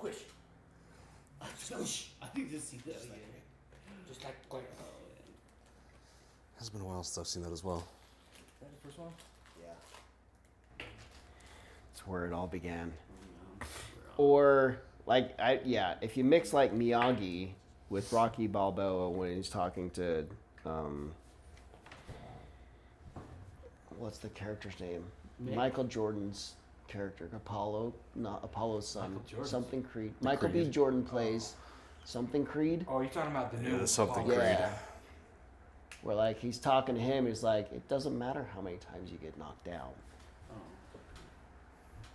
Squish. Squish. I need to see that again. Just like quick. It's been a while since I've seen that as well. Is that the first one? Yeah. It's where it all began. Or if you mix like Miyagi with Rocky Balboa when he's talking to what's the character's name? Mick? Michael Jordan's character, Apollo's son, something Creed. The Michael B. Creed. Jordan plays something Creed. Oh, you're talking about the new Yeah, something Paul. Creed. Yeah. Where like he's talking to him, he's like, it doesn't matter how many times you get knocked down.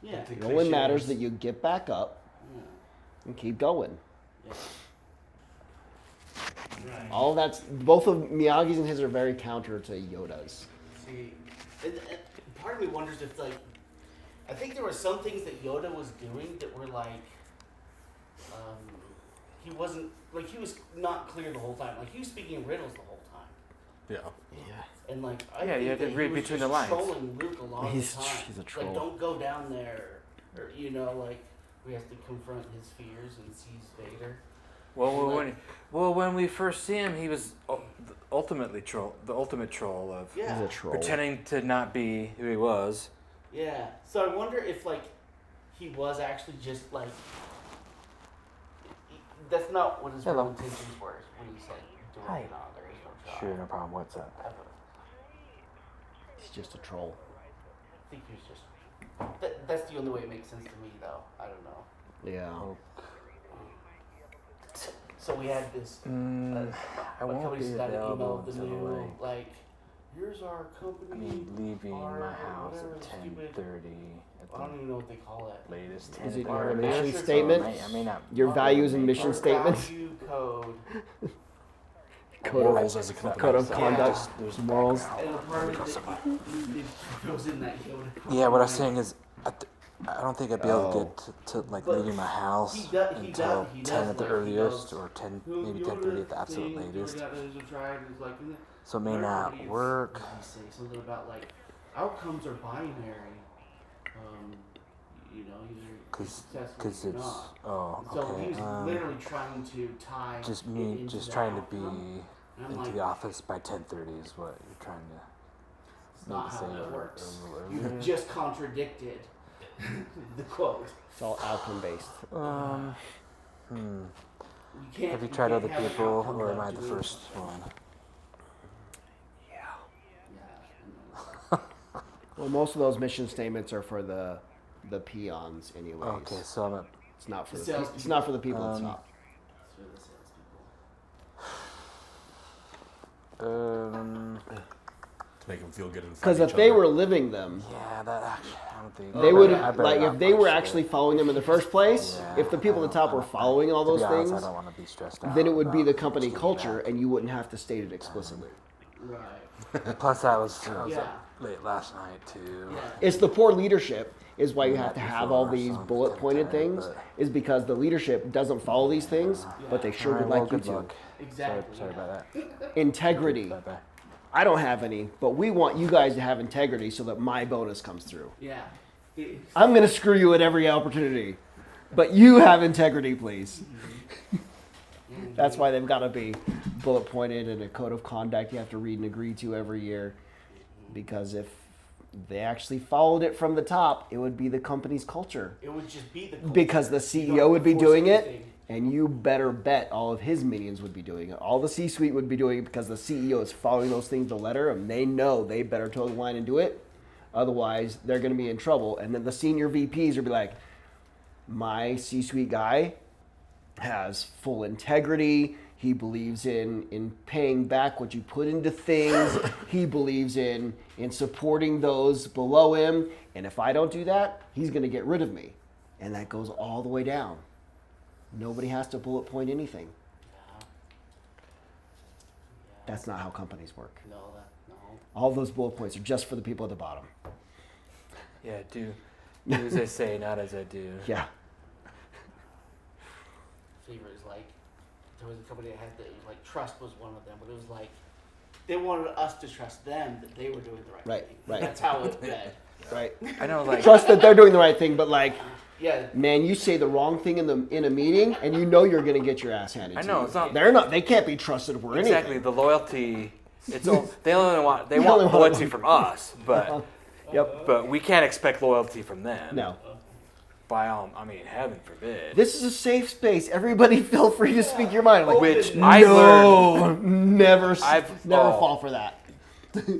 Yeah. It only matters that you get back up Yeah. and keep going. Yeah. Right. All that's both of Miyagi's and his are very counter to Yoda's. See, and part of me wonders if like, I think there were some things that Yoda was doing that were like, he wasn't like he was not clear the whole time. Like he was speaking in riddles the whole time. Yeah. Yeah. And like, I Yeah, think you have to that he read was between just the lines. trolling Luke along He's the time. a troll. Like, don't go down there, or you know, like we have to confront his fears and seize Vader. When we first see him, he was the ultimate troll of He's Yeah. a troll. pretending to not be who he was. Yeah. So I wonder if like he was actually just like. That's not what his real Hello. intentions were when he said, "Do it Hi. now, there is no trial." Sure, no problem. What's up? He's just a troll. I think he was just. That's the only way it makes sense to me, though. I don't know. Yeah. Oh, So we had this. I What won't company be sent out an email available of the until new like, here's our company. leaving our my house whatever at stupid- 10:30 I don't even know what they call it. latest. Is it 10:30. your Our mission master statement? code. I may not. Your values and Our mission statements? value code. Morals as a company. Code of Yeah. conduct, There's morals. And a part of it goes in that Yoda. Yeah, what I was saying is, I don't think I'd be able to Oh. get to like But leaving my house he until does, 10 at the like, he earliest, does. or 10, maybe 10:30 at the absolute latest. So it may not work. He say something about like outcomes are binary. You know, either Cause successful it's or not. oh So he was okay. literally trying to tie. Just it me, into just the trying to outcome. be And I'm into like, the office by 10:30 is what you're trying to. it's not how say that or- works. or- You just contradicted the quote. It's all outcome based. Hmm. You can't, Have you tried can't other have an people, outcome or am without I the doing first something. one? Yeah. Yeah. Well, most of those mission statements are for the peons, anyways. Okay, so I'm at. It's not for The the salespeople. it's not for the people at the top. That's for the salespeople. To make them feel good and fight Because each if they other. were living them, Yeah, that actually, I don't think they would I have better like not if they were push it. actually following them in the first place. Yeah, If the people at the top were following all to those be honest, things, I don't want to be stressed out. then it would be the about company keeping culture, back. and you wouldn't have to state it explicitly. Right. Plus, I was up Yeah. late last night too. Yeah. It's the poor leadership is why you have to Yeah, have before all our these son's bullet pointed 10:10, things, but- is because the leadership doesn't follow these things, but they sure Alright, would well, like you good to. luck. Exactly. Sorry about that. Integrity. Bye bye. I don't have any, but we want you guys to have integrity so that my bonus comes through. Yeah. I'm gonna screw you at every opportunity, but you have integrity, please. That's why they've got to be bullet pointed and a code of conduct you have to read and agree to every year. Because if they actually followed it from the top, it would be the company's culture. It would just be the culture. Because the You don't CEO have would to be force doing it, anything. and you better bet all of his minions would be doing it. All the C-suite would be doing it because the CEO is following those things to the letter, and they know they better toe the line and do it. Otherwise, they're going to be in trouble. And then the senior VPs will be like, my C-suite guy has full integrity. He believes in paying back what you put into things. He believes in supporting those below him. And if I don't do that, he's going to get rid of me. And that goes all the way down. Nobody has to bullet point anything. Yeah. That's not how companies work. No. All those bullet points are just for the people at the bottom. Yeah, do as I say, not as I do. Yeah. Favorite is like there was a company that had the like trust was one of them, but it was like they wanted us to trust them that they were doing the right Right, thing. right. That's how it's been. Right. I know, like Trust that they're doing the right thing, but like, Yeah. Man, you say the wrong thing in a meeting, and you know you're going to get your ass handed. I to know, you. it's not- They're not. They can't be trusted for Exactly. anything. The loyalty. They only want They only want- loyalty from us, but Yep. but we can't expect loyalty from them. No. By all, I mean, heaven forbid. This is a safe space. Everybody feel free to speak your mind. Like, Which No. I learned. never Oh. fall for that.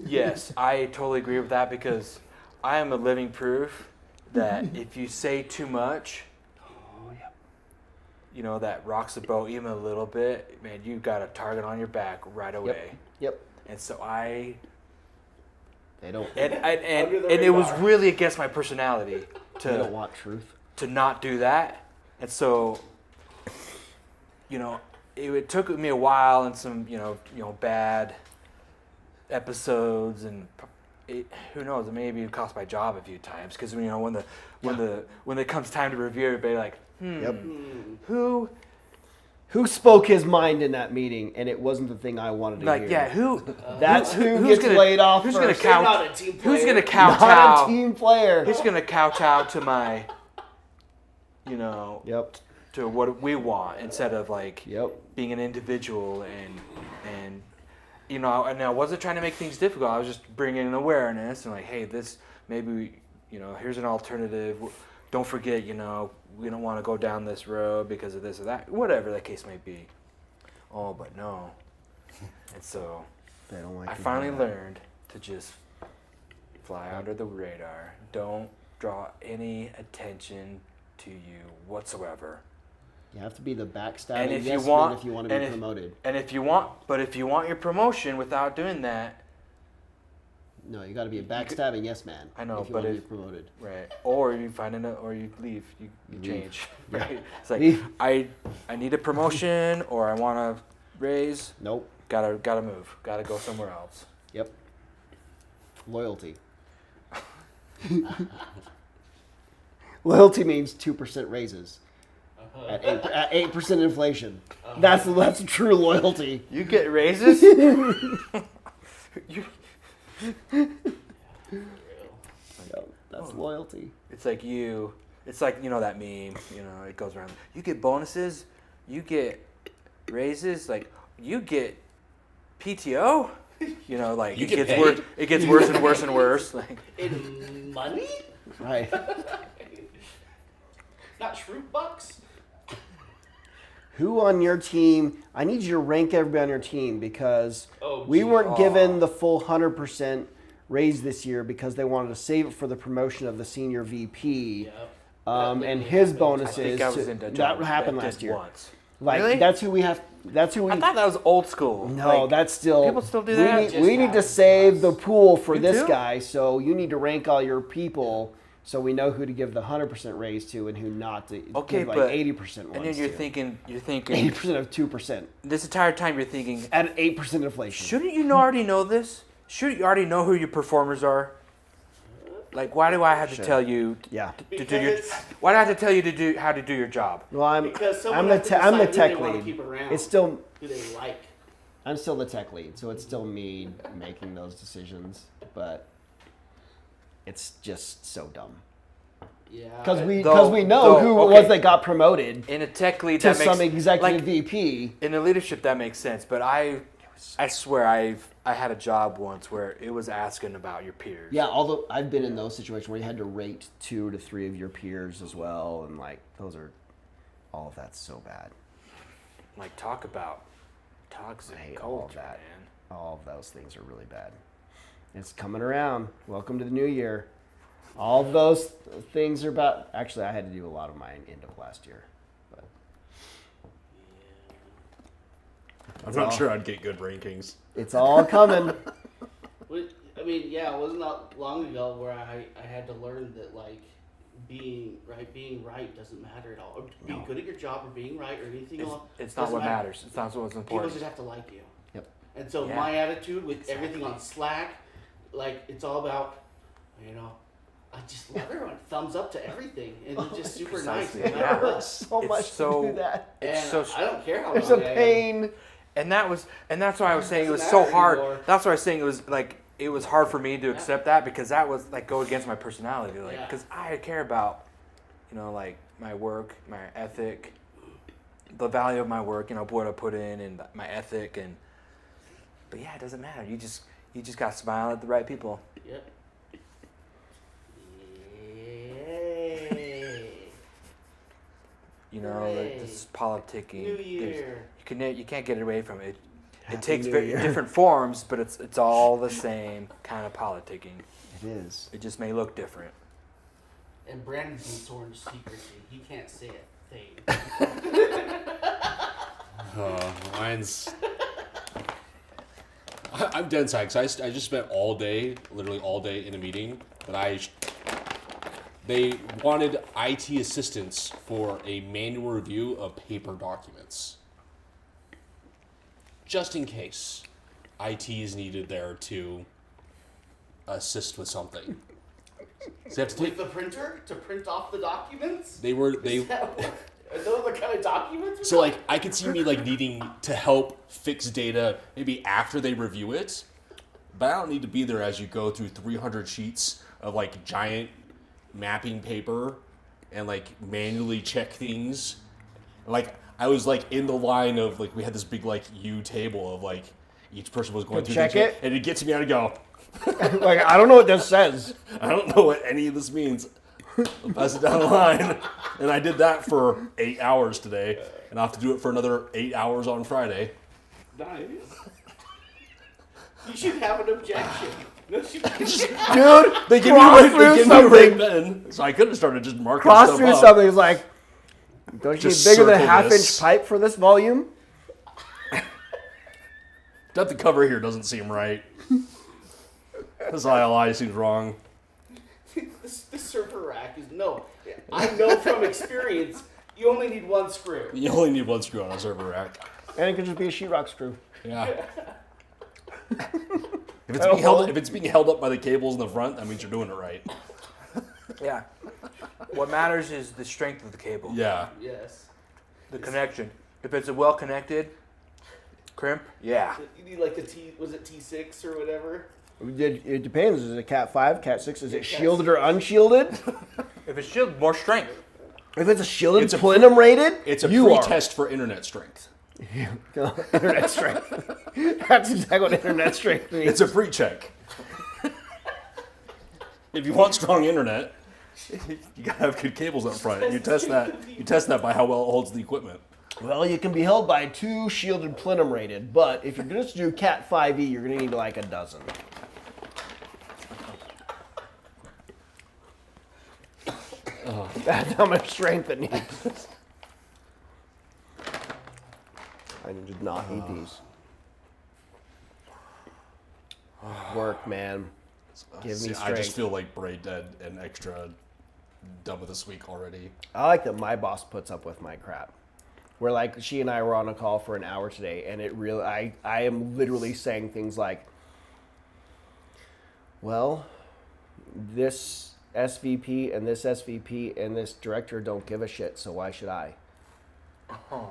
Yes, I totally agree with that because I am a living proof that if you say too much, you know, that rocks the boat even a little bit, man, you got a target on your back right away. Yep. And so They don't. and Under the it was radar. really against my personality They don't to want truth. not do that. And so, you know, it took me a while and some, you know, bad episodes and who knows, maybe it cost my job a few times because you know when it comes time to review, everybody like, Yep. who Who spoke his mind in that meeting, and it wasn't the thing I wanted to like hear. yeah who That's who who's gets gonna- laid off who's first. gonna They're not a team who's player. gonna Not kowtow a team player. who's gonna kowtow to my, you know, Yep. to what we want instead of like Yep. being an individual and you know, and I wasn't trying to make things difficult. I was just bringing an awareness and like, hey, this maybe, you know, here's an alternative. Don't forget, you know, we don't want to go down this road because of this or that, whatever the case may be. Oh, but no. And so They don't like I to finally hear that. learned to just fly under the radar. Don't draw any attention to you whatsoever. You have to be the And backstabbing if you yes want- man if you want to and be if- promoted. And if you want your promotion without doing that, No, you got to be a backstabbing yes man. I know, if you but want to if- be promoted. right? Or you or you leave, you leave. change, Yeah. right? It's like Leave. I need a promotion or I want to raise. Nope. Gotta move. Gotta go somewhere else. Yep. Loyalty. Loyalty means 2% raises at 8% inflation. That's true loyalty. You get raises. You- Yep, that's loyalty. It's like it's like, you know, that meme, you know, it goes around. You get bonuses, you get raises, like you get PTO, you know, like You it get gets worse, it gets worse and worse and worse. Like In money? Right. Not shroot bucks? Who on your team? I need you to rank everybody on your team because Oh, we gee. weren't given the full 100% raise this year because they wanted to save it for the promotion of the senior VP. Yep. And his I bonuses. think I was in that job happened that last did year. once. Like Really? that's who we have. That's who we. I thought that was old school. No, Like, that's still. people still do we that? Need, Just we need to happens save to the us. pool for You this do? guy, so you need to rank all your people so we know who to give the 100% raise to and who not to. Okay, give like but 80% ones. and then you're to. thinking 80% of 2% this entire time you're thinking, at 8% inflation. shouldn't you already know this? Shouldn't you already know who your performers are? Like, why do I have to Sure. tell you Yeah. to do your? Because- Why do I have to tell you to do how to do your job? Well, Because someone I'm the has to I'm the decide who tech they wanna lead. keep around. It's still Who they like. I'm still the tech lead, so it's still me making those decisions, but it's just so dumb. Yeah. Because we Though- know though, who it okay. was that got promoted In a tech lead, to that makes some executive like, VP. in a leadership that makes sense. But I swear I had a job once where it was asking about your peers. Yeah, although I've been in those situations where you had to rate 2 to 3 of your peers as well, and like those are all of that's so bad. Like, talk about toxic I hate all culture, of that. man. All of those things are really bad. It's coming around. Welcome to the new year. All of those things are about. Actually, I had to do a lot of mine end of last year. But I'm not sure I'd get good rankings. it's all coming. I mean, yeah, it wasn't that long ago where I had to learn that, like, being right doesn't matter at all. Or being good at your job or being right or anything else. It's not doesn't what matter. matters. It's not what's People important. just have to like you. Yep. And so Yeah. my attitude with everything on Slack, like, it's all about, you know, I just love everyone. Thumbs up to everything. And it's just super nice. Precisely, No matter yeah. what. So It's much so- to do that. It's And so I don't care how There's a long I am. pain. And that's why I was saying it was Doesn't so matter hard. anymore. That's why I was saying it was hard for me to accept that because that was like go against my personality, like Yeah. because I care about like my work, my ethic, the value of my work, what I put in and my ethic but yeah, it doesn't matter. You just got to smile at the right people. Yep. Yay. Hooray. This politicking. New Year. You can't get away from it. Happy It takes New very Year. different forms, but it's all the same kind of politicking. It is. It just may look different. And Brandon's been sworn to secrecy. He can't say a thing. Mine's. I'm dead sad because I just spent literally all day in a meeting, but they wanted IT assistance for a manual review of paper documents. Just in case IT is needed there to assist with something. So they have to With the printer to print off the documents? Are Are those the kind of documents? so like I could see me like needing to help fix data maybe after they review it, but I don't need to be there as you go through 300 sheets of like giant mapping paper and like manually check things. Like I was like in the line of like we had this big like U table of like each person was going through check things, it? and it gets me out to go. Like, I don't know what this says. I don't know what any of this means. I'll pass it down the line. And I did that for 8 hours today. And I'll have to do it for another 8 hours on Friday. Nice. You should have an objection. No, Dude, They give me cross right, through they give me something. right then. So I could have started just marking Cross stuff through up. something. It's like, don't you Just need bigger than circle half-inch this. pipe for this volume? That the cover here doesn't seem right. This ILI seems wrong. the server rack is no. I know from experience. You only need one screw. You only need one screw on a server rack. And it could just be a sheetrock screw. Yeah. If it's being held up by the cables in the front, that means you're doing it right. Yeah. What matters is the strength of the cable. Yeah. Yes. The connection. If it's a well connected crimp, yeah. You need like the was it T6 or whatever? It depends. Is it Cat 5, Cat 6? Is it Cat shielded or unshielded? If it's shielded, more strength. If it's a shielded It's a platinum rated, It's a you are. pre-test for internet strength. Internet strength. That's exactly what internet strength means. It's a pre-check. If you want strong internet, you gotta have good cables up front. You test that. You test that by how well it holds the equipment. Well, you can be held by 2 shielded plenum rated, but if you're going to do Cat 5e, you're going to need like a dozen. That's how much strength it needs. I did not eat these. Work, man. Give me See, I strength. just feel like brain dead and extra done with this week already. I like that my boss puts up with my crap. Where like she and I were on a call for an hour today, and it really, I am literally saying things like, well, this SVP and this SVP and this director don't give a shit, so why should I? Oh.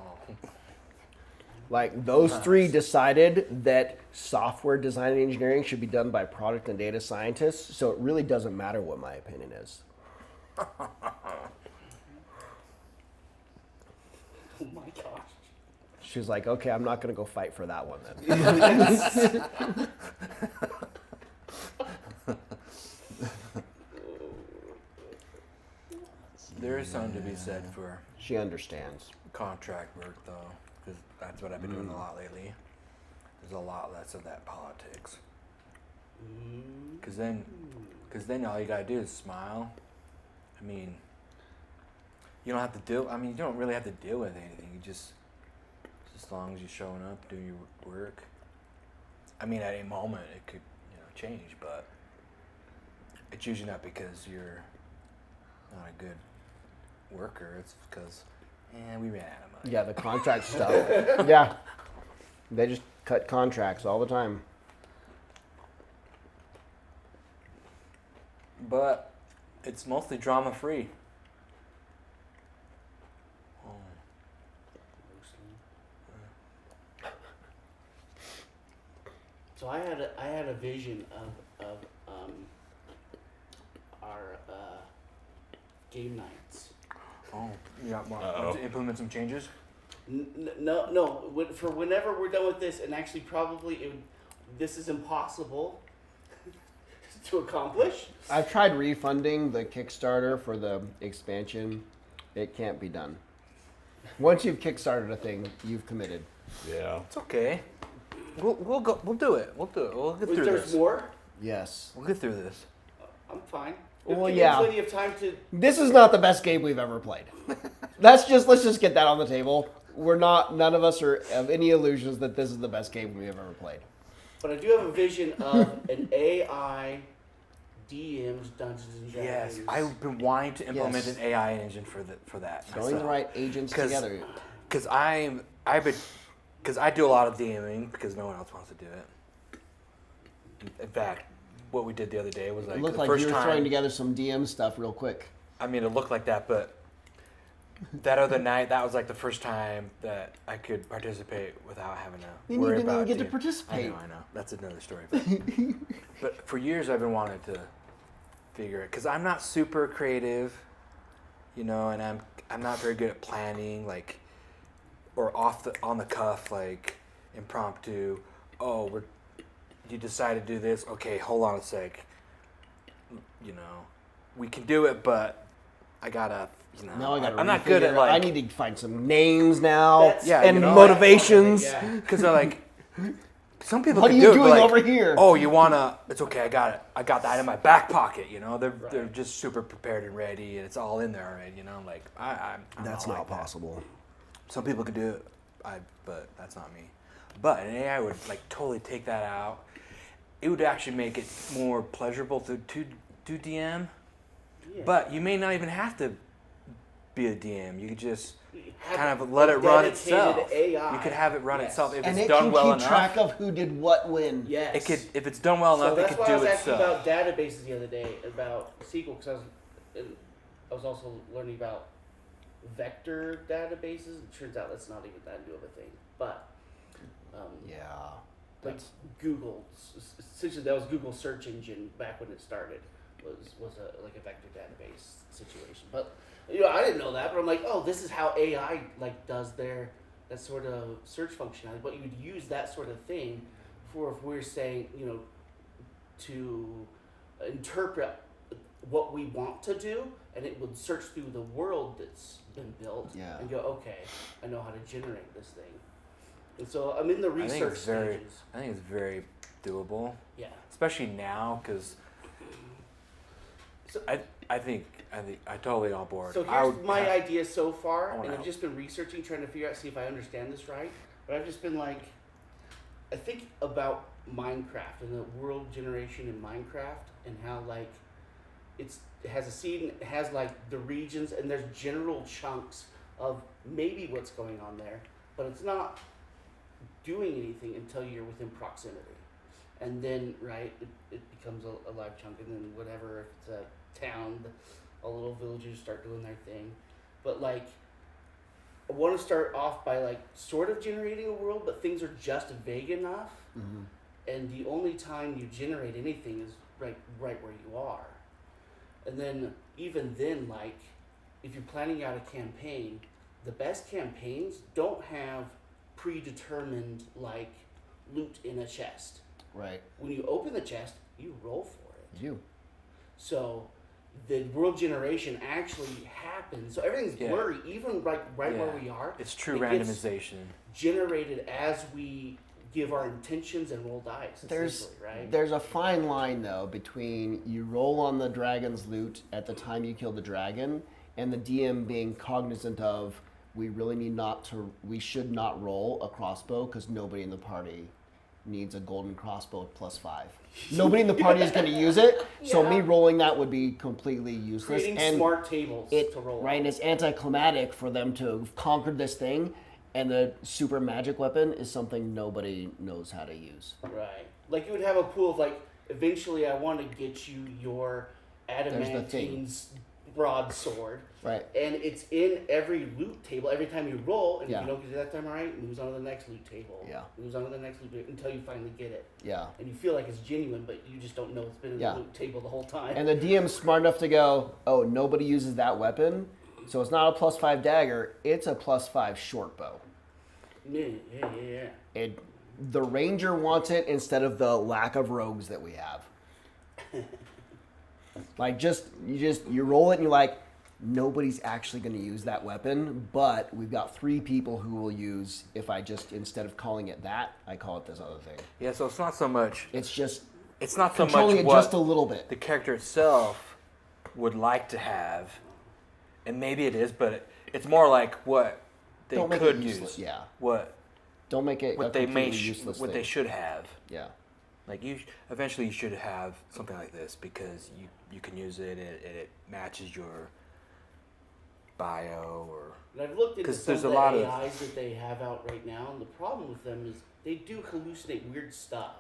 Like those three decided that software design and engineering should be done by product and data scientists, so it really doesn't matter what my opinion is. Oh my gosh. She was like, okay, I'm not going to go fight for that one then. There is something to be said for She understands. contract work, though, because that's what I've been doing a lot lately. There's a lot less of that politics. Because then all you gotta do is smile. I mean, you don't have to deal. I mean, you don't really have to deal with anything. You just as long as you're showing up, doing your work. I mean, at any moment it could, change, but it's usually not because you're not a good worker. It's because, we ran out of money. Yeah, the contract stuff. Yeah. They just cut contracts all the time. But it's mostly drama free. So I had a vision of our game nights Oh, yeah. Want Uh-oh. to implement some changes? No. For whenever we're done with this, and actually probably this is impossible to accomplish. I've tried refunding the Kickstarter for the expansion. It can't be done. Once you've kickstarted a thing, you've committed. Yeah. It's okay. We'll go. We'll do it. We'll do it. We'll get If through there's this. more, Yes. We'll get through this. I'm fine. Well, Give me yeah. plenty of time to. This is not the best game we've ever played. Let's just get that on the table. None of us are have any illusions that this is the best game we've ever played. But I do have a vision of an AI DM's Dungeons and Dragons. Yes, I've been wanting to implement Yes. an AI engine for that. Throwing the right agents together. Because I do a lot of DMing because no one else wants to do it. In fact, what we did the other day was like It looked the like first you were time. throwing together some DM stuff real quick. I mean, it looked like that, but that other night, that was like the first time that I could participate without having to You worry didn't about even get to DM. participate. I know. That's another story. But for years, I've been wanting to figure it because I'm not super creative, and I'm not very good at planning, like, or on the cuff, like impromptu. Oh, you decide to do this. Okay, hold on a sec. We can do it, but I gotta. Now I gotta I'm not good at refigure- like. I need to find some names now That's- Yeah, and you know, motivations. Yeah. Because they're like, some people What can are do you it, but doing like, over here? Oh, you wanna? It's okay. I got it. I got that in my back pocket. They're Right. just super prepared and ready, and it's all in there already. Like I'm That's not not like that. possible. Some people can do it, but that's not me. But an AI would like totally take that out. It would actually make it more pleasurable to do DM. Yeah. But you may not even have to be a DM. You could just Have kind of a let it run dedicated itself. AI. You could have it run Yes. itself if And it's it done can well keep enough. track of who did what when. Yes. It could, if it's done well So enough, it that's could why I do was asking itself. about databases the other day about SQL because I was also learning about vector databases. It turns out that's not even that new of a thing, but Yeah. like Google, essentially that was Google's search engine back when it started was like a vector database situation. But I didn't know that, but I'm like, oh, this is how AI like does that sort of search functionality. But you would use that sort of thing for if we're saying to interpret what we want to do, and it would search through the world that's been built Yeah. and go, okay, I know how to generate this thing. And so I'm in the I think research it's very, stages. I think it's very doable, Yeah. especially now because So, I think I totally on board. so I here's would my have- idea so far, I wanna and I've help. just been researching, trying to figure out, see if I understand this right. But I've just been like, I think about Minecraft and the world generation in Minecraft and how like it has a seed and it has like the regions and there's general chunks of maybe what's going on there, but it's not doing anything until you're within proximity. And then, right, it becomes a live chunk, and then whatever, if it's a town, all little villagers start doing their thing. But like, I want to start off by like sort of generating a world, but things are just vague enough. Mm-hmm. And the only time you generate anything is right where you are. And then even then, like, if you're planning out a campaign, the best campaigns don't have predetermined like loot in a chest. Right. When you open the chest, you roll for it. You. So the world generation actually happens. So everything's Yeah. blurry, even right where Yeah. we are. It's true It gets randomization. generated as we give our intentions and roll dice. There's Essentially, right? there's a fine line though between you roll on the dragon's loot at the time you kill the dragon and the DM being cognizant of we should not roll a crossbow because nobody in the party needs a golden crossbow +5. Nobody in the party is going to use it, so Yeah. me rolling that would be completely useless. Creating and smart tables it to roll. right, and it's anticlimactic for them to have conquered this thing, and the super magic weapon is something nobody knows how to use. Right. Like you would have a pool of like, eventually I want to get you your the thing. adamantine's broadsword. Right. And it's in every loot table every time you roll, and Yeah. if you don't get it that time right, it moves on to the next loot table. Yeah. Moves on to the next loot table until you finally get it. Yeah. And you feel like it's genuine, but you just don't know it's been in Yeah. the loot table the whole time. And the DM's smart enough to go, oh, nobody uses that weapon. So it's not a +5 dagger, it's a +5 short bow. Yeah. The ranger wants it instead of the lack of rogues that we have. Like you roll it and you're like, nobody's actually going to use that weapon, but we've got 3 people who will use, if I just, instead of calling it that, I call it this other thing. Yeah, so it's not so much. It's not so much controlling it what just a little bit. the character itself would like to have, and maybe it is, but it's more like what they Don't make could it useless, use. yeah. What Don't make it what a they completely may useless what thing. they should have. Yeah. Like eventually you should have something like this because you can use it and it matches your bio or. And I've looked into 'Cause some there's of a the lot of- AIs that they have out right now, and the problem with them is they do hallucinate weird stuff.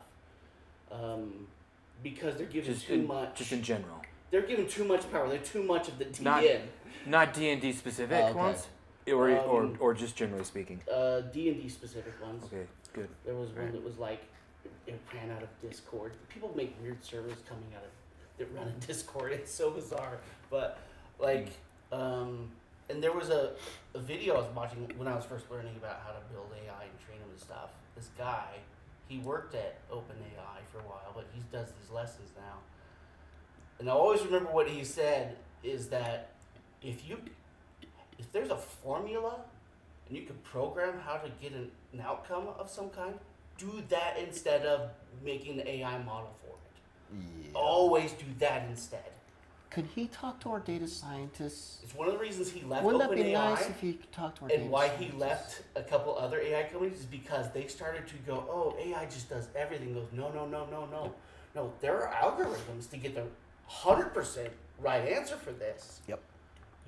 Because they're given too much. Just in general. They're given too much power. They're too much of the Not- DM. Not D&D specific Oh, okay. ones, or just generally speaking. D&D specific ones. Okay, good. There was one that was like, it ran out of Discord. People make weird servers coming out of that run in Discord. It's so bizarre. But like, and there was a video I was watching when I was first learning about how to build AI and train them and stuff. This guy, he worked at OpenAI for a while, but he does these lessons now. And I always remember what he said is that if there's a formula and you can program how to get an outcome of some kind, do that instead of making the AI model for it. Yeah. Always do that instead. Could he talk to our data scientists? It's one of the reasons he left Wouldn't that be OpenAI, nice if he could talk to our data and why scientists? he left a couple other AI companies is because they started to go, oh, AI just does everything. Goes, no. There are algorithms to get the 100% right answer for this. Yep.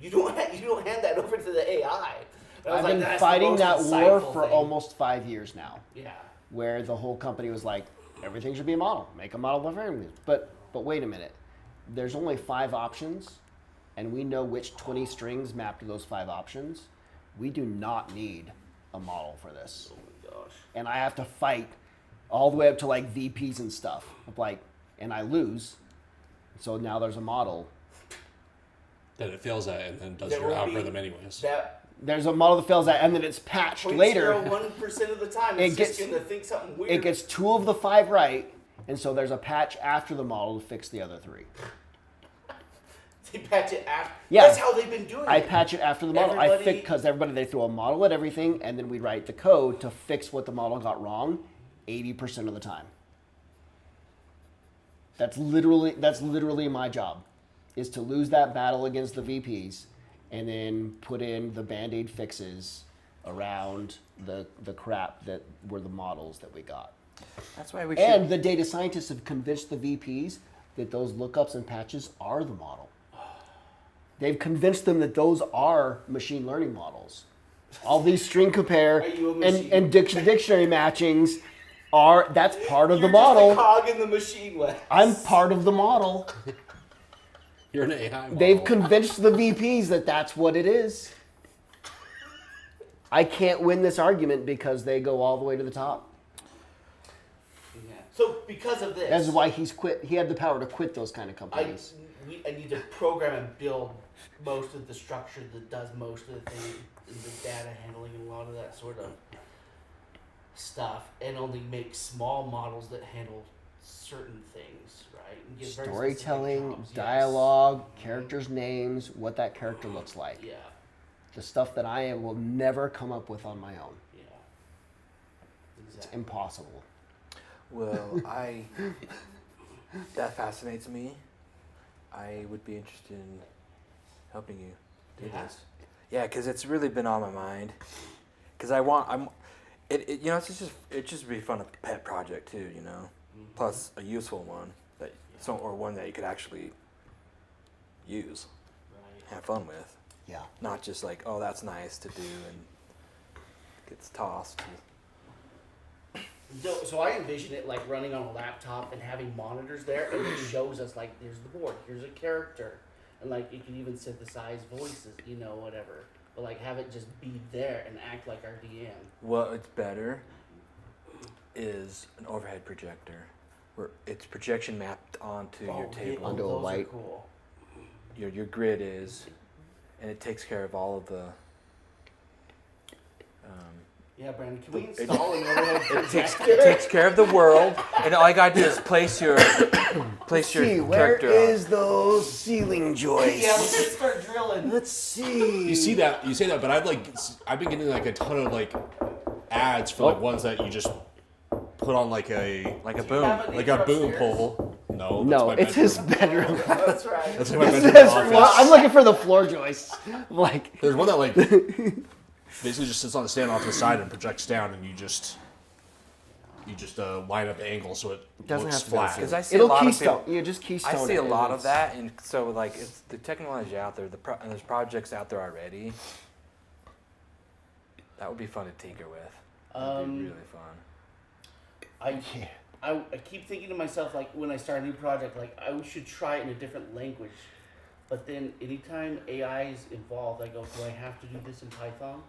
You don't hand that over to the AI. And I was I've like, been "That's the fighting most that war insightful for thing." almost 5 years now, Yeah. where the whole company was like, everything should be a model. Make a model of everything. But wait a minute. There's only 5 options, and we know which 20 strings map to those 5 options. We do not need a model for this. Oh my gosh. And I have to fight all the way up to like VPs and stuff. And I lose. So now there's a model. That it fails at and then does There your will be algorithm anyways. There's a model that fails that, and then it's patched later. 0.01% of the time, It it's gets- just going to think something weird. It gets 2 of the 5 right, and so there's a patch after the model to fix the other 3. They patch it after. Yeah. That's how they've been doing I it. patch it after the model. Everybody- Because they throw a model at everything, and then we write the code to fix what the model got wrong 80% of the time. That's literally my job, is to lose that battle against the VPs and then put in the Band-Aid fixes around the crap that were the models that we got. That's why we should. And the data scientists have convinced the VPs that those lookups and patches are the model. They've convinced them that those are machine learning models. All these string compare Are you a and, machine? and dictionary matchings that's part of You're the model. just a cog in the machine, Wes. I'm part of the model. You're an AI model. They've convinced the VPs that that's what it is. I can't win this argument because they go all the way to the top. Yeah. So because of this, That's why he's quit. He had the power to quit those kind of I companies. need to program and build most of the structure that does most of the thing, the data handling and a lot of that sort of stuff, and only make small models that handle certain things, right? And give very specific Storytelling, jobs. Yes. dialogue, characters' names, what that character looks like. Yeah. The stuff that I will never come up with on my own. Yeah. It's Exactly. impossible. Well, that fascinates me. I would be interested in helping you do Yeah. this. Yeah, because it's really been on my mind. Because it's just be fun a pet project too, you know. Mhm. Plus a useful one or one that you could actually use, Right. have fun with, Yeah. not just like, oh, that's nice to do and gets tossed. So I envision it like running on a laptop and having monitors there, and it shows us like, there's the board, here's a character, and like it can even synthesize voices, whatever. But like have it just be there and act like our DM. What's better is an overhead projector, where it's projection mapped onto your table. Onto a those are white- cool. Your grid is, and it takes care of all of the. Yeah, Brandon, can we install an overhead projector? It takes care of the world, and all I gotta do is place your See, where character. is those ceiling joists? Yeah, let's just start drilling. Let's see. You see that? You say that, but I've been getting like a ton of like ads for like ones that you just put on like a boom. like a boom pole. No, that's No, my it's bedroom. his bedroom. That's right. That's my It bedroom says office. floor- I'm looking for the floor joists. Like, There's one that like basically just sits on a stand off to the side and projects down, and you just line up the angle so it Doesn't looks have to be flat. Because I see it'll a lot keystone. of people. You just keystone. I see it a and lot of it's- that, and so like it's the technology out there. And there's projects out there already. That would be fun to tinker with. That'd be really fun. I keep thinking to myself, like, when I start a new project, like, I should try it in a different language. But then anytime AI is involved, I go, do I have to do this in Python?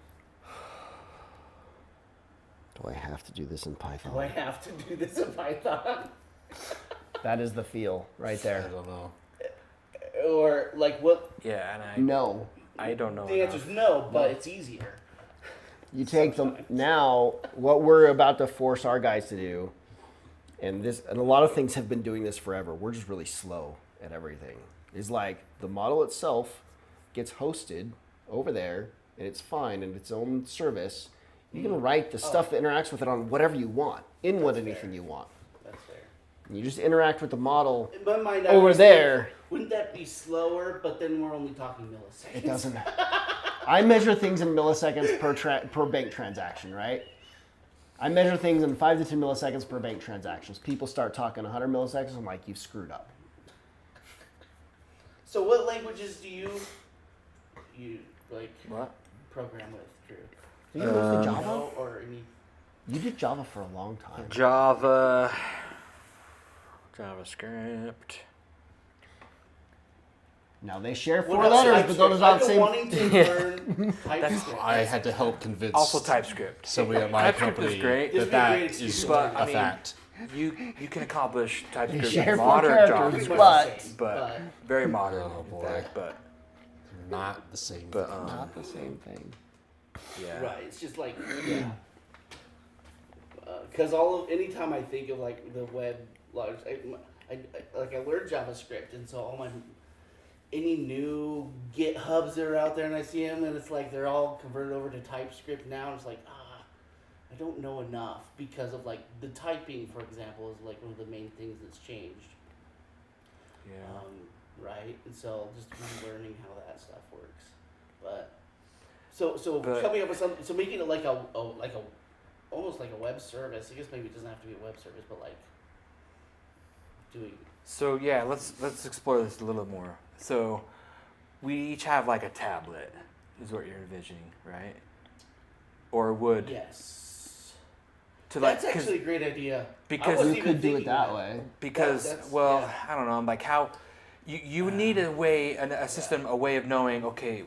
Do I have to do this in Python? Do I have to do this in Python? That is the feel right I there. don't know. Or, like, what? Yeah, and No. I don't know. The answer's no, but it's easier. You take them now. What we're about to force our guys to do, and a lot of things have been doing this forever. We're just really slow at everything. Is like the model itself gets hosted over there, and it's fine in its own service. You can write the stuff that interacts with it on whatever you want, anything you want. That's fair. And you just interact with the model In my mind, I over always there. think, wouldn't that be slower? But then we're only talking milliseconds. It doesn't. I measure things in milliseconds per bank transaction, right? I measure things in 5 to 10 milliseconds per bank transactions. People start talking 100 milliseconds, I'm like, you've screwed up. So what languages do you like What? program with, Drew? Do you mostly Java? No, or any? You did Java for a long time. Java, JavaScript. Now they share 4 What else? letters, but those are I've not the been same. wanting to learn TypeScript. I had to help convince Also TypeScript. somebody at my TypeScript company is great. This would be a that great that excuse is to But, a I mean, fact. You can accomplish TypeScript share in 4 modern characters, Pretty JavaScript, much the but- same, but very modern, Oh, in boy. fact. But Not the same. but Not the same thing. yeah. right, it's just like yeah. Because anytime I think of like the web logic, I learned JavaScript, and so all any new GitHubs that are out there, and I see them, and it's like they're all converted over to TypeScript now. And it's like I don't know enough because of like the typing, for example, is like one of the main things that's changed. Yeah. Right, and so just relearning how that stuff works, but so But- coming up with something, so making it like a almost like a web service. I guess maybe it doesn't have to be a web service, but like doing. So yeah, let's explore this a little more. So we each have like a tablet, is what you're envisioning, right? Or would Yes, to like that's actually a great idea. I because wasn't You even could do it thinking that way. because that's- well, yeah. I don't know. I'm like how you would need a way, a system, a way of knowing. Okay,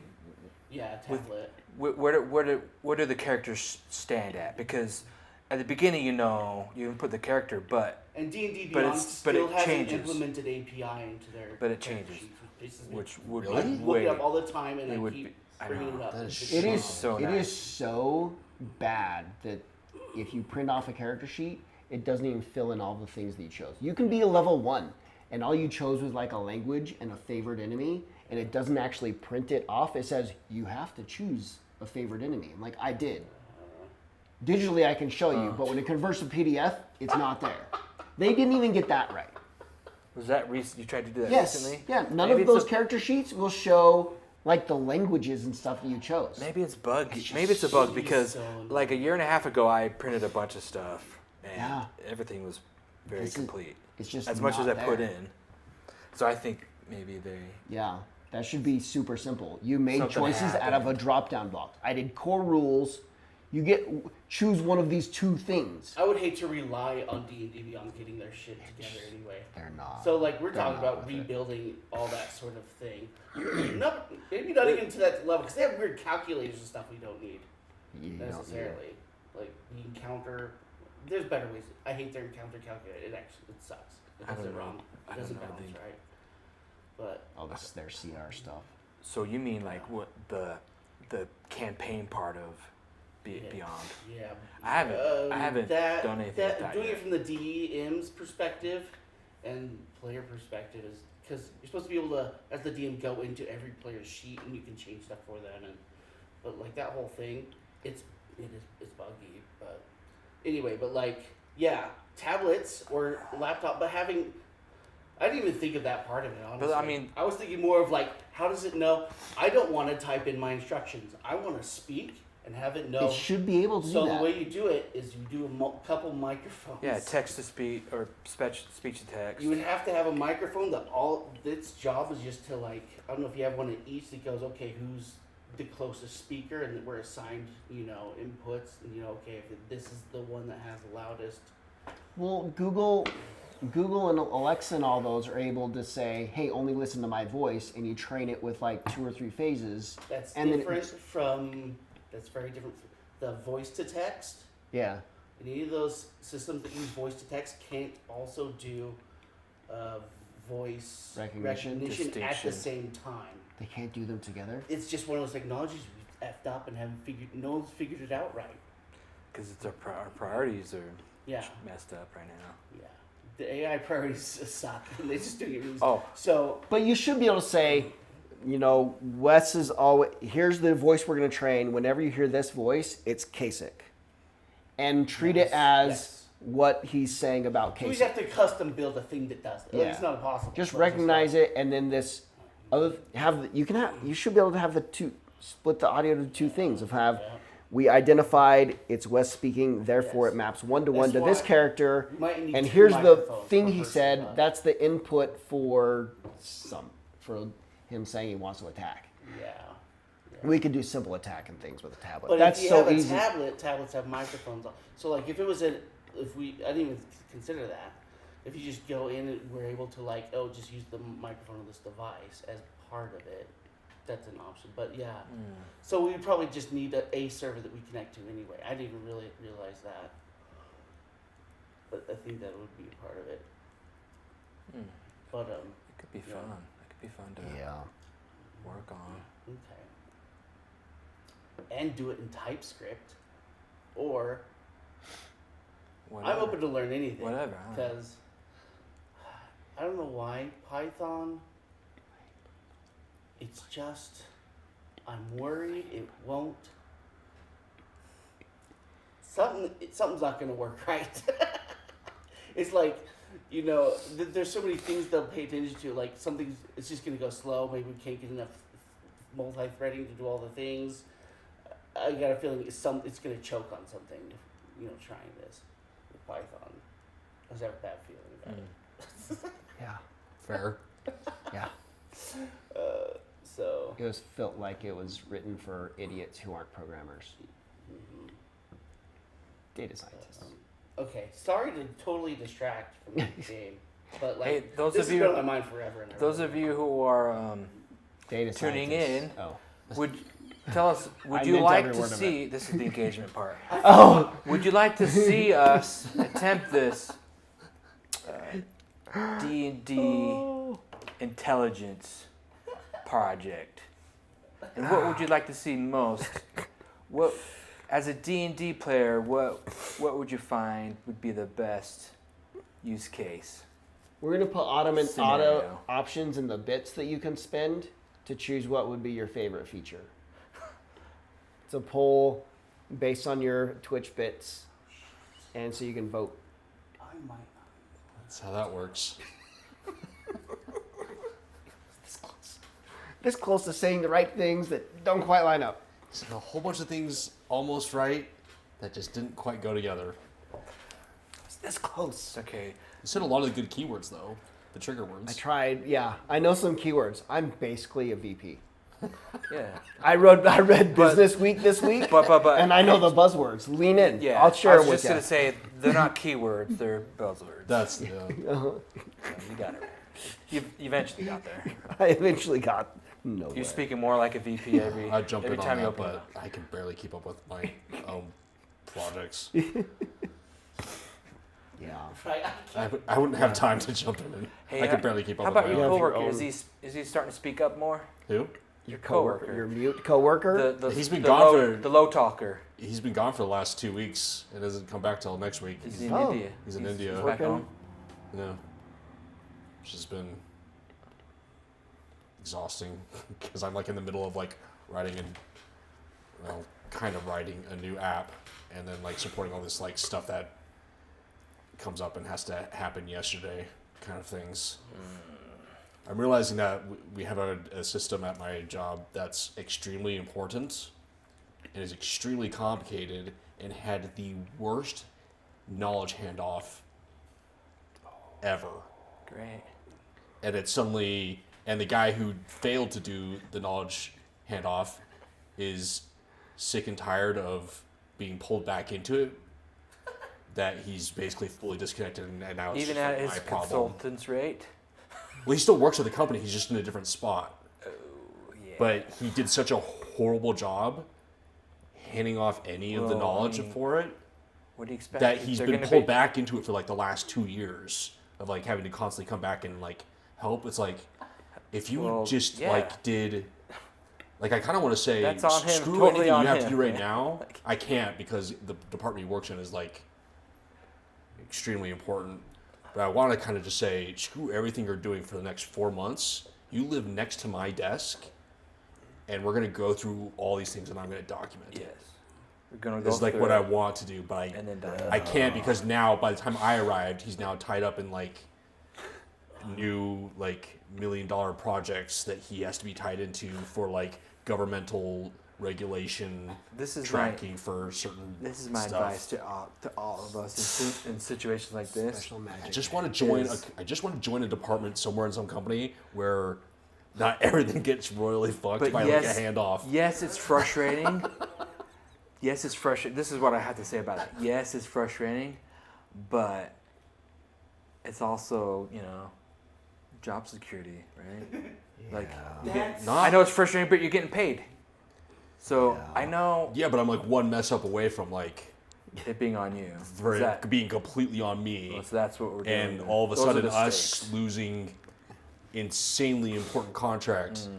Yeah, with- tablet. where do the characters stand at? Because at the beginning, you can put the character, but And D&D but Beyond it still hasn't changes. implemented API into their. But it character changes. sheets, which would Really? I be look way it up all the time, and it I would keep be- I bringing know. it up. That is It's It Sure. is So it nice. is so bad that if you print off a character sheet, it doesn't even fill in all the things that you chose. You can be a level 1, and all you chose was like a language and a favorite enemy, and it doesn't actually print it off. It says you have to choose a favorite enemy. I'm like, I did. Digitally, I can show you, but when it converts to PDF, it's not there. They didn't even get that right. Was that recent? You tried to do that Yes. recently? Yeah. None Maybe of it's those a- character sheets will show like the languages and stuff that you chose. Maybe it's bug. It's just Maybe it's a bug because so like a year and a half ago, I printed a bunch of stuff and Yeah. everything was very This is- complete. It's just As much as not I put there. in. So I think maybe they. Yeah, that should be super simple. You made Something choices out of a happened. drop-down block. I did core rules. You choose one of these 2 things. I would hate to rely on D&D Beyond getting their shit together anyway. They're not. So like we're They're talking not about with it. rebuilding all that sort of thing. Maybe not even to that level because they have weird calculators and stuff we don't need You don't need it. necessarily. Like the encounter, there's better ways. I hate their encounter calculator. It sucks. It I does don't it know. wrong. I It doesn't don't know, balance dude. right. But Oh, this is their CR stuff. So you mean like what the campaign part of Beyond? Yeah. I haven't done anything with that doing yet. it from the DM's perspective and player perspective is because you're supposed to be able to, as the DM, go into every player's sheet and you can change stuff for them. But like that whole thing, it's buggy. But anyway, tablets or laptop, but having. I didn't even think of that part of it, honestly. But I mean, I was thinking more of like, how does it know? I don't want to type in my instructions. I want to speak and have it know. It should be able to do So that. the way you do it is you do a couple microphones. yeah, text to speech or speech to text. You would have to have a microphone that its job is just to like, I don't know if you have one in each that goes, okay, who's the closest speaker, and we're assigned, inputs, and okay, if this is the one that has the loudest. Well, Google and Alexa and all those are able to say, "Hey, only listen to my voice," and you train it with like 2 or 3 phases. That's and different from. That's very different. The voice to text. Yeah. Any of those systems that use voice to text can't also do voice Recognition? at the Distinction. same time. They can't do them together. It's just one of those technologies we've effed up and no one's figured it out right. Because it's our priorities are Yeah. messed up right now. Yeah. The AI priorities suck. They just do it. Oh. So But you should be able to say, Wes is always, here's the voice we're going to train. Whenever you hear this voice, it's Kasich. And treat it as what he's saying about we Kasich. have to custom build a thing that does it. Yeah. It's not possible. Just recognize it, and then this other you should be able to have split the audio to 2 things of have. Yeah. We identified it's Wes speaking, therefore Yes. it maps 1-to-one to That's this why character. you might need And 2 here's the microphones thing per he person, said. but- That's the input for him saying he wants to attack. Yeah. We could do simple attack and things with a tablet. But That's if you so have a easy. tablets have microphones on. So like if it was I didn't even consider that. If you just go in and we're able to just use the microphone of this device as part of it, that's an option. But yeah. So we probably just need a server that we connect to anyway. I didn't even really realize that. But I think that would be a part of it. But It could be Yeah. fun. It could be fun to Yeah. work on. okay. And do it in TypeScript, or Whatever. I'm open to learn anything. Whatever. I don't know. Because I don't know why Python. It's just I'm worried it won't. Something's not going to work right. It's like, there's so many things they'll pay attention to. Like it's just going to go slow. Maybe we can't get enough multi-threading to do all the things. I got a feeling it's going to choke on something. Trying this with Python. I just have a bad feeling about it. Yeah. Fair. Yeah. So. It felt like it was written for idiots who aren't programmers. Mhm. Data scientists. Okay, sorry to totally distract from the game, but Hey, those this of has you- been on my mind forever. And Those of you who are Data tuning scientists. in. Oh. would tell us, would I you meant like every to word of see? This is the engagement part. Oh. Would you like to see us attempt this D&D intelligence project? And what would you like to see most? What, as a D&D player, what would you find would be the best use case? We're gonna put auto Scenario. options in the bits that you can spend to choose what would be your favorite feature. It's a poll based on your Twitch bits, and so you can vote. I might not. That's how that works. This close to saying the right things that don't quite line up. So a whole bunch of things almost right that just didn't quite go together. It's this close. Okay. You said a lot of the good keywords though, the trigger I words. tried. Yeah, I know some keywords. I'm basically a VP. Yeah. I read Business Week this week, But and I know the buzzwords. Lean in. yeah, I'll share I it was with just you. gonna say they're not keywords; they're buzzwords. That's So you got it. You eventually got there. I eventually got nowhere. You're speaking more like a VP every I jump every in on time you that, open but up. I can barely keep up with my own projects. Yeah. Right? I wouldn't have time to jump in. Hey, I could barely keep up How with about my your own. have your coworker? own- Is he starting to speak up more? Who? Your coworker, your mute coworker. He's been the gone low, for- the low talker. He's been gone for the last 2 weeks and doesn't come back till next week. He's in Oh. India. He's in India. He's back Working. home. Yeah. It's just been exhausting because I'm like in the middle of like writing and kind of writing a new app and then like supporting all this like stuff that comes up and has to happen yesterday kind of things. I'm realizing that we have a system at my job that's extremely important and is extremely complicated and had the worst knowledge handoff ever. Great. And it's suddenly, and the guy who failed to do the knowledge handoff is sick and tired of being pulled back into it. That he's basically fully disconnected, and now it's Even just at like his my problem. consultant's rate. Well, he still works at the company. He's just in a different spot. Oh, yeah. But he did such a horrible job handing off any of the Well, I knowledge mean, for it What do you expect? that he's They're been gonna pulled be- back into it for like the last 2 years of like having to constantly come back and like help. It's like if you Well, just yeah. like did like I kind of want to say That's on him, screw totally anything on you have to him, do right man. now. Like- I can't because the department he works in is like extremely important. But I want to kind of just say screw everything you're doing for the next 4 months. You live next to my desk, and we're gonna go through all these things, and I'm gonna document Yes. it. We're gonna go It's like through what it I want to do, but and then I can't because now by the time I arrived, he's now tied up in like new like $1 million projects that he has to be tied into for like governmental regulation This is tracking for certain This is my stuff. advice to all of us in situations like this. Special magic. I just want to join. Is- I just want to join a department somewhere in some company where not everything gets royally fucked But by yes, like a handoff. yes, it's frustrating. Yes, it's frustrating. This is what I have to say about it. Yes, it's frustrating, but it's also, job security, right? Like, you get- Not, I know it's frustrating, but you're getting paid. So Yeah. I know Yeah, but I'm like one mess up away from like it being on you. for Is it that- being completely on me, well, so that's what we're doing. and then. all of a Those are sudden the us stakes. losing insanely important contract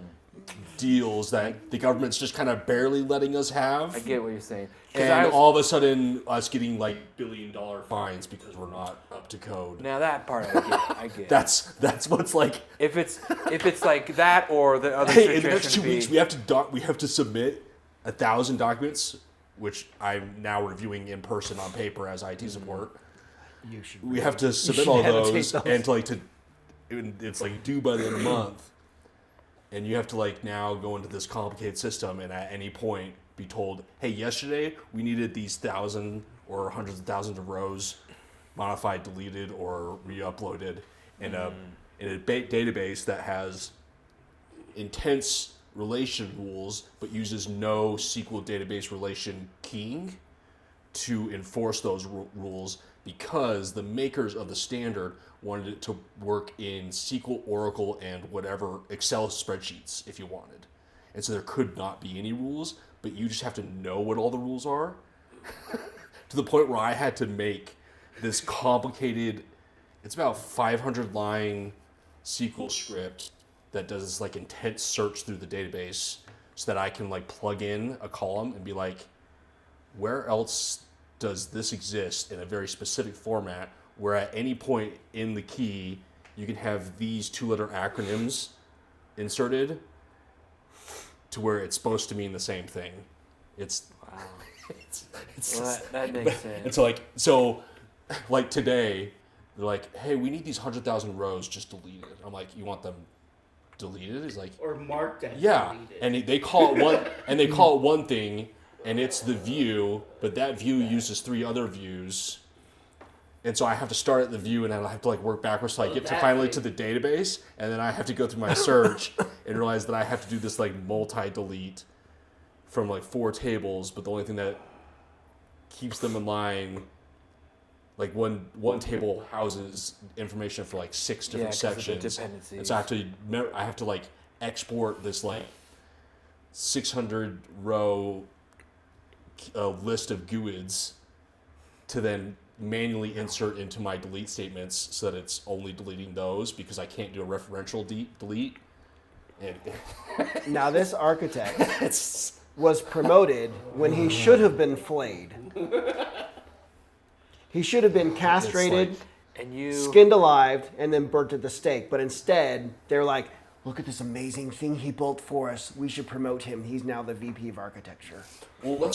deals that the government's just kind of barely letting us have. I get what you're saying. 'Cause And I was- all of a sudden, us getting like $1 billion fines because we're not up to code. now that part I get. I get. That's what's like. If it's like that or the other Hey, situation in the next 2 would be- weeks, we have to submit 1,000 documents, which I'm now reviewing in person on paper as IT support. You should. We have to submit should all annotate those, those. and it's like due by the end of the month, and you have to like now go into this complicated system, and at any point be told, hey, yesterday we needed these 1,000 or hundreds of thousands of rows modified, deleted, or re-uploaded in a database that has intense relation rules but uses no SQL database relation keying to enforce those rules because the makers of the standard wanted it to work in SQL, Oracle, and whatever Excel spreadsheets if you wanted. And so there could not be any rules, but you just have to know what all the rules are. To the point where I had to make this complicated, it's about 500 line SQL script that does this like intense search through the database so that I can like plug in a column and be like, where else does this exist in a very specific format where at any point in the key you can have these 2-letter acronyms inserted to where it's supposed to mean the same thing. It's Wow. it's Well, that makes sense. it's like today they're like, hey, we need these 100,000 rows just deleted. I'm like, you want them deleted? He's like, Or marked as yeah, deleted. and they call it one, and they call it one thing, and it's the view, but that view uses 3 other views, and so I have to start at the view, and I have to like work backwards till I get to that finally thing. to the database, and then I have to go through my search and realize that I have to do this like multi-delete from like 4 tables, but the only thing that keeps them in line, like one table houses information for like 6 different 'cause of the sections, dependencies. and so I have to like export this like 600 row list of GUIDs to then manually insert into my delete statements so that it's only deleting those because I can't do a referential delete. Now this architect It's was promoted when he should have been flayed. He should have been castrated, And you skinned alive, and then burnt at the stake. But instead, they're like, look at this amazing thing he built for us. We should promote him. He's now the VP of architecture. well,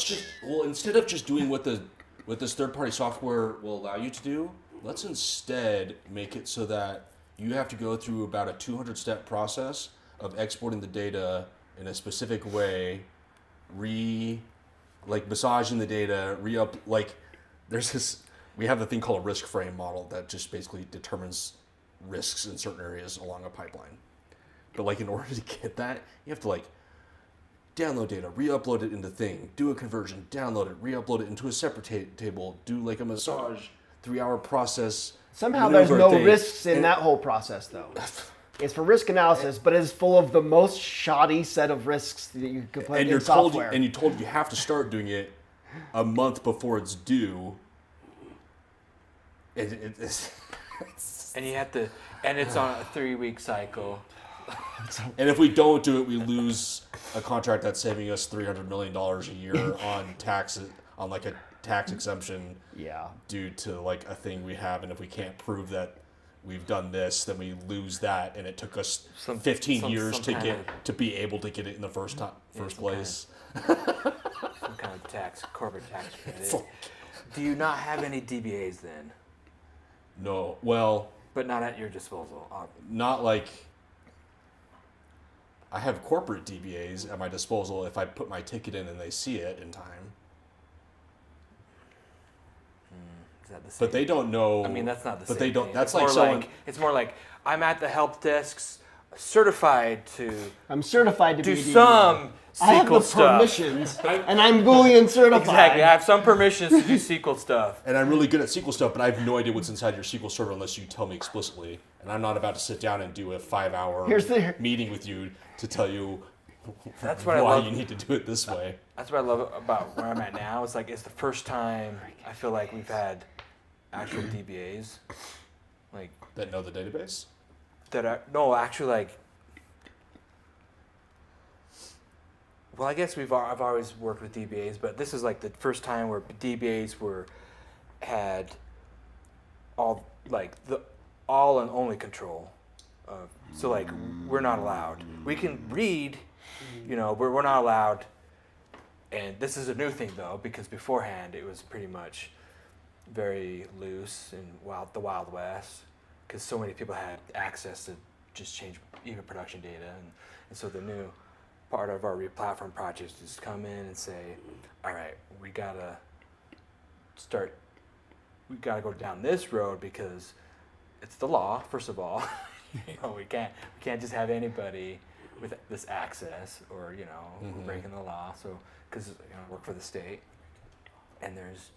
instead of just doing what this third-party software will allow you to do, let's instead make it so that you have to go through about a 200-step process of exporting the data in a specific way, massaging the data, there's this, we have a thing called a risk frame model that just basically determines risks in certain areas along a pipeline. But like in order to get that, you have to like download data, re-upload it into thing, do a conversion, download it, re-upload it into a separate table, do like a massage, 3-hour process. Somehow there's maneuver no thing. risks in that whole process, though. It's for risk analysis, but it's full of the most shoddy set of risks that you could put in software. And you're told you have to start doing it a month before it's due. and you have to, and it's on a 3-week cycle. And if we don't do it, we lose a contract that's saving us $300 million a year on taxes, on like a tax exemption. Yeah. Due to like a thing we have, and if we can't prove that we've done this, then we lose that, and it took us 15 years to be able to get it in the first place. Some kind of corporate tax credit. Do you not have any DBAs then? No, well, but not at your disposal. Not like I have corporate DBAs at my disposal if I put my ticket in and they see it in time. Is that the same? But they don't know. I mean, that's not the same. But they don't. Thing. That's it's like someone. It's more like I'm at the help desks, certified to. I'm certified to do be a DBA. some I have the SQL stuff. permissions, and I'm Boolean certified. Exactly, I have some permissions to do SQL stuff. And I'm really good at SQL stuff, but I have no idea what's inside your SQL server unless you tell me explicitly. And I'm not about to sit down and do a 5-hour meeting with you to tell you that's what why you need to do it this way. That's what I love about where I'm at now. It's like it's the first time I feel like we've had actual DBAs, like that know the database. Actually like. Well, I guess I've always worked with DBAs, but this is like the first time where DBAs had all and only control. So like we're not allowed. We can read, we're not allowed. And this is a new thing though, because beforehand it was pretty much very loose and the Wild West, because so many people had access to just change even production data, and so the new part of our re-platform project is to come in and say, all right, we gotta go down this road because it's the law, first of all. We can't just have anybody with this access or breaking the law. So because I work for the state, and there's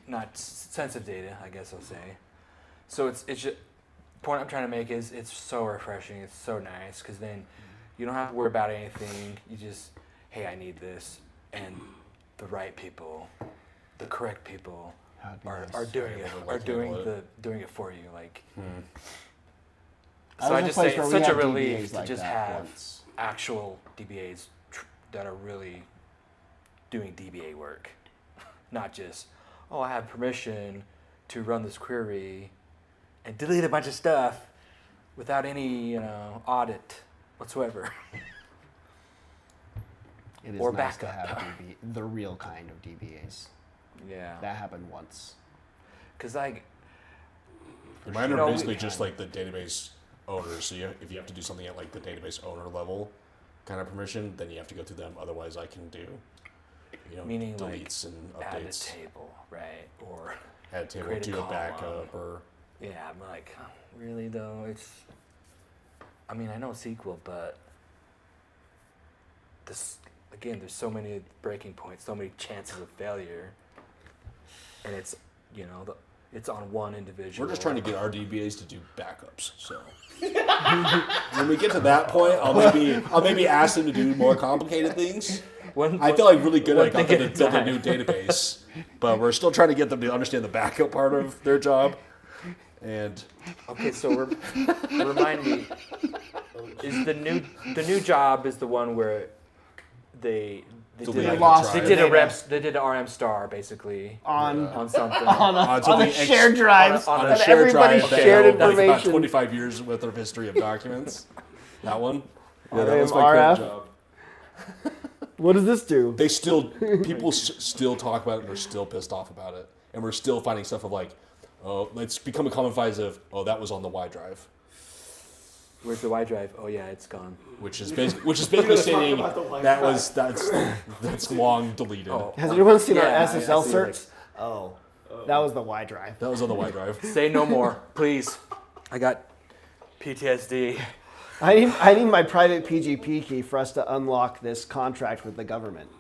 not sensitive data, I guess I'll say. So it's just. Point I'm trying to make is it's so refreshing. It's so nice because then you don't have to worry about anything. You just, hey, I need this, and the right people, the correct people are doing it. Are doing it for you. Like, so I just say it's such a relief to just have actual DBAs that are really doing DBA work, not just I have permission to run this query and delete a bunch of stuff without any, audit whatsoever. It is or nice backup. to have the real kind of DBAs. Yeah. That happened once. Because like... Mine are basically just like the database owners. So if you have to do something at like the database owner level kind of permission, then you have to go through them. Otherwise I can do, meaning deletes and updates. Add a table, right? Or add a table, do a backup, or... Yeah, I'm like, really though? I know SQL, but there's so many breaking points, so many chances of failure, and it's, it's on one individual. We're just trying to get our DBAs to do backups. So when we get to that point, I'll maybe ask them to do more complicated things. I feel like really good at them to build a new database, but we're still trying to get them to understand the backup part of their job. And Okay, so remind me, is the new job is the one where they Delete did the lost they drive. did a data reps they did an RM star basically on something. on something a shared drives on a that shared everybody drive that shared held, like, about information. 25 years worth of history of documents. That one. Yeah, that RM, was my current RF. job. What does this do? They people still talk about it and are still pissed off about it. And we're still finding stuff of like, oh, it's become a common phrase of, oh, that was on the Y drive. Where's the Y drive? Oh yeah, it's gone. Which is basically saying that's long deleted. Oh. Has anyone seen our Yeah, I SSL see, certs? Oh, that was the Y drive. That was on the Y drive. Say no more, please. I got PTSD. I need my private PGP key for us to unlock this contract with the government.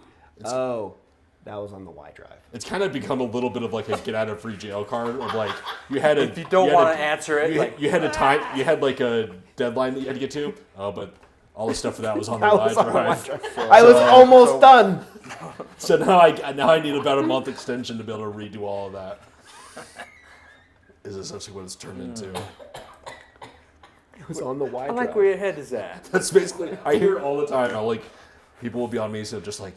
That was on the Y drive. It's kind of become a little bit of like a get out of free jail card of like you had a If you don't want to answer it, you had a time you had like a deadline that you had to get to. Oh, but all the stuff for that was on the That Y was on the Y drive. drive. I was almost done. So now I need about a month extension to be able to redo all of that. Is essentially what it's turned into. It was on the Y I drive. like where your head is at. That's basically I hear it all the time. I'll like people will be on me so just like,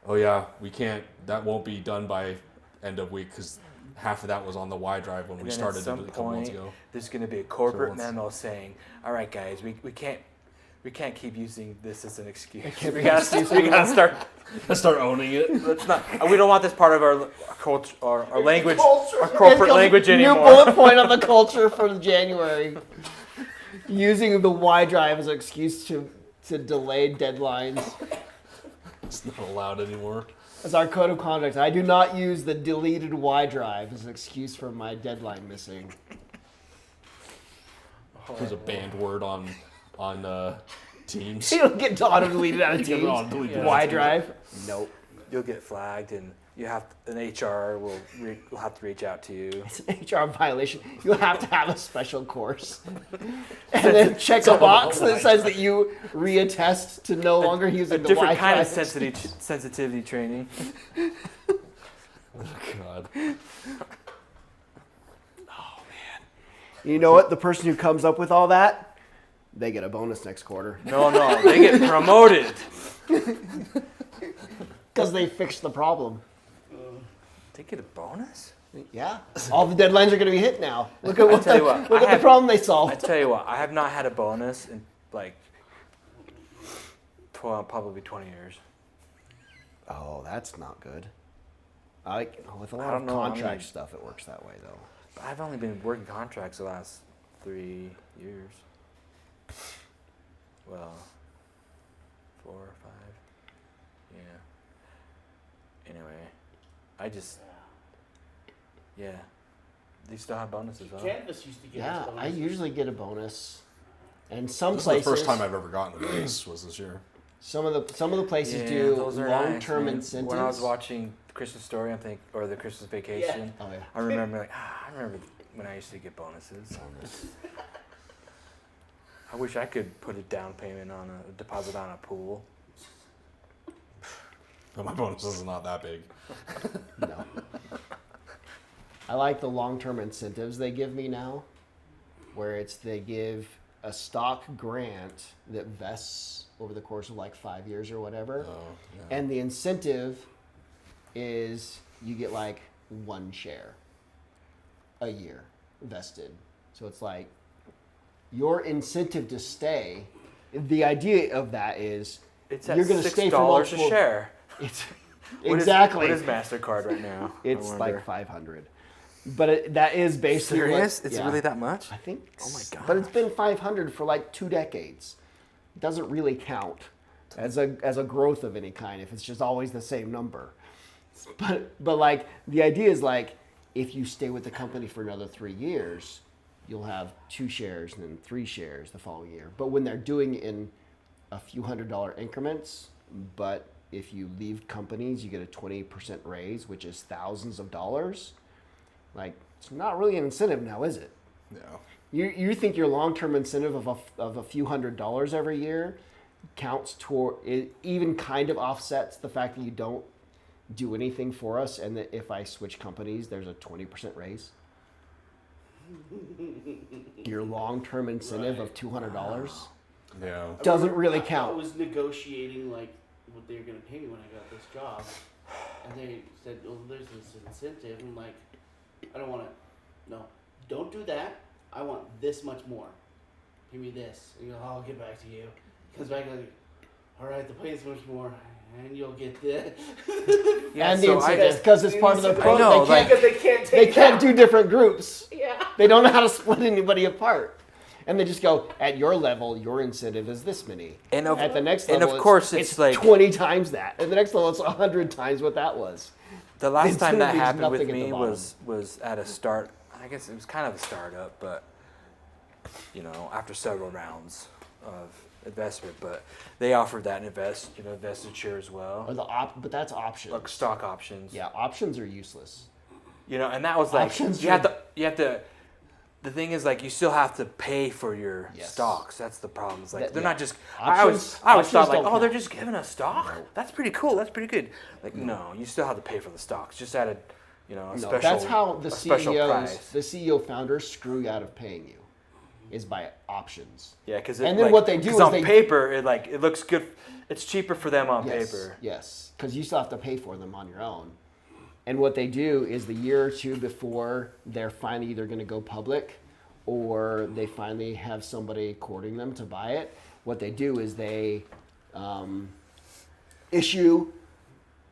oh yeah, we can't. That won't be done by end of week because half of that was on the Y drive when And we then started at some it a couple months point, ago. there's going to be a corporate once- memo saying, "All right, guys, we can't keep using this as an excuse. can't We be an gotta excuse we gotta start. I start owning it. Let's not. We don't want this part of our culture, our language, Culture. our corporate New language New anymore." bullet point on the culture for January. Using the Y drive as an excuse to delay deadlines. It's not allowed anymore. As our code of conduct, I do not use the deleted Y drive as an excuse for my deadline missing. There's a banned word on Teams. You don't get auto deleted out of You Teams. don't delete that. Y drive? Nope. You'll get flagged, and you have an HR will have to reach out to you. It's an HR violation. You'll have to have a special course. And then check a box that says that you reattest to no longer A using the different Y kind of drive. sensitivity training. Oh God. You know what? The person who comes up with all that, they get a bonus next quarter. No, they get promoted. Because they fixed the problem. They get a bonus? Yeah. All the deadlines are going to be hit now. Look at what tell you what, look I at the have- problem they I solved. tell you what, I have not had a bonus in like probably 20 years. Oh, that's not good. With a I lot don't of know, I contract mean- stuff, it works that way though. But I've only been working contracts the last 3 years. Well, 4 or 5. Yeah. Anyway, yeah. They still have bonuses, huh? Canvas used to give Yeah, us I bonuses. usually get a bonus. And some This is the places, first time I've ever gotten a bonus was this year. some of the places Yeah, do those are long-term nice, man. incentives. When I was watching Christmas Story, or the Christmas Vacation, Oh yeah. I remember when I used to get bonuses. I wish I could put a down payment on a deposit on a pool. But my bonus is not that big. No. I like the long-term incentives they give me now, where they give a stock grant that vests over the course of like 5 years or whatever. Oh, yeah. And the incentive is you get like 1 share a year vested. So it's like your incentive to stay. The idea of that is It's at you're going to stay for $6 a multiple. share. It's What is- exactly. What is MasterCard right now? I It's wonder. like 500. But that is basically Serious? what- It's yeah. really that much? I think. Oh my But it's gosh. been 500 for like 2 decades. It doesn't really count as a growth of any kind if it's just always the same number. But like the idea is like if you stay with the company for another 3 years, you'll have 2 shares and then 3 shares the following year. But when they're doing it in a few $100 increments, but if you leave companies, you get a 20% raise, which is thousands of dollars. Like, it's not really an incentive now, is it? No. You think your long-term incentive of a few $100s every year counts toward it, even kind of offsets the fact that you don't do anything for us, and that if I switch companies, there's a 20% raise. Your long-term incentive of $200 Yeah. doesn't really I count. was negotiating like what they were gonna pay me when I got this job, and they said, "Oh, there's this incentive." I'm like, "I don't want to. No, don't do that. I want this much more. Give me this." And you go, "Oh, I'll get back to you." Comes back and like, "All right, the pay is much more, and you'll get this." Yeah, And so the incentives, because it's part of the pro. know, They can't, Because they can't they take can't that. do different groups. Yeah. They don't know how to split anybody apart. And they just go, at your level, your incentive is this many. And of- at the next and level, of course it's like- 20 times that. At the next level, it's 100 times what that was. The last time that Incentive means happened with nothing at the me bottom. was at a start. I guess it was kind of a startup, but after several rounds of investment, but they offered that investiture as well, Or but that's options. like stock options. Yeah, options are useless. And that was like Options you are- have to. The thing is, like, you still have to pay for your Yes. stocks. That's the problem. It's like That- they're yeah. not just. Options- I always options thought like, don't oh, they're count. just giving us stock. That's pretty cool. That's pretty good. Like, no, you still have to pay for the stocks. Just at a No, special. that's how the a special CEOs, price. the CEO founders screw you out of paying you, is by options. Yeah, because And then what they do is on they- paper it looks good. It's cheaper for them on Yes, paper. yes, because you still have to pay for them on your own. And what they do is the year or two before they're finally either going to go public or they finally have somebody courting them to buy it, what they do is they issue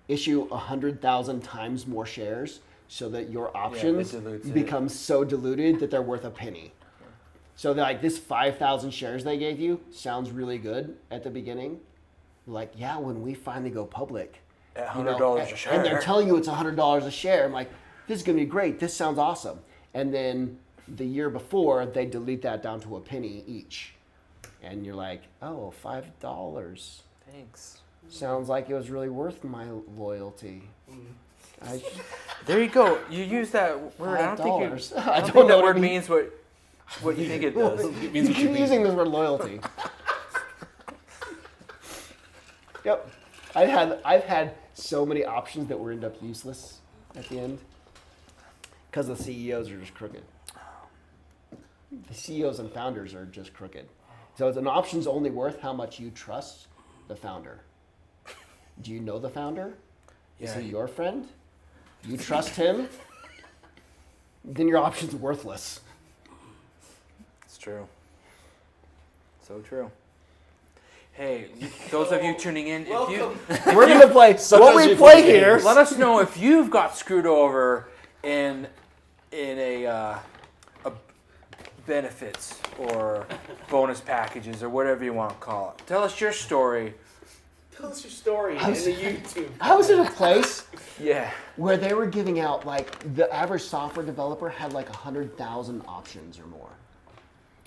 100,000 times more shares so that your options dilutes it. become so diluted that they're worth a penny. So they're like, this 5,000 shares they gave you sounds really good at the beginning. Like, yeah, when we finally go public, At you know, $100 a share. and they're telling you it's $100 a share. I'm like, this is gonna be great. This sounds awesome. And then the year before, they delete that down to a penny each, and you're like, oh, $5 Thanks. sounds like it was really worth my loyalty. I, There you go. You use that word. I don't think $5. you. I I don't don't think know that what it word means. means what you think it does. It means you what you keep mean. using this word loyalty. Yep, I've had so many options that were end up useless at the end because the CEOs are just crooked. The CEOs and founders are just crooked. So it's an option's only worth how much you trust the founder. Do you know the founder? Is Yeah. he your friend? You trust him? Then your option's worthless. It's true. So true. Hey, those of you tuning in, if you We're gonna play what we you play play here. games. let us know if you've got screwed over in a benefits or bonus packages or whatever you want to call it. Tell us your story. Tell us your story in the YouTube. I was in a place Yeah. where they were giving out, like, the average software developer had like 100,000 options or more.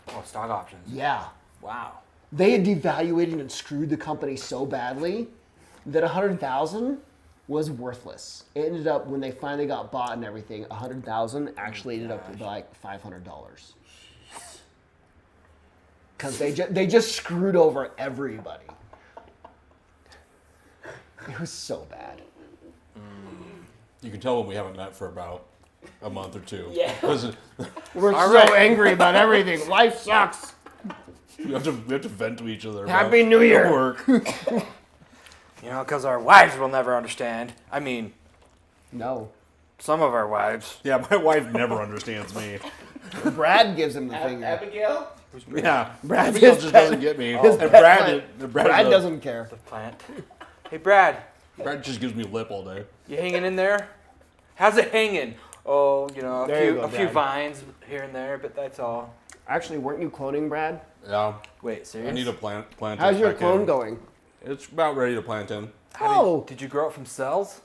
Oh, stock options. Yeah. Wow. They had devaluated and screwed the company so badly that 100,000 was worthless. It ended up, when they finally got bought and everything, 100,000 actually ended up with like $500. Because they just screwed over everybody. It was so bad. You can tell when we haven't met for about a month or two. Yeah. 'Cause We're All so right. angry about everything. Life sucks. we have to vent to each other. Happy about New Year. our work. Because our wives will never understand. I mean, No. some of our wives. Yeah, my wife never understands me. Brad gives him the finger. Abigail? Yeah, Brad's Abigail his just pet- doesn't get me. his And pet Brad, plant. Brad, Brad doesn't care. The plant. Hey, Brad, Brad just gives me lip all day. you hanging in there? How's it hanging? Oh, There you go, a few Brad. vines here and there, but that's all. Actually, weren't you cloning Brad? Yeah, Wait, serious? I need a plant. How's your back clone in. going? It's about ready to plant in. Did you grow it from cells?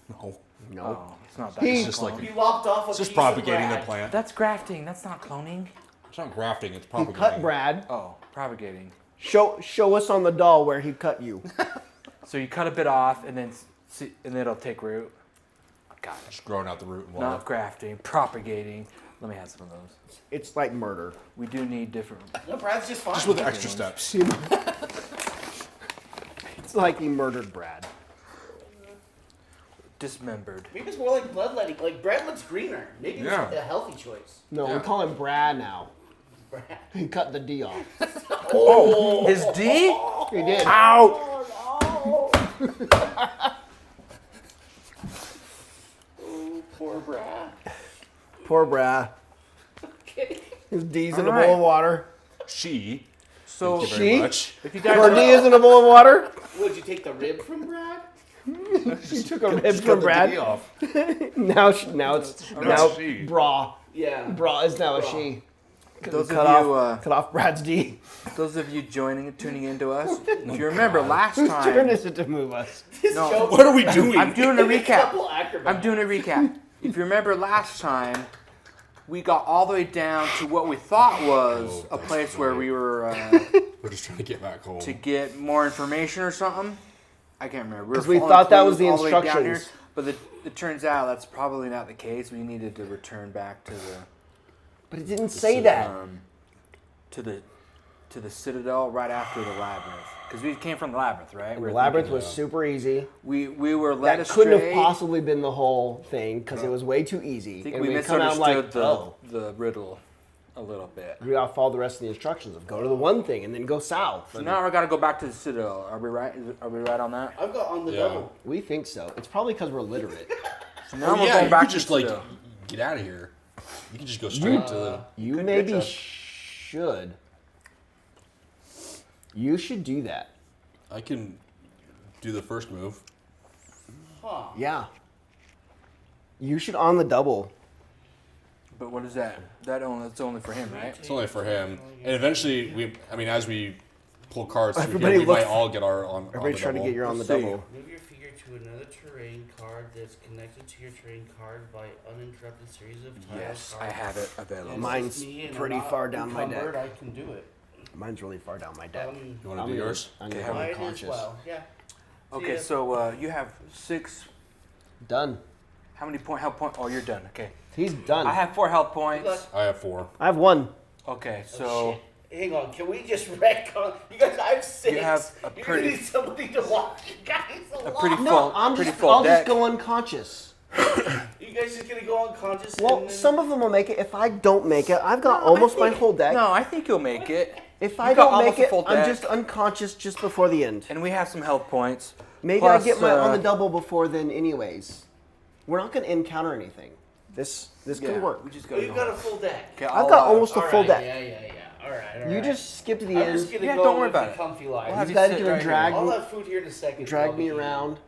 No, No. Oh, it's not that. He- kind it's of just clone. like He lopped off a it's just piece of propagating the Brad. plant. That's grafting. That's not cloning. It's not grafting. It's He propagating. cut Brad. Oh, propagating. Show us on the doll where he cut you. So you cut a bit off, and then it'll take root. Got it. Just growing out the root and water. Not grafting, propagating. Let me have some of those. It's like murder. We do need different. No, Brad's just fine. Just with extra steps. It's like he murdered Brad. dismembered. Maybe it's more like bloodletting. Like bread looks greener. Maybe it's Yeah. a healthy choice. No, Yeah. we call him Brad now. Brad. He cut the D off. Oh, his D? He did. Out! Oh, poor Brad. Poor Brad. Okay. His D's in a Alright. bowl of water. She. So, Thank you very She? much. if you Her guys D is in a bowl of water. Would you take the rib from Brad? She took a rib Just from cut the D Brad. off. Now it's now she. bra. Yeah. Bra is now a Bra. she. Those cut of you, off, cut off Brad's D. those of you tuning into us, if you remember last Whose turn time, is it to move us? This No. joke- What are we doing? I'm doing a recap. Couple acrobats. I'm doing a recap. If you remember last time, we got all the way down to what we thought was Oh, a that's place where funny. we were We're just trying to get back home. to get more information or something. I can't remember. were 'Cause we following thought that was clues the all way down here, instructions. but it turns out that's probably not the case. We needed to return back to But it didn't say that. the citadel right after the labyrinth, because we came from the labyrinth, right? The labyrinth was super easy. We were led That astray. couldn't have possibly been the whole thing because it was way too easy. I think and we come out misunderstood like, the riddle a little bit. we gotta follow the rest of the instructions of go to the one thing and then go south. So And now we got to go back to the citadel. Are we right? Are we right on that? I've got on the Yeah. double. we think so. It's probably because we're literate. So now Oh, we're yeah, going you back could to just the like citadel. get out of here. You can just go straight to the. You Good maybe pickup. should. You should do that. I can do the first move. Huh. Yeah. You should on the double. But what is that? That's only for him, right? It's only for him, and eventually as we pull cards through Everybody here, we look- might all get our on. Everybody the trying to double. get your on the Let's see. double. Move your figure to another terrain card that's connected to your terrain card by uninterrupted series of tile Yes, I cards. have it available. And Mine's it's me and I'm pretty not far down my deck. encumbered, I can do it. Mine's really far down my deck. You want to do yours? I'm Okay, gonna Might be as conscious. well. Yeah. Okay, ya. so you have 6. Done. How many health point? Oh, you're done. Okay. He's done. I have 4 health Good points. luck. I have 4. I have one. Okay, Oh, so shit. Hang on, can we just wreck on? You guys, I have 6. You have a You're pretty- gonna need somebody to watch you guys a a lot. pretty No, full, I'm pretty just. full I'll deck. just go unconscious. You guys just gonna go unconscious? Well, and then... some of them will make it. If I don't make it, I've got almost my whole deck. No, I think you'll make it. If You I got don't make almost a it, full I'm deck. just unconscious just before the end. And we have some health points. Maybe Plus, I get my on the double before then, anyways. We're not going to encounter anything. This Yeah, could work. We just Oh, gotta you've go got a home. full deck. Okay, I've got almost a All full right, deck. Yeah. All right. You just skip to the I'm end. just gonna Yeah, go don't worry with about the it. comfy life. We'll have You you guys sit gonna right drag here. I'll me, have food here in a second. drag I'll me be- around.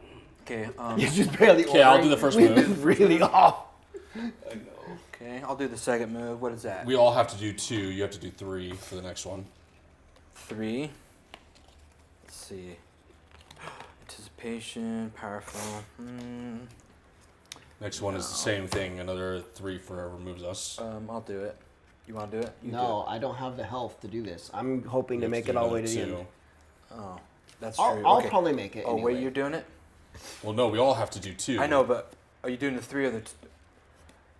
Okay. You're just barely Okay, I'll ordering. do the first We've move. been really off. I know. Okay, I'll do the second move. What is that? We all have to do 2. You have to do 3 for the next one. 3. Let's see. Anticipation, powerful. Next one is the same thing. Another 3 for whoever moves us. I'll do it. You want to do it? You No, I don't have the health to do this. I'm hoping to You have make do it all the way another to the 2. end. Do it. Oh, that's I'll, true. I'll okay. probably make it. Oh, anyway. wait, you're doing it? Well, no, we all have to do 2. I know, but are you doing the 3 or the?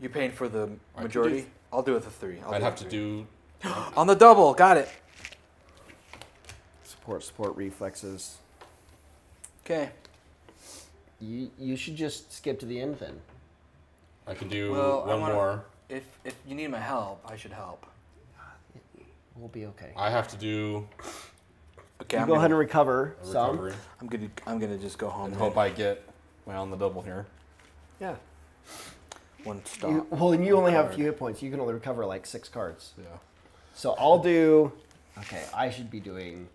You paying for the I can majority? do- I'll do it the 3. I'd have to do. on the double. Got it. Support reflexes. Okay. You should just skip to the end then. I can do Well, I one wanna- more. If you need my help, I should help. We'll be okay. I have to do Okay. You I'm go gonna, ahead and recover a some. recovery I'm gonna just go home and and hope I get my on the double here. Yeah. one stop. And you only have a card. few hit points. You can only recover like 6 cards. Yeah. So I'll do. Okay, I should be doing.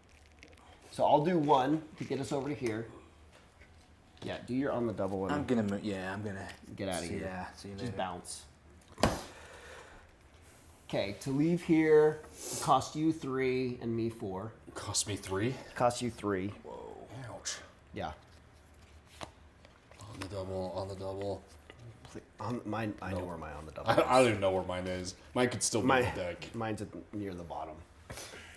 So I'll do 1 to get us over to here. Yeah, do your on the double I'm and gonna move. Yeah, I'm gonna get out of here. Yeah. See you later. Just bounce. Okay, to leave here it cost you 3 and me 4. Cost me 3. Cost you 3. Ouch. Yeah. On the double. On the double. Mine. I know where my on the double. I don't even know where mine is. Mine could still be My, in the deck. mine's near the bottom.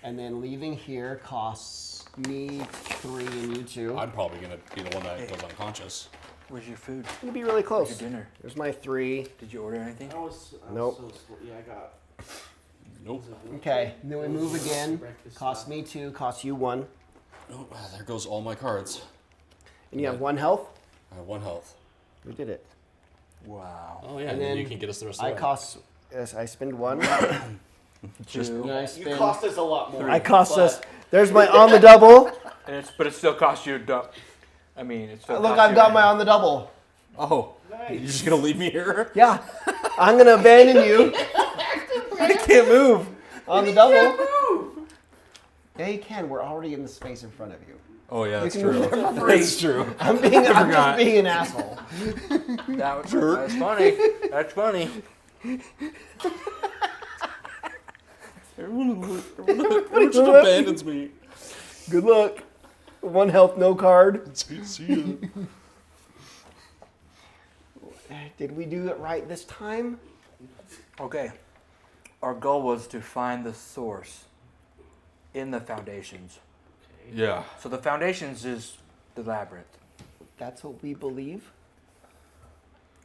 And then leaving here costs me 3 and you 2. I'm probably gonna be the one that goes unconscious. Where's your food? You'd be really close. Where's your dinner? There's my 3. Did you order anything? I was Nope. so slow. Yeah, I got. Nope. Okay, then we move again. Breakfast Cost stuff. me 2, cost you 1. Oh, there goes all my cards. And you have 1 health? I have 1 health. We did it. Wow. Oh yeah, And and then you then can get us the rest of I the way. cost. Yes, I spend one. Just And I You spend. cost us a lot more. I cost but us. There's my on the double. But it still costs you. I mean, it still. Look, costs I've you- got my on the double. Oh, Nice. you're just gonna leave me here? Yeah, I'm gonna abandon you I can't move. on the double. Yeah, you can. We're already in the space in front of you. Oh yeah, that's You can true. move there for free. That's true. I'm forgot. just being an asshole. That's funny. That's funny. Everyone just abandons me. Good luck. One health, no card. See ya. Did we do it right this time? Okay. Our goal was to find the source in the foundations. Yeah. So the foundations is the labyrinth. That's what we believe.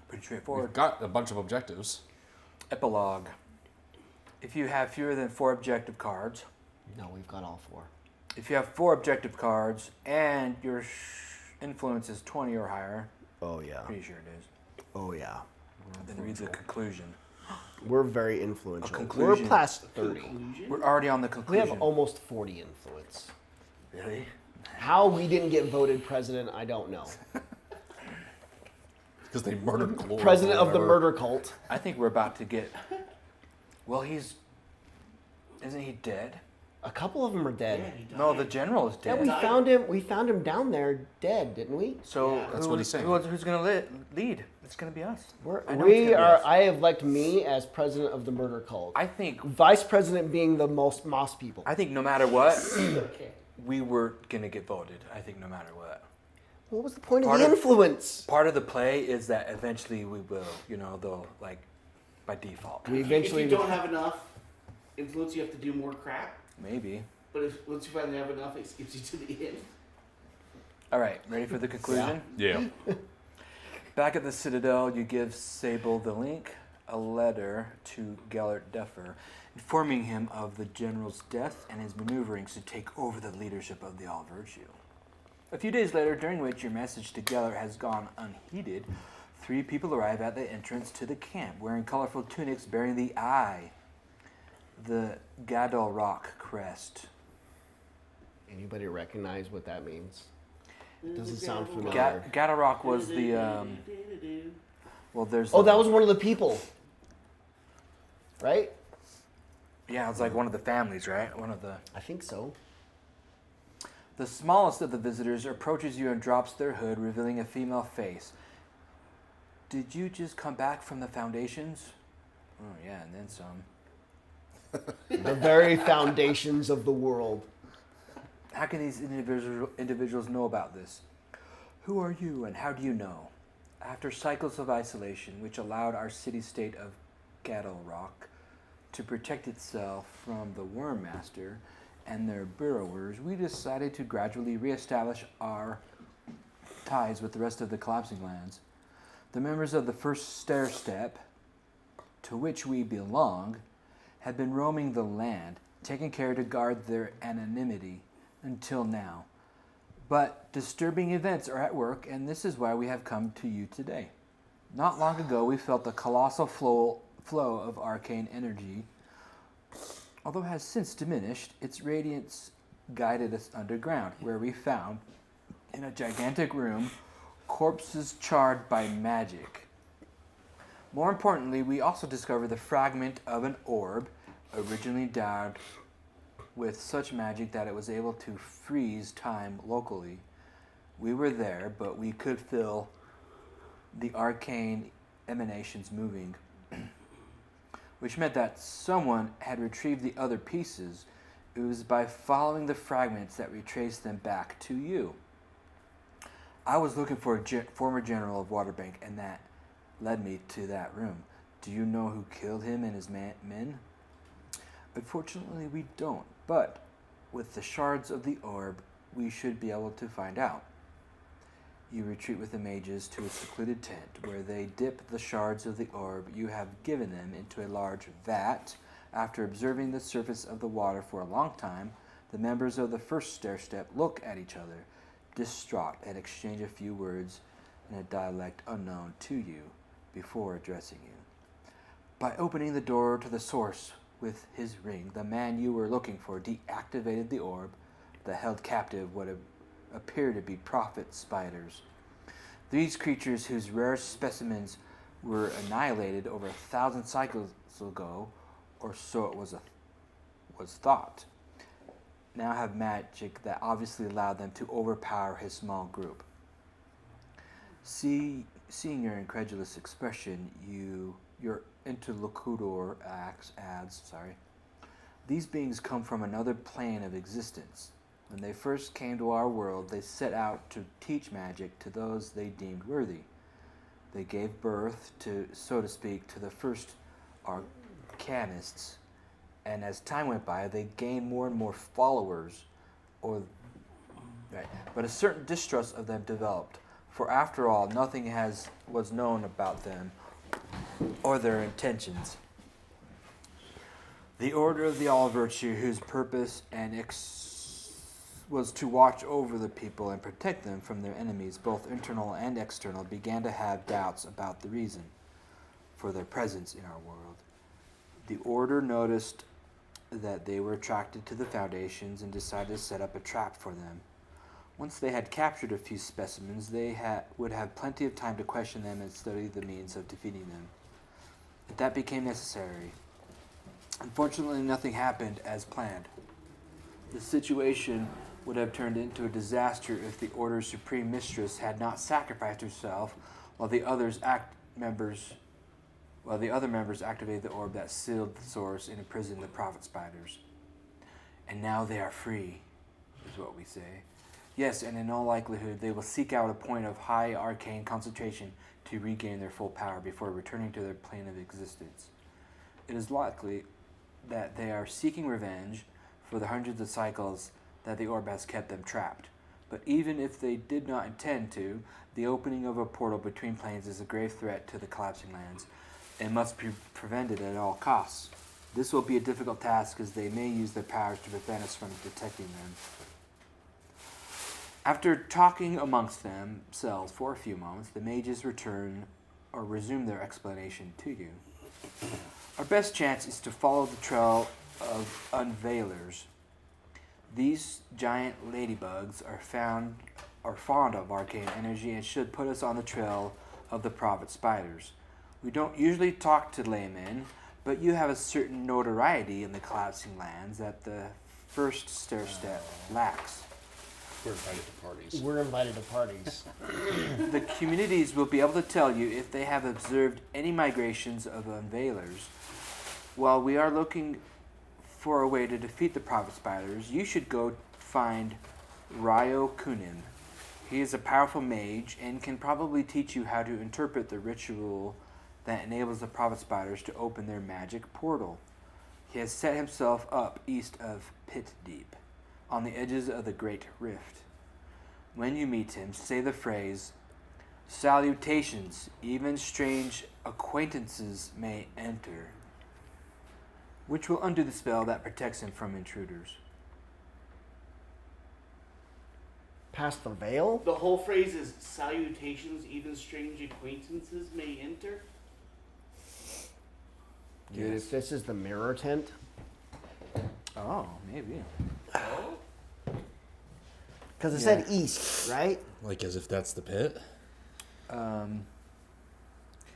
Pretty We've straightforward. got a bunch of objectives. Epilogue. If you have fewer than 4 objective cards, No, we've got all 4. if you have 4 objective cards and your influence is 20 or higher, Oh yeah. pretty sure it is, Oh yeah. then read the conclusion. We're very influential. We're conclusion. past 30. We're already on the We conclusion. have almost 40 influence. Really? How we didn't get voted president, I don't know. Because they murdered Gloria. President or of the whatever. murder cult. I think we're about to get. Well, isn't he dead? A couple of them are dead. Yeah, he died. No, the general is Yeah, dead. we found him. We found him down there, dead, didn't we? So Yeah. That's what he's saying. Who's going to lead? It's going to be us. I know it's We gonna be are. us. I elect me as president of the murder cult. I think Vice president being the most Moss people. no matter what, Okay. we were going to get voted. I think no matter what. What was the point of Part the of- influence? Part of the play is that eventually we will, they'll like by default. We If eventually. you don't have enough influence, you have to do more crap. Maybe. But if once you finally have enough, it skips you to the end. All right, ready for the conclusion? Yeah. Back at the Citadel, you give Sable the link, a letter to Gellert Duffer, informing him of the general's death and his maneuverings to take over the leadership of the All Virtue. A few days later, during which your message to Gellert has gone unheeded, 3 people arrive at the entrance to the camp, wearing colorful tunics bearing the eye, the Gadol Rock crest. Anybody recognize what that means? It doesn't sound familiar. Gadol Rock was the, well, there's... Oh, that was one of the people. Right? Yeah, it's like one of the families, right? One of the... I think so. The smallest of the visitors approaches you and drops their hood, revealing a female face. Did you just come back from the foundations? Oh, yeah, and then some. The very foundations of the world. How can these individuals know about this? Who are you and how do you know? After cycles of isolation, which allowed our city-state of Gadol Rock to protect itself from the Worm Master and their burrowers, we decided to gradually reestablish our ties with the rest of the collapsing lands. The members of the first stair step, to which we belong, had been roaming the land, taking care to guard their anonymity until now. But disturbing events are at work, and this is why we have come to you today. Not long ago, we felt the colossal flow of arcane energy. Although it has since diminished, its radiance guided us underground, where we found, in a gigantic room, corpses charred by magic. More importantly, we also discovered the fragment of an orb, originally endowed with such magic that it was able to freeze time locally. We were there, but we could feel the arcane emanations moving, which meant that someone had retrieved the other pieces. It was by following the fragments that we traced them back to you. I was looking for a former general of Waterbank, and that led me to that room. Do you know who killed him and his men? Unfortunately, we don't, but with the shards of the orb, we should be able to find out. You retreat with the mages to a secluded tent, where they dip the shards of the orb you have given them into a large vat. After observing the surface of the water for a long time, the members of the first stair step look at each other, distraught, and exchange a few words. in a dialect unknown to you before addressing you. By opening the door to the source with his ring, the man you were looking for deactivated the orb that held captive what appeared to be prophet spiders. These creatures, whose rarest specimens were annihilated over 1,000 cycles ago, or so it was thought, now have magic that obviously allowed them to overpower his small group. Seeing your incredulous expression, your interlocutor adds, these beings come from another plane of existence. When they first came to our world, they set out to teach magic to those they deemed worthy. They gave birth to, so to speak, to the first arcanists, and as time went by, they gained more and more followers, but a certain distrust of them developed, for after all, nothing was known about them or their intentions. The Order of the All Virtue, whose purpose was to watch over the people and protect them from their enemies, both internal and external, began to have doubts about the reason for their presence in our world. The Order noticed that they were attracted to the Foundations and decided to set up a trap for them. Once they had captured a few specimens, they would have plenty of time to question them and study the means of defeating them. But that became necessary. Unfortunately, nothing happened as planned. The situation would have turned into a disaster if the Order's Supreme Mistress had not sacrificed herself while the other members activated the orb that sealed the source and imprisoned the prophet spiders. And now they are free, is what we say. Yes, and in all likelihood, they will seek out a point of high arcane concentration to regain their full power before returning to their plane of existence. It is likely that they are seeking revenge for the hundreds of cycles that the orb has kept them trapped. But even if they did not intend to, the opening of a portal between planes is a grave threat to the collapsing lands and must be prevented at all costs. This will be a difficult task, as they may use their powers to prevent us from detecting them. After talking amongst themselves for a few moments, the mages resume their explanation to you. Our best chance is to follow the trail of unveilers. These giant ladybugs are fond of arcane energy and should put us on the trail of the prophet spiders. We don't usually talk to laymen, but you have a certain notoriety in the collapsing lands that the first stair-step lacks. We're invited to parties. We're invited to parties. The communities will be able to tell you if they have observed any migrations of unveilers. While we are looking for a way to defeat the prophet spiders, you should go find Ryo Kunin. He is a powerful mage and can probably teach you how to interpret the ritual that enables the prophet spiders to open their magic portal. He has set himself up east of Pit Deep, on the edges of the Great Rift. When you meet him, say the phrase, "Salutations, even strange acquaintances may enter," which will undo the spell that protects him from intruders. Past the veil? The whole phrase is salutations, even strange acquaintances may enter. Dude, if this is the mirror tent. Oh, maybe. Because it said east, right? Like as if that's the pit?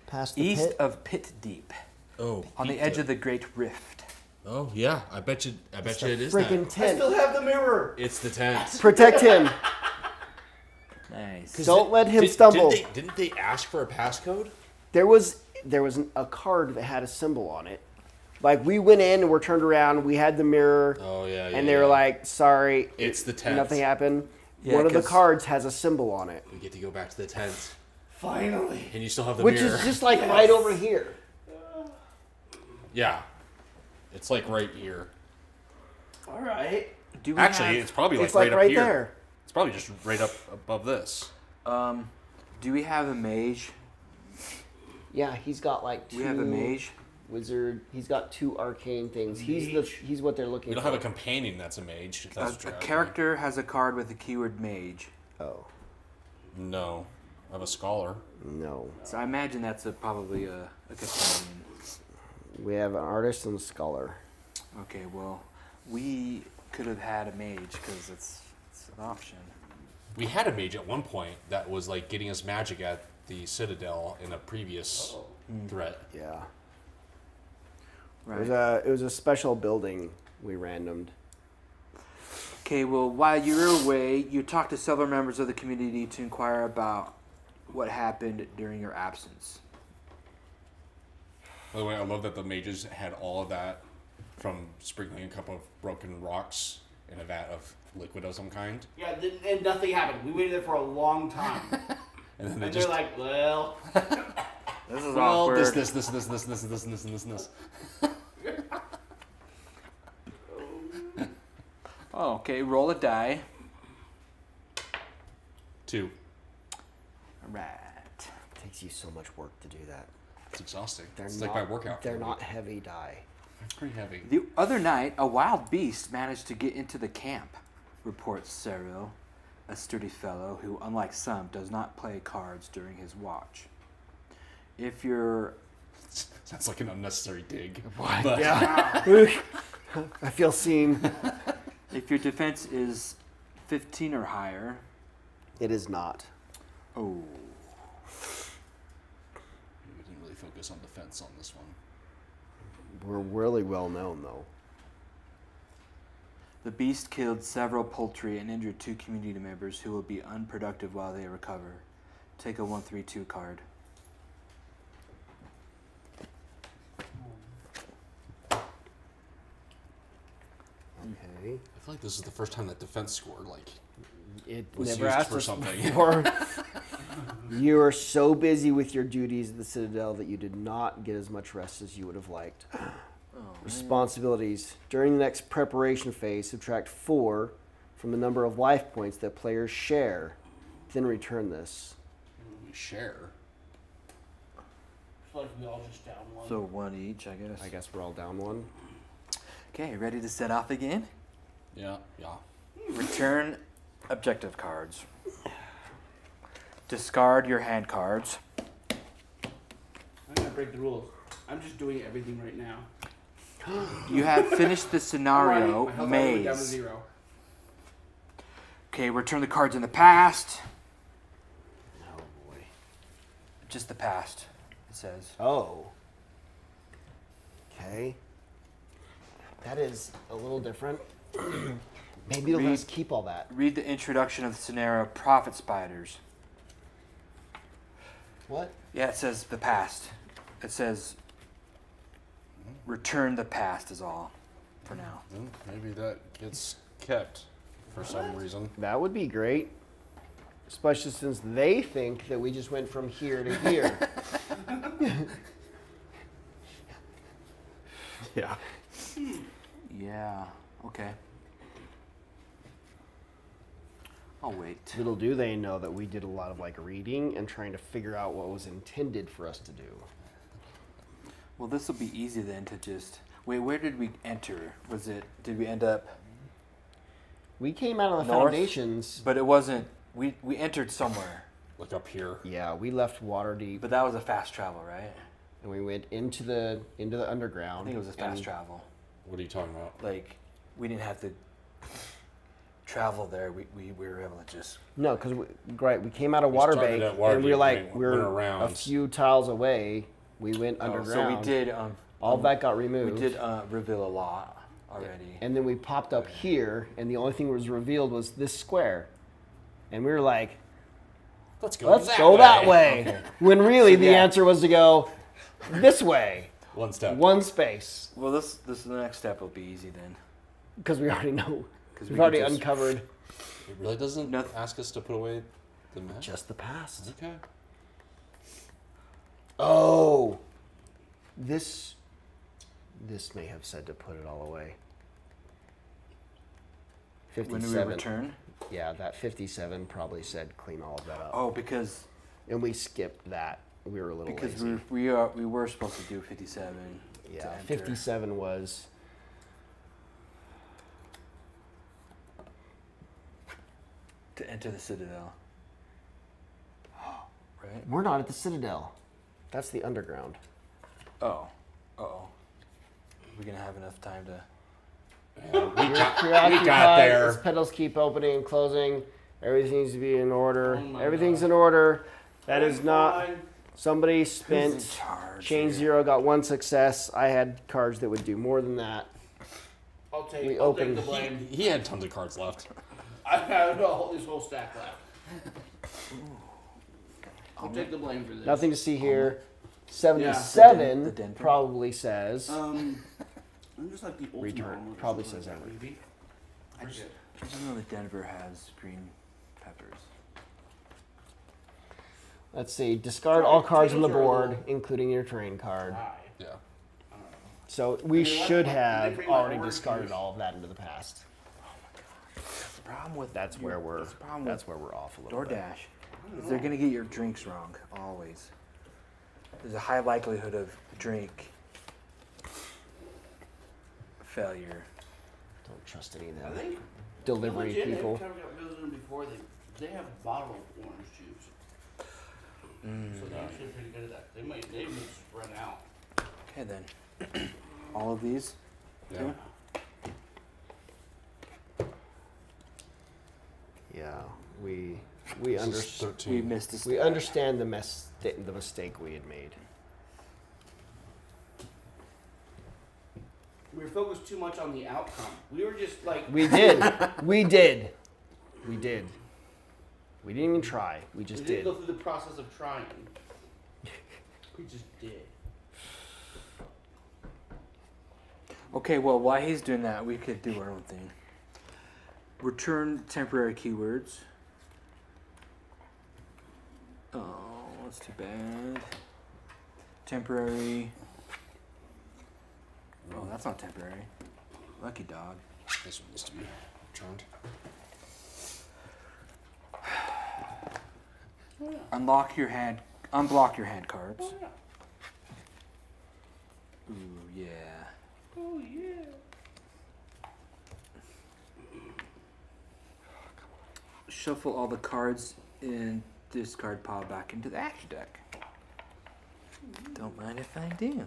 Past the East pit. of Pit Deep, Oh. on the edge of the Great Rift. Oh, yeah. I bet you it is Freaking that. tent. I still have the mirror. It's the tent. Protect him. Nice. Don't let him stumble. Didn't they ask for a passcode? There was a card that had a symbol on it. Like, we went in and we're turned around, we had the mirror, Oh, yeah, yeah. and they were like, sorry, It's the tent. nothing happened. Yeah, One of the 'cause- cards has a symbol on it. We get to go back to the tent. Finally. And you still have the Which mirror. is just like right over here. Yeah. It's like right here. All right. Do we Actually, have, it's probably like It's like right up right here. there. It's probably just right up above this. do we have a mage? Yeah, he's got like two We have a mage. wizard. He's got two arcane things. He's what they're looking We don't for. have a companion that's a mage. If that's what A you're asking. character has a card with the keyword mage. Oh. No. of a scholar. No. So I imagine that's probably a companion. We have an artist and a scholar. Okay, well, we could have had a mage because it's an option. We had a mage at one point that was like getting us magic at the citadel in a previous threat. Yeah. Right. It was a special building we randomed. Okay, well, while you were away, you talked to several members of the community to inquire about what happened during your absence. By the way, I love that the mages had all of that from sprinkling a couple of broken rocks in a vat of liquid of some kind. Yeah, and nothing happened. We waited there for a long time. And then they And just they're like, well, This is Well, awkward. this. Oh, okay, roll a die. 2. Right. It takes you so much work to do that. It's exhausting. They're It's not, like my workout. They're for the not week. heavy die. It's pretty heavy. The other night, a wild beast managed to get into the camp, reports Cyril, a sturdy fellow who, unlike some, does not play cards during his watch. If you're... Sounds like an unnecessary dig. What? But Yeah. I feel seen. If your defense is 15 or higher... It is not. Oh. we didn't really focus on defense on this one. We're really well known, though. The beast killed several poultry and injured 2 community members who will be unproductive while they recover. Take a 132 card. Okay. I feel like this is the first time that defense score It was never used asked for us something. before. You are so busy with your duties at the Citadel that you did not get as much rest as you would have liked. Responsibilities. During the next preparation phase, subtract 4 from the number of life points that players share. Then return this. we share. I feel like we all just down one. So 1 each, I guess. I guess we're all down 1. Okay, ready to set off again? Yeah. Return objective cards. Discard your hand cards. I'm gonna break the rules. I'm just doing everything right now. You have finished the scenario My health already went down to maze. 0. Okay, return the cards in the past. Oh boy. Just the past, it says. Oh. Okay. That is a little different. Maybe they'll let us keep all that. Read the introduction of the scenario, Profit Spiders. What? Yeah, it says the past. It says return the past is all for now. Then maybe that gets kept for some reason. That would be great. Especially since they think that we just went from here to here. Yeah. Yeah, okay. I'll wait. Little do they know that we did a lot of reading and trying to figure out what was intended for us to do. Well, this will be easy then to just... Wait, where did we enter? Did we end up... We came out of the North? foundations. But it wasn't... We entered somewhere. Like up here. Yeah, we left Waterdeep But that was a fast travel, right? and we went into the underground. I think it was a fast and travel. What are you talking about? Like, we didn't have to travel there. We were able to just... No, because we came out of We started Waterbank at and Waterdeep, we were like went we're around. a few tiles away. We went Oh, underground. so we did... All that got We removed. did reveal a lot already. And then we popped up here, and the only thing that was revealed was this square. And we were like, Let's go. let's go that way. Okay. When really So, the yeah. answer was to go this way. One step. One space. Well, this the next step will be easy then. Because we already know. 'Cause We've we already could just- uncovered It really doesn't Nothing. ask us to put away the map. just the past. Okay. Oh. This may have said to put it all away. When do we 57. return? Yeah, that 57 probably said clean all of that up. Oh, because And we skipped that. We were a little lazy. we were supposed to do 57. to Yeah, enter. 57 was To enter the Citadel. right? We're not at the Citadel. That's the underground. Oh. Uh-oh. We're going to have enough time to... You're preoccupied. got there. Its pedals keep opening and closing. Everything needs to be in order. Oh my Everything's God. in order. That is I'm not. fine. Somebody Who's in spent. charge Chain here? Zero got 1 success. I had cards that would do more than that. I'll We take opened- the blame. He had tons of cards left. I have this whole stack left. I'll take the blame for this. Nothing to see here. The 77 Denver? probably says. I'm just like the ultimate Return. one, Probably something says like that, every. maybe. I just know that Denver has green peppers. Let's see. Discard all cards on the board, incling your terrain card. Why? Yeah. So we I mean, what- should did they have bring, like, already orange discarded juice? all of that into the past. The problem with That's where we're. that's the problem That's with where we're off a little bit. DoorDash is they're gonna get your drinks wrong always. There's a high likelihood of drink failure. Don't trust any of I them think delivery legit, people. Every time we got visited before, they have bottled orange juice. So they're actually pretty good at that. They may just run out. Okay then. All of these. Yeah. too? Yeah, we This is understand. 13. We missed a We step. understand the mistake we had made. We were focused too much on the outcome. We were just like We did. we did. We did. We didn't even try. We we just didn't did. go through the process of trying. We just did. Okay, well, while he's doing that, we could do our own thing. Return temporary keywords. Oh, that's too bad. Temporary. Oh, that's not temporary. Lucky dog. This one needs to be returned. Unlock your hand. Unblock your hand cards. Oh yeah. Ooh, yeah. Oh yeah. Shuffle all the cards in discard pile back into the action deck. Don't mind if I do.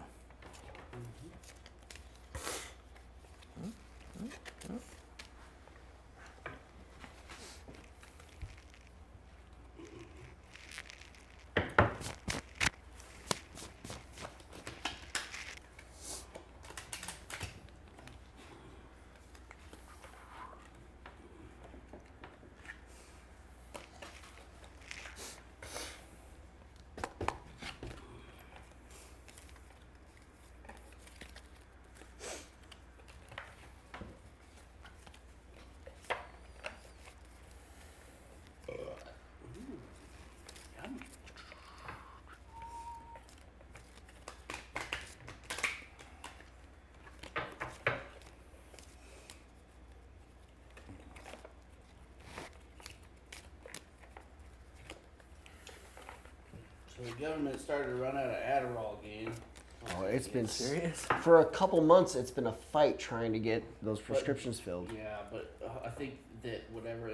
Yum. So the government started to run out of Adderall again. Oh, it's been Serious? for a couple months. It's been a fight trying to get those prescriptions filled. Yeah, but I think that whatever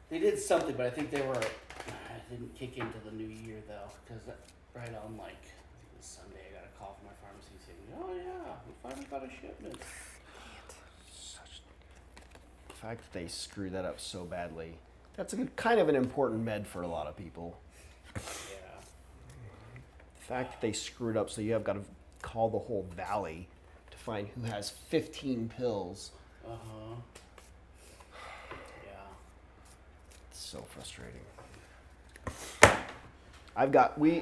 they did something, but I think they were it didn't kick into the new year though, because right on like I think it was Sunday, I got a call from my pharmacy saying, "Oh yeah, we finally got a shipment." The fact that they screwed that up so badly. That's a good, kind of an important med for a lot of people. Yeah. The fact that they screwed up so you have got to call the whole valley to find who has 15 pills. Uh huh. Yeah. It's so frustrating.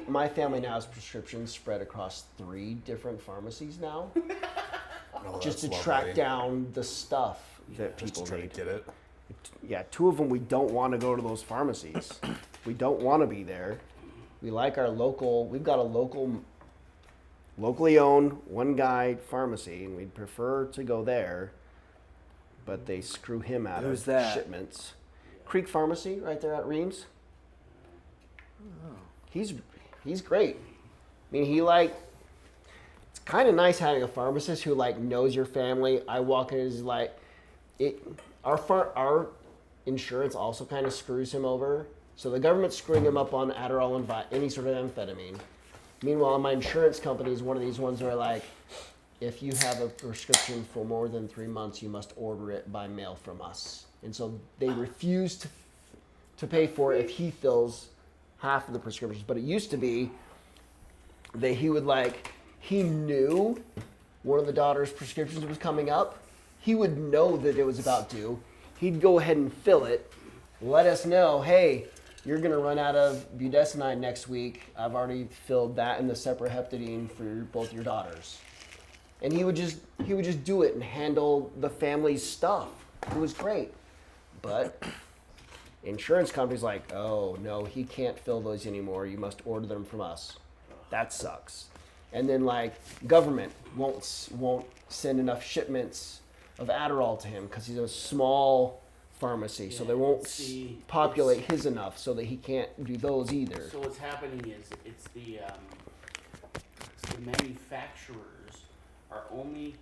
My family now has prescriptions spread across 3 different pharmacies now, Oh, just to that's track lovely. down the stuff that Just people to try need. to get it. Yeah, 2 of them we don't want to go to those pharmacies. We don't want to be there. We like our local. We've got a locally owned one guy pharmacy, and we'd prefer to go there. But they screw him out Who's of that? shipments. Creek Pharmacy, right there at Reams. He's great. I mean, it's kind of nice having a pharmacist who knows your family. I walk in and is like, our insurance also kind of screws him over So the government's screwing them up on Adderall and any sort of amphetamine. Meanwhile, my insurance company is one of these ones where like, if you have a prescription for more than 3 months, you must order it by mail from us. And so they refuse to pay for it if he fills half of the prescriptions. But it used to be that he knew one of the daughter's prescriptions was coming up. He would know that it was about due. He'd go ahead and fill it, let us know, hey, you're going to run out of budesonide next week. I've already filled that and the seproheptadine for both your daughters. And he would just do it and handle the family's stuff. It was great. But insurance company's like, oh no, he can't fill those anymore. You must order them from us. That sucks. And then like government won't send enough shipments of Adderall to him because he's a small pharmacy, so they won't populate his enough so that he can't do those either. So what's happening is it's the manufacturers are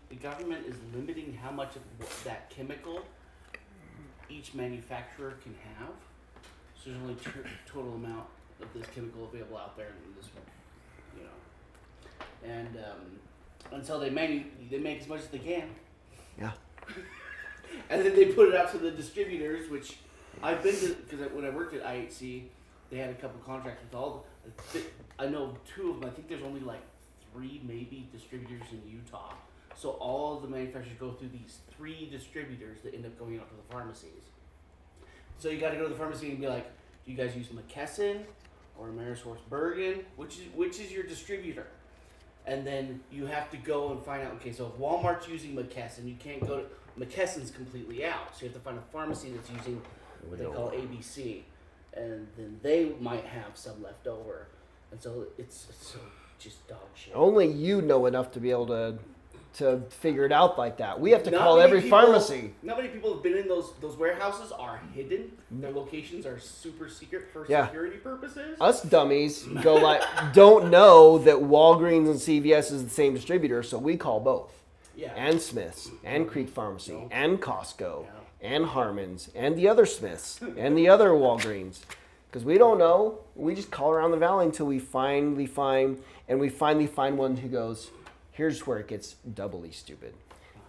the government is limiting how much of that chemical each manufacturer can have. So there's only total amount of this chemical available out there in this, and so they make as much as they can. Yeah. And then they put it out to the distributors, which I've been to, because when I worked at IHC, they had a couple contracts with all. I know 2 of them. I think there's only like 3 maybe distributors in Utah. So all of the manufacturers go through these 3 distributors that end up going out to the pharmacies. So you got to go to the pharmacy and be like, do you guys use McKesson or AmerisourceBergen? Which is your distributor? And then you have to go and find out, okay, so if Walmart's using McKesson, you can't go to, McKesson's completely out. So you have to find a pharmacy that's using what they call ABC. And then they might have some left over. And so it's so just dog shit. Only you know enough to be able to figure it out like that. We have to call every pharmacy. Not many people have been in those warehouses are hidden. Their locations are super secret for security purposes. Us dummies don't know that Walgreens and CVS is the same distributor, so we call both. Yeah. And Smith's, and Creek Pharmacy, and Costco, and Harmon's, and the other Smiths, and the other Walgreens. Because we don't know. We just call around the valley until we finally find one who goes, here's where it gets doubly stupid,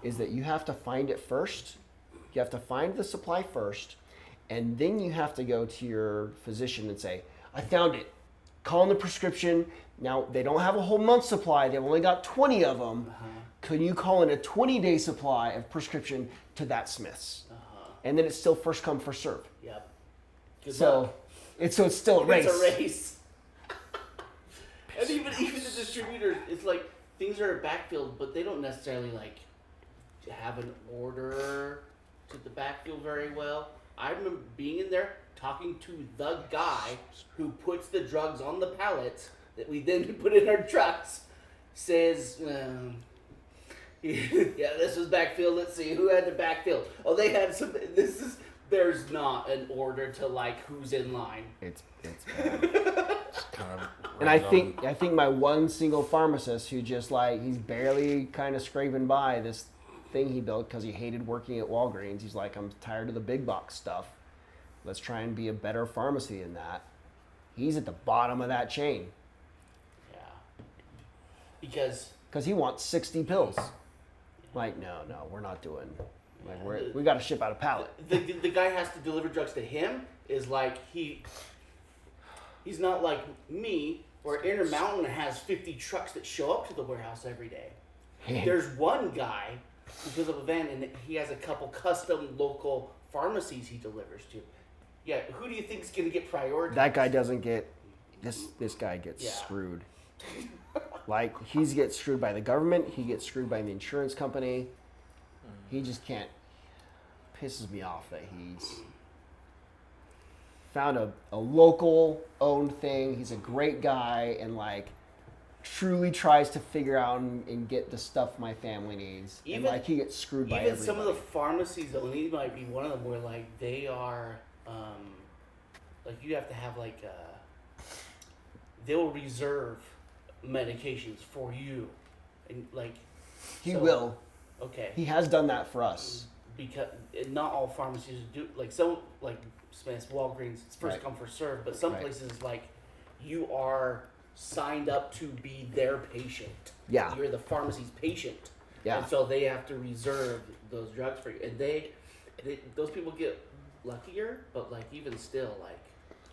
is that you have to find it first. You have to find the supply first, and then you have to go to your physician and say, I found it. Call in the prescription. Now, they don't have a whole month's supply. They've only got 20 of them. Can you call in a 20-day supply of prescription to that Smith's? And then it's still first come, first serve. Yep. So it's still a race. It's a race. And even the distributors, it's like things are backfilled, but they don't necessarily like have an order to the backfill very well. I remember being in there talking to the guy who puts the drugs on the pallets that we then put in our trucks. Says, yeah, this was backfilled. Let's see who had the backfill. Oh, they had some. There's not an order to like who's in line. It's bad. And I think my one single pharmacist who just like he's barely kind of scraping by this thing he built because he hated working at Walgreens. He's like, I'm tired of the big box stuff. Let's try and be a better pharmacy than that. He's at the bottom of that chain. Yeah. Because he wants 60 pills. Like, no, we're not doing. Like we got to ship out a pallet. The guy has to deliver drugs to him is like he's not like me, where Intermountain has 50 trucks that show up to the warehouse every day. There's one guy who fills up a van and he has a couple custom local pharmacies he delivers to. Yeah, who do you think is going to get prioritized? That guy doesn't get. This guy gets screwed. Like he gets screwed by the government. He gets screwed by the insurance company. He just can't. Pisses me off that he's found a local owned thing. He's a great guy and like truly tries to figure out and get the stuff my family needs. And like he gets screwed by everybody. Even some of the pharmacies though, and he might be one of them where like they are like you have to have like they'll reserve medications for you, and like he will. Okay. He has done that for us. Because not all pharmacies do. Like some Smith's, Walgreens, it's first Right. come, first serve. But some Right. places, like, you are signed up to be their patient. Yeah. You're the pharmacy's patient. Yeah. And so they have to reserve those drugs for you. And they those people get luckier, but, like, even still, like,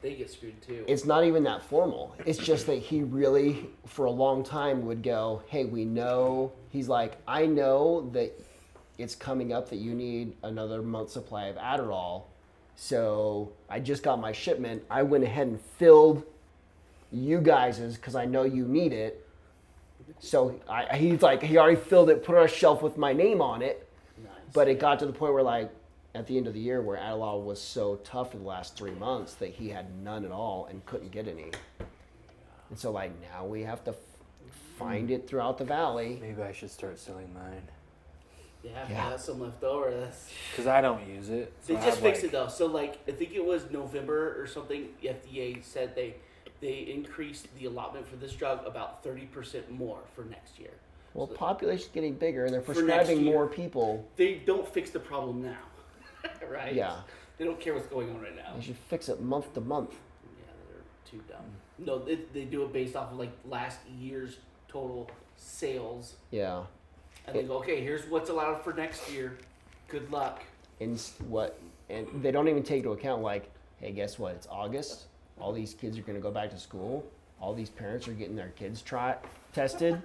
they get screwed too. It's not even that formal. It's just that he really, for a long time, would go, hey, we know. He's like, I know that it's coming up that you need another month's supply of Adderall. So I just got my shipment. I went ahead and filled you guys's because I know you need it. So he's like, he already filled it, put it on a shelf with my name on it. Nice. But it got to the point where, like, at the end of the year, where Adderall was so tough for the last 3 months that he had none at all and couldn't get any. And so, like, now we have to find it throughout the valley. Maybe I should start selling mine. Yeah, if Yeah. you have some left over, that's... Because I don't use it. They so I just have, fixed like- it though. So, like, I think it was November or something. The FDA said they increased the allotment for this drug about 30% more for next year. Well, So population's getting bigger, and they're For next prescribing year. more people. they don't fix the problem now, right? Yeah. They don't care what's going on right now. They should fix it month to month. Yeah, they're too dumb. No, they do it based off of, like, last year's total sales, Yeah. and they go, okay, here's what's allowed for next year. Good luck. And they don't even take into account, like, hey, guess what? It's August. All these kids are going to go back to school. All these parents are getting their kids tested.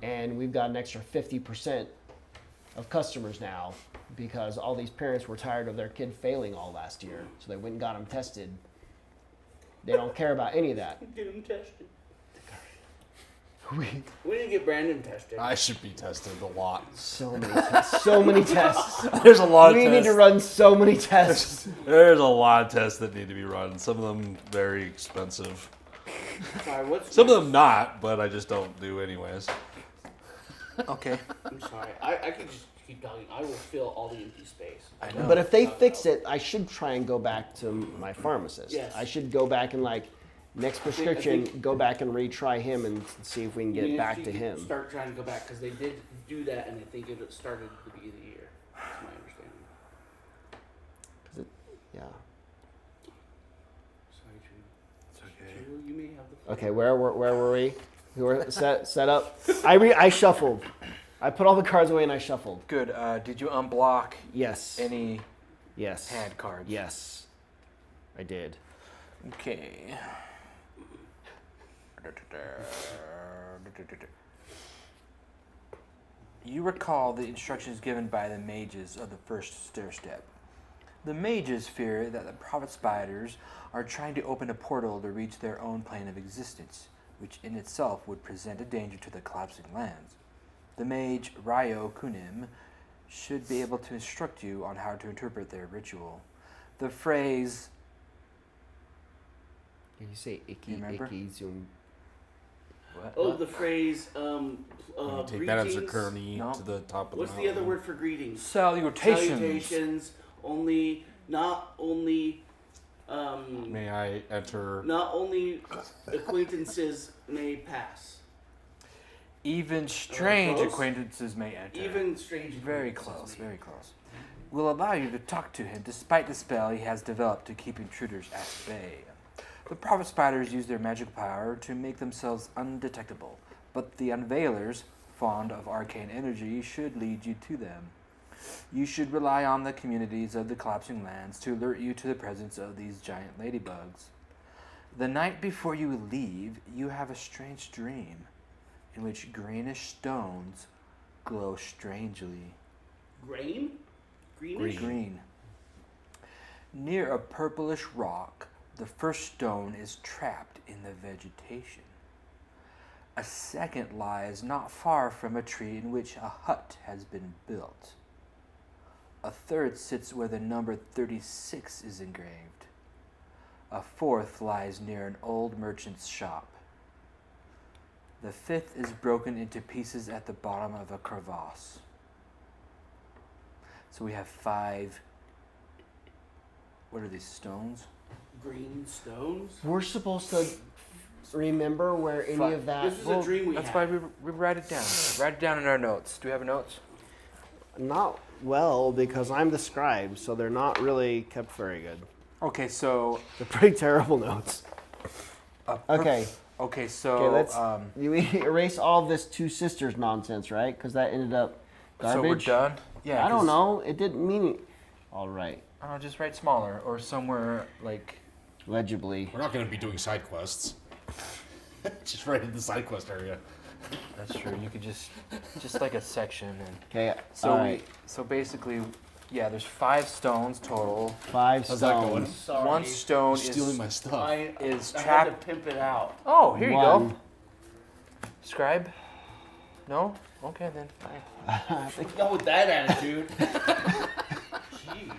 And we've got an extra 50% of customers now because all these parents were tired of their kid failing all last year. So they went and got them tested. They don't care about any of that. Get them tested. We, We need to get Brandon tested. I should be tested a lot. so many tests. So many tests. There's a lot of We tests. need to run so many tests. There's a lot of tests that need to be run. Some of them very expensive. Sorry, what's Some of them not, but I just don't do anyways. Okay. I'm sorry. I could just keep talking. I will fill all the empty space. I know. But if they fix it, I should try and go back to my pharmacist. Yes. I should go back and, like, next I prescription, think- go back and retry him and see if we can You get need back to him. Start trying to go back because they did do that, and I think it started at the beginning of the year. That's my understanding. 'Cause it, yeah. Sorry, Drew. It's okay. Drew, you may have the floor. Okay, where were we? We were set up. I shuffled. I put all the cards away and I shuffled. Good. Did you unblock Yes. any Yes. hand cards? Yes. I did. Okay. You recall the instructions given by the mages of the first stair step. The mages fear that the prophet spiders are trying to open a portal to reach their own plane of existence, which in itself would present a danger to the collapsing lands. The mage Ryo Kunim should be able to instruct you on how to interpret their ritual. The phrase Did you say icky, You remember? icky, zoom? what? Oh, the phrase, Take that as a greetings. journey No. to the top of What's the the other mountain. word for greetings? Salutations. Salutations. Not only May I enter? acquaintances may pass. Even strange close? acquaintances may enter. Even strange. Very acquaintances close, may. very close. Will allow you to talk to him despite the spell he has developed to keep intruders at bay. The prophet spiders use their magical power to make themselves undetectable, but the unveilers, fond of arcane energy, should lead you to them. You should rely on the communities of the collapsing lands to alert you to the presence of these giant ladybugs. The night before you leave, you have a strange dream in which greenish stones glow strangely. Grain? Greenish? Green. Near a purplish rock, the first stone is trapped in the vegetation. A second lies not far from a tree in which a hut has been built. A third sits where the number 36 is engraved. A fourth lies near an old merchant's shop. The fifth is broken into pieces at the bottom of a crevasse. So we have 5. What are these stones? Green stones? We're supposed to remember where any Fuck. of that. This is a dream we That's had. why we write it down. Write it down in our notes. Do we have notes? Not well, because I'm the scribe, so they're not really kept very good. Okay, so They're pretty terrible notes. Okay. Okay, so Okay, let's you erase all of this two sisters nonsense, right? Because that ended up garbage. So we're done. Yeah. I don't 'cause- know. It didn't mean it. All right. I don't know, just write smaller or somewhere like. Legibly. We're not going to be doing side quests. Just right in the side quest area. That's true. You could just like a section and. Okay. So all right. so basically, yeah. There's 5 stones total. 5 How's that going? stones. Sorry. 1 stone Stealing is. my stuff. Is I had trapped- to pimp it out. Oh, here you go. One. Scribe. No. Okay then. Fine. Not with that attitude. Jeez.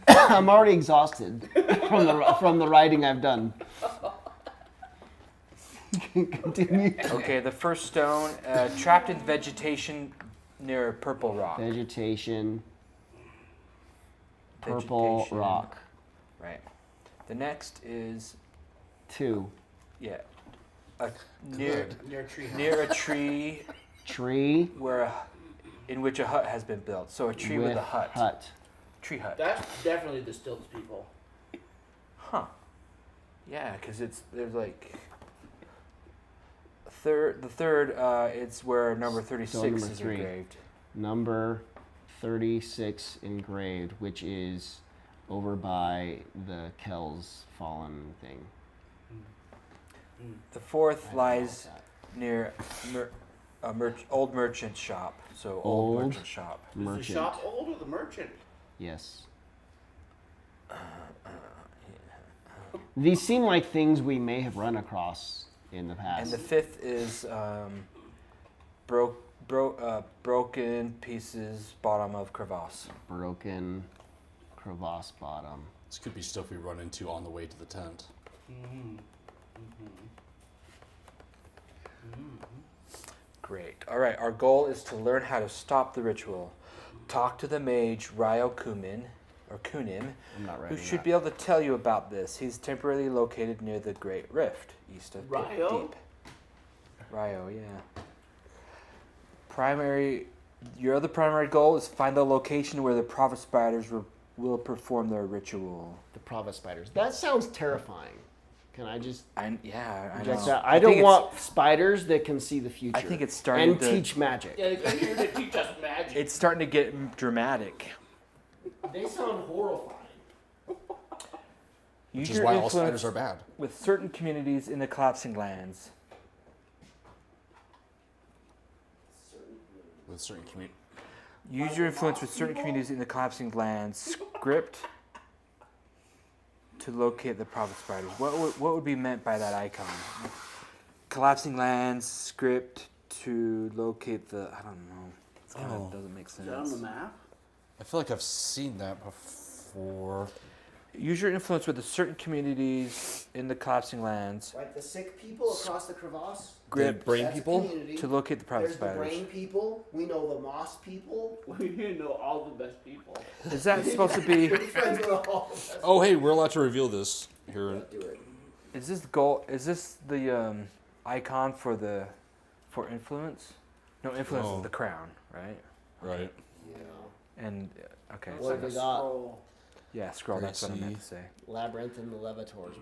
I'm already exhausted from the writing I've done. Continue. Okay, the first stone, trapped in vegetation near a purple rock. Vegetation. Purple Vegetation. rock. Right. The next is 2. yeah, near Good. Near a tree. near a tree Tree. in which a hut has been built. So a tree with a hut. Tree hut. That's definitely the Stilts people. Huh. Yeah, because there's like the third it's where number 36 number is 3. engraved. Number 36 engraved, which is over by the Kells fallen thing. The fourth I don't know lies about near old merchant shop. So old Old merchant shop. that. Is the Merchant. shop old or the merchant? Yes. These seem like things we may have run across in the past. And the fifth is broken pieces bottom of crevasse. Broken crevasse bottom. This could be stuff we run into on the way to the tent. Great. All right. Our goal is to learn how to stop the ritual. Talk to the mage Ryo Kunin, I'm not who writing should that. be able to tell you about this. He's temporarily located near the Great Rift, east of Pit Ryo? Deep. Ryo, yeah. Your other primary goal is find the location where the prophet spiders will perform their ritual. The Provis spiders. That sounds terrifying. Can I just I reject know. that? I think don't it's- want spiders that can see the future. I think it's starting and to teach magic. Yeah, they come here to teach us magic. It's starting to get dramatic. They sound horrifying. Use Which is your why all influence spiders are bad. with certain communities in the collapsing lands. With certain communities. Use your influence with certain communities in the collapsing lands. Script to locate the prophet spiders. What would be meant by that icon? Collapsing lands. Script to locate the. I don't know. It kind of doesn't make Is that on the sense. map? I feel like I've seen that before. Use your influence with the certain communities in the collapsing lands. Like the sick people across the crevasse. Grip The brain That's a people? community. to locate the prophet There's the spiders. brain people. We know the moss people. We know all the best people. Is that supposed to be? We're friends with all the best Oh, hey, we're allowed to reveal this here. people. Do it. Is this the goal? Is this the icon for influence? No, influence No. is the crown, right? Right. Yeah. And okay, What so have we that's- got? Scroll. yeah, scroll. That's what I meant Gracie. to say. Labyrinth and the Levators.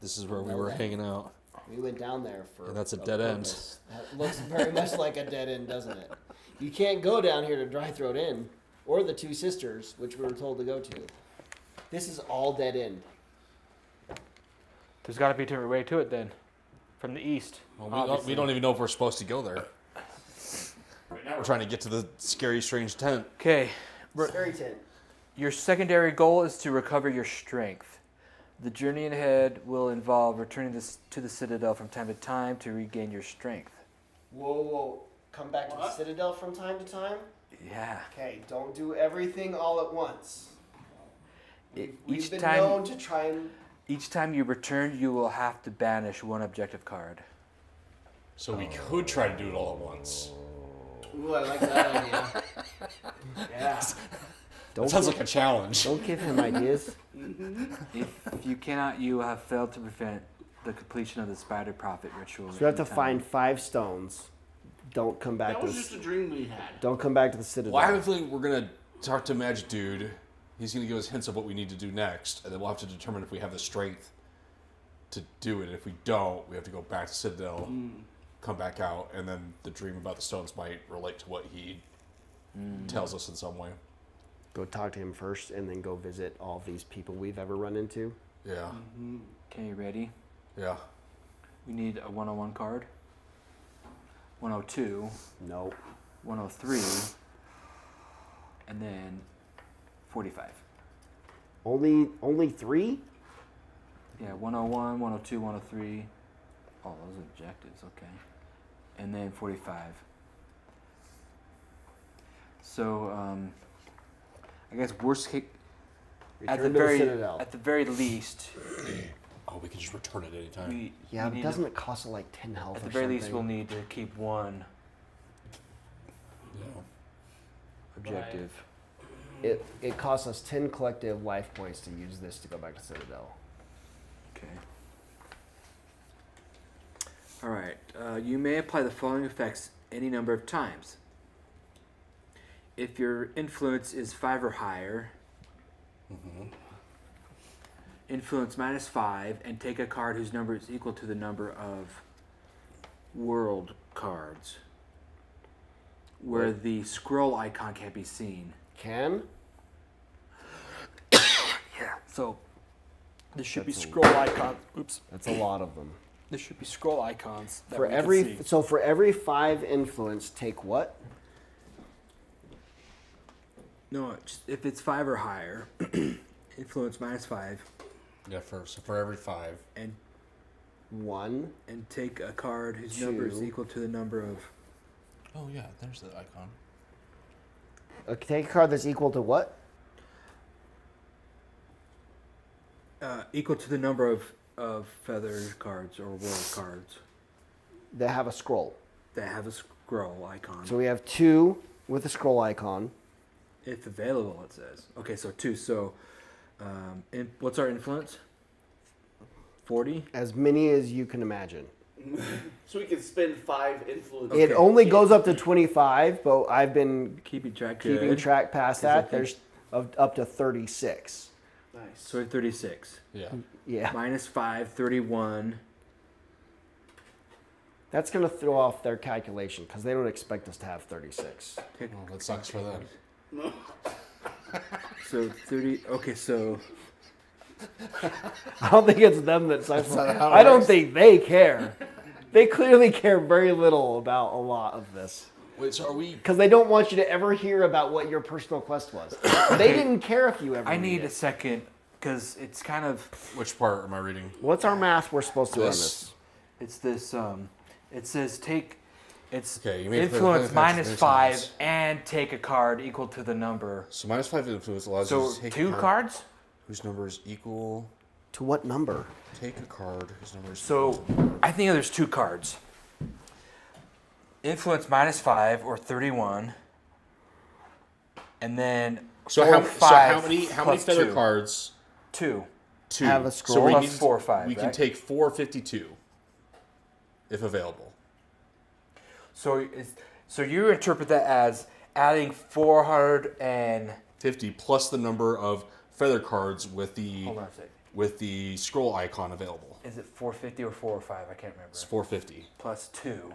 This is where we were hanging out. We went down there for. And that's a dead end. purpose. That looks very much like a dead end, doesn't it? You can't go down here to Dry Throat Inn or the Two Sisters, which we were told to go to. This is all dead end. There's got to be a different way to it then, from the east. Well, obviously. we don't even know if we're supposed to go there. Right now we're trying to get to the scary, strange tent. Okay, Scary tent. your secondary goal is to recover your strength. The journey ahead will involve returning to the citadel from time to time to regain your strength. Whoa. Come back to the What? Citadel from time to time? Yeah. Okay, don't do everything all at once. We've Each been time, known to try and. each time you return, you will have to banish one objective card. So we could try to do it all at once. Ooh, I like that idea. Yeah. That sounds like a challenge. Don't give him ideas. If you cannot, you have failed to prevent the completion of the spider prophet ritual. So we have to in time. find 5 stones. Don't come back That to was the. just a dream we had. Don't come back to the Citadel. Well, I have a feeling we're gonna talk to Magic Dude. he's going to give us hints of what we need to do next, and then we'll have to determine if we have the strength to do it. And if we don't, we have to go back to Citadel, come back out, and then the dream about the stones might relate to what he tells us in some way. Go talk to him first, and then go visit all these people we've ever run into. Yeah. Okay, you ready? Yeah. We need a 101 card, 102, Nope. 103, and then 45. Only 3? Yeah, 101, 102, 103. Oh, those are objectives, okay. And then 45. So, I guess worst case, at Return the to the Citadel. at the very least, Oh, we can just return it anytime. we Yeah, we but need doesn't to, it cost like 10 health at or the very something? least we'll need to keep one Yeah. objective. It costs us 10 collective life points to use this to go back to Citadel. Okay. All right. You may apply the following effects any number of times. If your influence is 5 or higher, influence -5, and take a card whose number is equal to the number of world cards, where the scroll icon can't be seen. Can? Yeah. So there should be That's a- scroll icons. Oops. That's a lot of them. There should be scroll icons that For we can every see. so for every 5 influence, take what? No, just if it's 5 or higher, influence -5, Yeah, for every 5. and 1. take a card whose number is 2. equal to the number of Oh, yeah, there's the icon. Okay, take a card that's equal to what? equal to the number of feather cards or world cards That have a scroll. that have a scroll icon. So we have 2 with a scroll icon. If available, it says. Okay, so 2. So, what's our influence? 40. As many as you can imagine. So we can spend 5 influence. It only goes up to 25, but I've been Keeping track. keeping Good. track past 'Cause I that. think- There's up to 36. Nice. So 36. Yeah. Yeah. -5, 31. That's going to throw off their calculation because they don't expect us to have 36. Take, Oh, that sucks for them. so 30. Okay, so I don't think it's them that sucks. not how it I don't works. think they care. They clearly care very little about a lot of this. Wait, so are we... Because they don't want you to ever hear about what your personal quest was. They didn't care if you ever I read need a it. second because it's kind of Which part am I reading? What's our math we're supposed to run This. this? it's this. It says take. It's Okay, you made influence the plan effects -5 sense. and take a card equal to the number. So -5 influence allows So you to take 2 a card cards. whose number is equal... To what number? Take a card whose number is So equal to the number. I think there's 2 cards. Influence -5 or 31, and then So 4, how 5 many plus feather 2. cards? 2. 2. Have a So scroll? we Plus need 4 or 5, We can right? take 452 if available. So you interpret that as adding 400 and 50 plus the number of feather cards with hold on a sec. the scroll icon available. Is it 450 or 4 or 5? I can't remember. It's 450 Plus 2.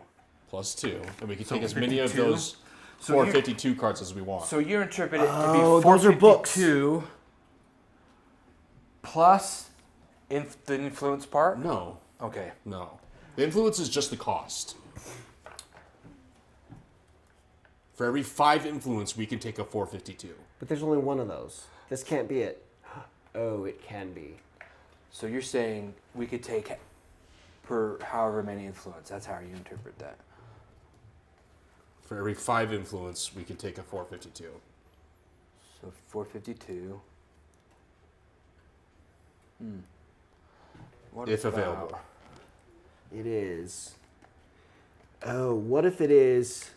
plus 2, and we can So take as many of 52? those So 452 cards as we want. So you interpret it to be Oh, those are books. 452 plus the influence part? No, Okay. no. The influence is just the cost. For every 5 influence, we can take a 452. But there's only one of those. This can't be it. Oh, it can be. So you're saying we could take per however many influence. That's how you interpret that. For every 5 influence, we can take a 452. So 452. What If about- available. It is. Oh, what if it is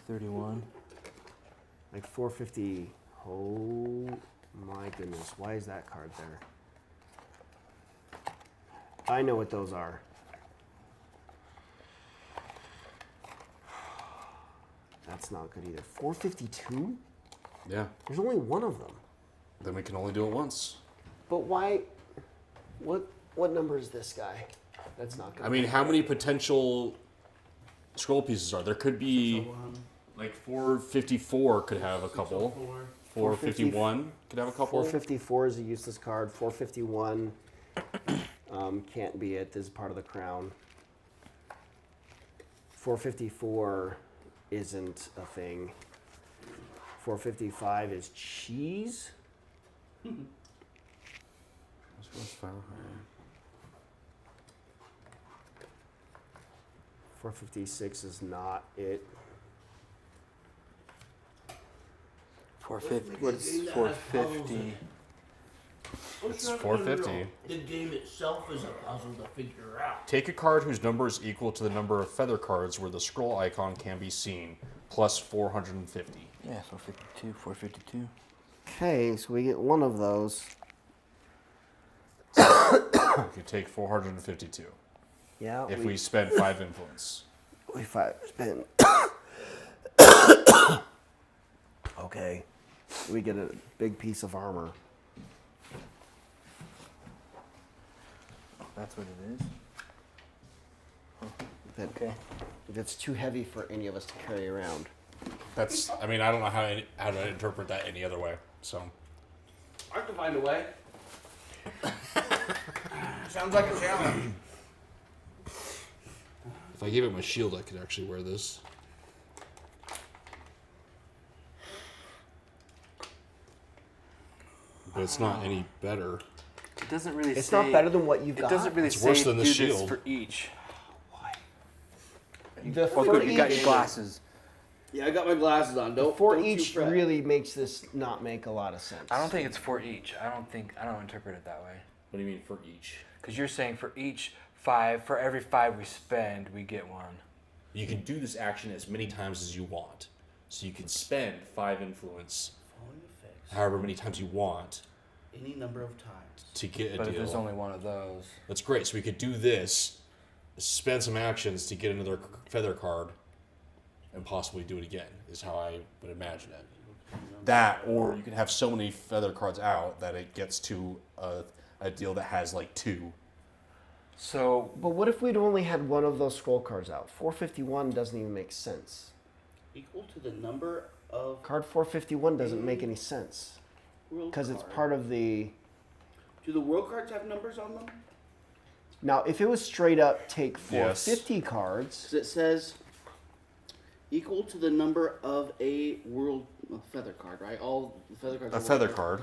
31. like 450? Oh my goodness. Why is that card there? I know what those are. That's not good either. 452? Yeah. There's only one of them. Then we can only do it once. But why? What number is this guy? That's not good. I mean, how many potential scroll pieces are there? Could be 601, like 454 could have a couple. 604. 451 could have a couple. 454 is a useless card. 451 can't be it. This is part of the crown. 454 isn't a thing. 455 is cheese. 456 is not it. 450. What's What's 450? It's 450. The game itself is a puzzle to figure out. Take a card whose number is equal to the number of feather cards where the scroll icon can be seen, plus 450. Yeah, 452. 452. Okay, so we get one of those. If you take 452. Yeah. If we spend 5 influence. we spend. Okay. We get a big piece of armor. That's what it is. That, Okay. That's too heavy for any of us to carry around. That's, I mean, I don't know how to interpret that any other way. So, I can find a way. Sounds like a challenge. if I gave it my shield, I could actually wear this. But it's not any better. It doesn't really It's say. not better than what you've It got. doesn't really It's say worse than the do this shield. for each. The Oh, for good. You got each- your glasses. Yeah, I got my glasses on. For don't you each fret. really makes this not make a lot of sense. I don't think it's for each. I don't interpret it that way. What do you mean for each? Because you're saying for each 5, for every 5 we spend, we get one. You can do this action as many times as you want. So you can spend 5 influence Following effects however many times you want any number of times. to get a But if there's deal. only one of those. That's great. So we could do this, spend some actions to get another feather card, and possibly do it again, is how I would imagine it. That, or you can have so many feather cards out that it gets to a deal that has like 2. So But what if we'd only had one of those scroll cards out? 451 doesn't even make sense. Equal to the number of Card 451 doesn't make any sense world because it's cards. part of the. Do the world cards have numbers on them? Now, if it was straight up take Yes. 450 cards, Because it says equal to the number of a world feather card, right? All the feather cards. A are feather world card.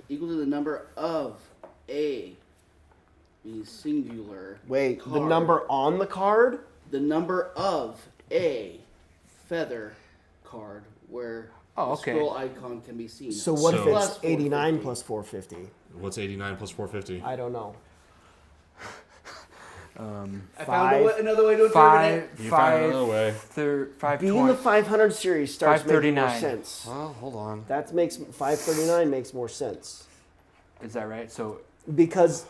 equal to the number of a singular. wait, the card. number on the card? The number of a feather card where Oh, the okay. scroll icon can be seen. So what So- if Plus it's 89 450. plus 450? What's 89 plus 450? I don't know. I found another way to interpret it. You found another way. 'Being the 520. 500 series starts making more 539. sense. Well, hold on. That makes 539 makes more sense Is that right? So because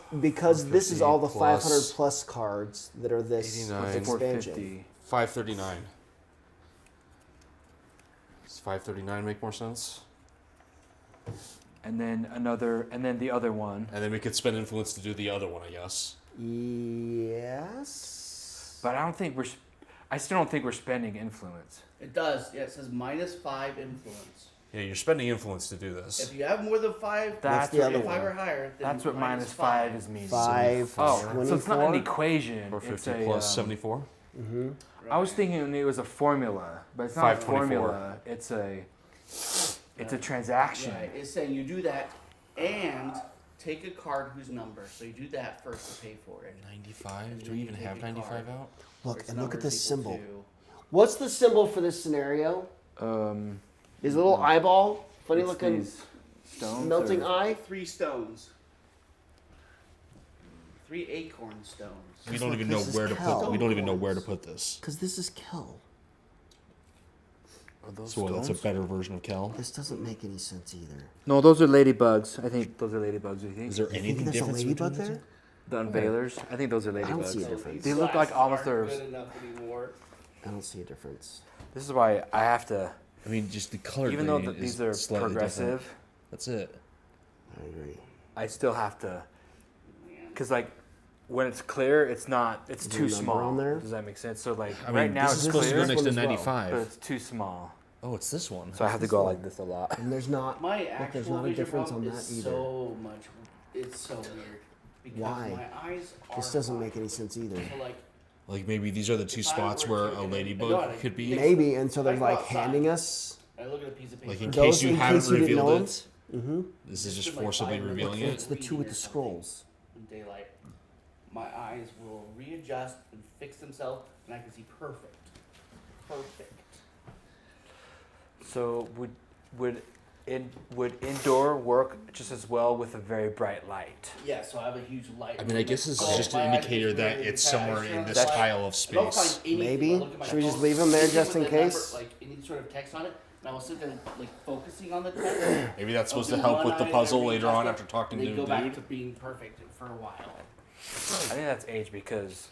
this is all the 450 500 plus cards that are this 89. expansion. 450. 539. Does 539 make more sense? And then the other one. And then we could spend influence to do the other one, I guess. Yes. But I still don't think we're spending influence. It does. Yeah, it says -5 influence. Yeah, you're spending influence to do this. If you have more than 5, That's the other if 5 one? or higher, then That's what -5 is meaning. 5. Oh, so it's not an 24? equation. 450 It's a, plus 74? I was thinking it was a formula, but it's not a 524. formula. It's a transaction. Right. It's saying you do that and take a card whose number. So you do that first to pay for it. 95? Do we even have 95 out? Look, Its and look number at this is equal symbol. to- What's the symbol for this scenario? Is a little No. eyeball, funny It's looking these stones melting or- eye. 3 stones. 3 acorn stones. We don't look, even know this is where to Kel. put. We don't even know where to put this. Because this is Kel. Are those So what, that's a stones? better version of Kel. This doesn't make any sense either. No, those are ladybugs. I think those are ladybugs. You think? Is there You think anything there's a different ladybug between there? The unveilers? I think those are I don't see a ladybugs. difference. They look like Glasses almost aren't theirs. good enough anymore. I don't see a difference. This is why I have to I mean, just the color even though grading these is are slightly progressive, different. That's it. I agree. I still have to, because like when it's clear, it's not. It's there too a number small. on there? Does that make sense? So like I right mean, now this it's is supposed to clear, go next to as well. 95. but it's too small. Oh, it's this one. So I have to this go one? like this a lot. And there's not. My Look, actual there's not a vision difference problem on is that either. so much. It's so weird because Why? my eyes are. This doesn't fine. make any sense either. So like Like maybe these are the two If I spots were where to- a no, ladybug could be. Maybe, and so they're I go like outside. handing us. I look at a piece of paper. Like in Those case you in haven't case you didn't know revealed them? it, Mm-hmm. this is Just just like forcibly 5 minutes revealing later. It's it. the two with the Reading or scrolls. in daylight, my eyes will readjust and fix themselves, and I can see perfect. Perfect. So would indoor work just as well with a very bright light? Yeah, so I have a huge light. I mean, I guess this is Oh, just my an eyes indicator just that really it's tight. I somewhere turn in on this the light. pile of I don't space. find anything. Maybe. I look at my Should we just phone, leave 'em there anything just with in the number, case? like any sort of text on it, and I will sit there like focusing on the text. Maybe that's supposed I'll to do help one with the eye, puzzle I later readjust on it, after talking and to they the go back dude. to being perfect for a while. I think that's age because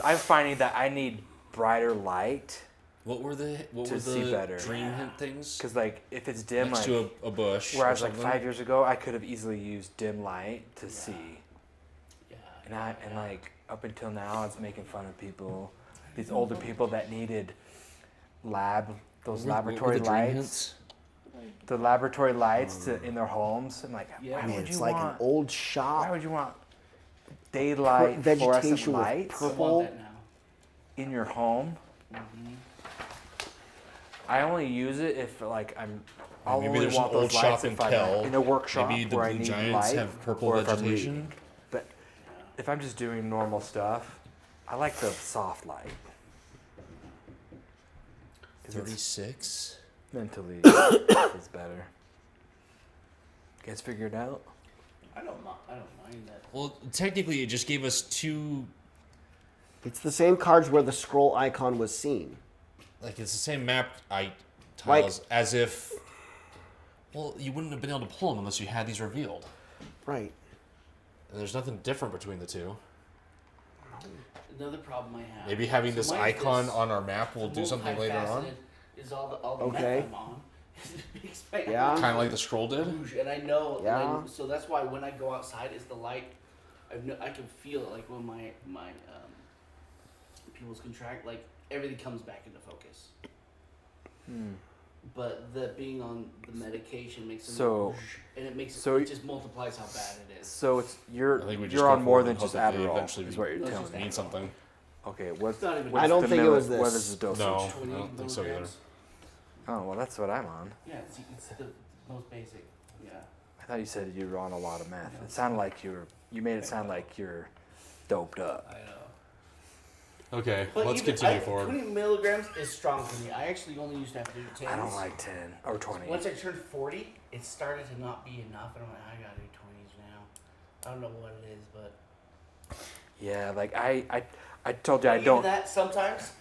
I'm finding that I need brighter light What were the To see better. dream hint things? because like if it's dim, Next like to a bush. whereas or like something? 5 years ago I could have easily used dim light to see, Yeah. and like up until now it's making fun of people, these older people that needed those What were laboratory the dream lights. hints? The laboratory lights in their homes. I'm like, Yeah. I why mean, would it's you like want? an old Why shop. would you want daylight fluorescent vegetation with lights I want purple. that now. in your home? Mm-hmm. I only use it if like I'll Maybe only there's want an old those lights shop in if I'm Kel. in a workshop Maybe the where I Blue need Giants light, have purple or if I'm vegetation. reading. But if I'm just doing normal stuff, I like the soft light. 'Cause it's 36. mentally it's better. You guys figure it out? I don't mind that. Well, technically, it just gave us two. It's the same cards where the scroll icon was seen. Like, it's the same map Like- tiles as if. Well, you wouldn't have been able to pull them unless you had these revealed. Right. And there's nothing different between the two. Another problem I have. Maybe having So this mine's icon this on our map will do something later on. multifaceted Is all the Okay. map I'm on. It makes my Yeah. eyes Kind of like the scroll did. rouge, and I know. Yeah. So that's why when I go outside, it's the light. I can feel it, like when my pupils contract, like everything comes back into focus. But the being on the medication makes them So- rouge, and it makes so it just multiplies how bad it is. So it's I think we just you're go on more forward than and just hope that they Adderall. eventually Is what you're That's telling just me. Mean something. Okay, what's not even- I don't the think it milli- was this. What is the dosage? No. 20 I don't think so either. milligrams. Oh well, that's what I'm on. Yeah, it's the most basic. Yeah. I thought you said you were on a lot of meth. It sounded like you made it sound like you're doped up. I know. Okay, But let's even- continue forward. 20 milligrams is strong for me. I actually only used to have to do 10. I don't like 10 or 20. Once I turned 40, it started to not be enough, and I'm like, I gotta do 20s now. I don't know what it is, but Yeah, like I told you I even don't. that sometimes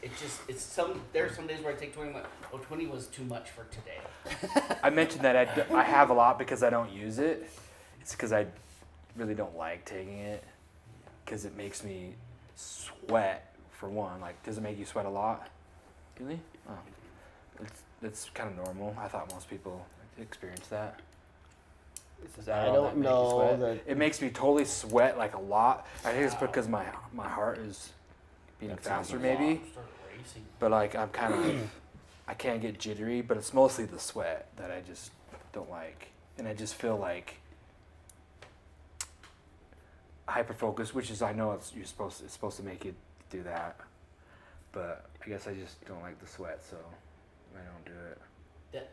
there are some days where I take 20. I'm like, oh, 20 was too much for today. I mentioned that I have a lot because I don't use it. It's because I really don't like taking it because it makes me sweat. For one, like, does it make you sweat a lot? Really? Oh, it's kind of normal. I thought most people experience that. Does I Adderall don't make you know sweat? that- It makes me totally sweat like a lot. I think it's because my heart is beating That sounds faster, like maybe. Start racing. But like I'm kind of, I can't get jittery. But it's mostly the sweat that I just don't like, and I just feel like hyper focused, which is I know it's supposed to make you do that, but I guess I just don't like the sweat, so I don't do it. That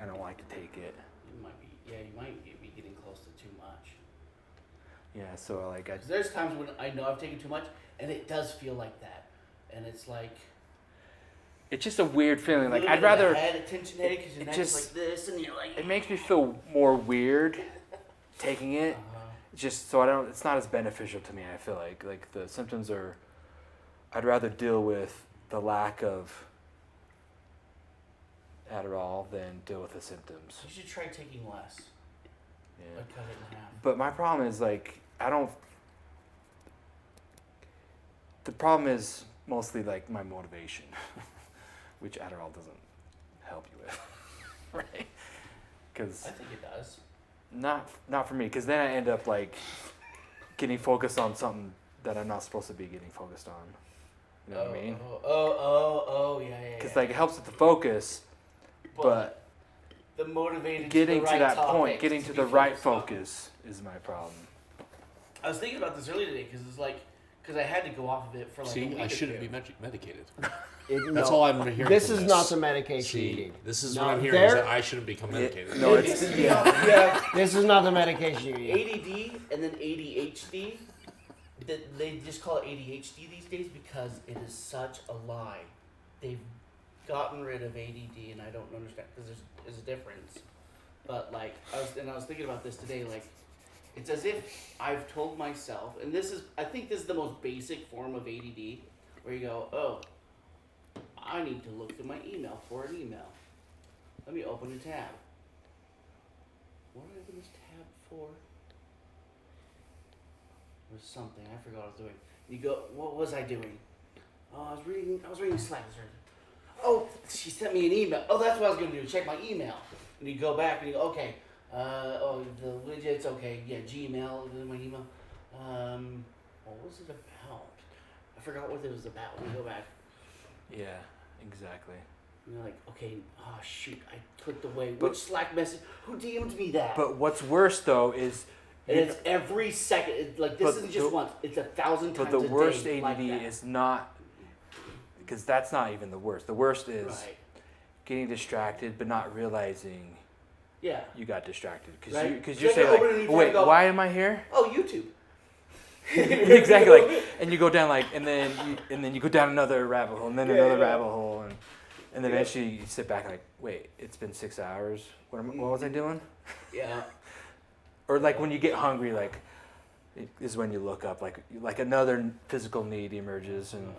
I don't like to take it. it might be. Yeah, you might be getting close to too much. Yeah, so like 'Cause there's times when I know I've taken too much, and it does feel like that, and it's like. it's just a weird feeling. Like little I'd bit of rather. head attention headache because your it neck's just- like this, and you're like. It makes me feel more weird taking it. Just so I don't. It's not as beneficial to me. I feel like the symptoms are. I'd rather deal with the lack of Adderall than deal with the symptoms. You should try taking less. Yeah. Like cut it in half. But my problem is like I don't. The problem is mostly like my motivation which Adderall doesn't help you with, right? Because I think it does. not for me, because then I end up like getting focused on something that I'm not supposed to be getting focused on. You know what I mean? Yeah. Because like it helps with the focus, but the motivated getting to, the to right that topic point, getting to be the right focused on. focus is my problem. I was thinking about this earlier today because it's like, because I had to go off of it for like a See, week I or shouldn't two. be medicated. It- That's no, all I'm hearing. This from is this. not the medication you See, need. this is No, what I'm hearing is there- that I shouldn't become medicated. No, It's, it's you have This is not the medication you need. ADD and then ADHD. They just call it ADHD these days because it is such a lie. They've gotten rid of ADD, and I don't understand because there's a difference. But like I was thinking about this today. Like it's as if I've told myself, and I think this is the most basic form of ADD, where you go, oh, I need to look through my email for an email. Let me open a tab. What did I open this tab for? It was something. I forgot what I was doing. You go, what was I doing? Oh, I was reading Slack. Oh, she sent me an email. Oh, that's what I was going to do. Check my email. And you go back and you go, okay. The widgets. Okay, yeah, Gmail. My email. What was it about? I forgot what it was about. When you go back, yeah, exactly. and you're like, okay, oh shoot, I clicked away. Which Slack message? Who DM'd me that? But what's worse though is and it's every second. Like this But isn't just once. It's 1,000 times but the a worst day ADD like that. is not, because that's not even the worst. The worst is Right. getting distracted but not realizing Yeah. you got distracted because Right. you Like say you like, open a new tab wait, and go, why am I here? Oh, YouTube. Exactly, like, and you go down like, and then you go down another rabbit hole, and then another rabbit hole, and then eventually you sit back like, wait, it's been 6 hours. What was I doing? Yeah. Or like when you get hungry, like, is when you look up, like another physical need emerges, and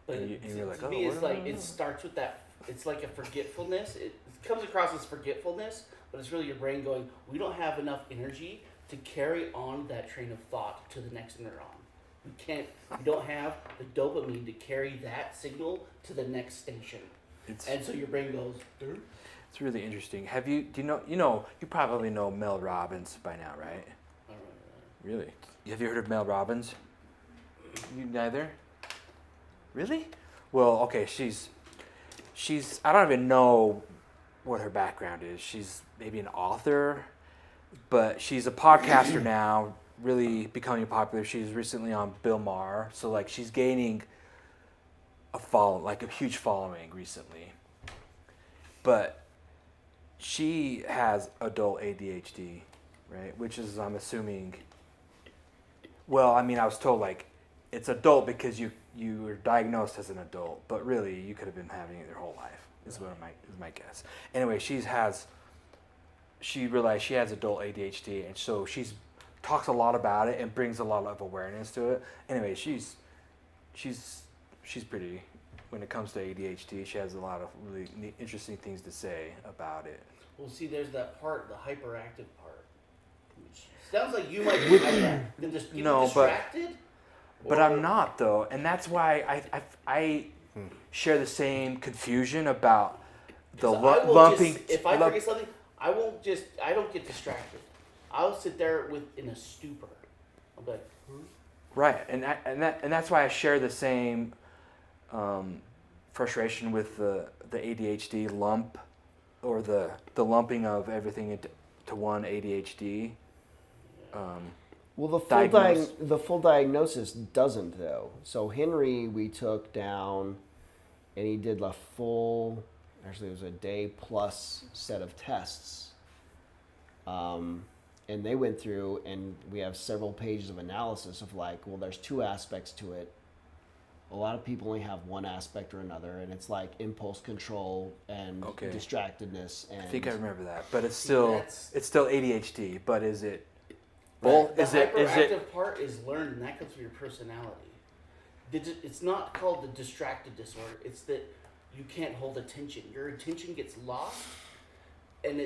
But And you're like, to oh, me, it's what am like I it starts with that. It's like a forgetfulness. It comes across as forgetfulness, but it's really your brain going, we don't have enough energy to carry on that train of thought to the next neuron. We don't have the dopamine to carry that signal to the next station. And so your brain goes, "Durr." it's really interesting. You probably know Mel Robbins by now, right? I don't know. Really? Have you heard of Mel Robbins? You neither? Really? Well, okay, she's I don't even know what her background is. She's maybe an author, but she's a podcaster now, really becoming popular. She's recently on Bill Maher, so like she's gaining a huge following recently. But she has adult ADHD, right? Which is, I'm assuming, well, I mean, I was told like it's adult because you were diagnosed as an adult, but really you could have been having it your whole life. Is my guess. Anyway, she realized she has adult ADHD, and so she's talks a lot about it and brings a lot of awareness to it. Anyway, she's pretty when it comes to ADHD. She has a lot of really interesting things to say about it. Well, see, there's that part, the hyperactive part. Which sounds like you might be hyperactive. No, distracted? But I'm not though, and that's why I share the same confusion about the lumping. If I forget something, I don't get distracted. I'll sit there in a stupor. I'll be like, Right, and that's why I share the same frustration with the ADHD lump, or the lumping of everything into one ADHD. Well, the full diagnosis doesn't though. So Henry, we took down, and he did the full. Actually, it was a day plus set of tests. And they went through, and we have several pages of analysis of like, well, there's two aspects to it. A lot of people only have one aspect or another, and it's like impulse control and distractedness. And I think I remember that, but it's still ADHD. But is it? well, the Is hyperactive it? part is learned, and that comes from your personality. It's not called the distracted disorder. It's that you can't hold attention. Your attention gets lost, and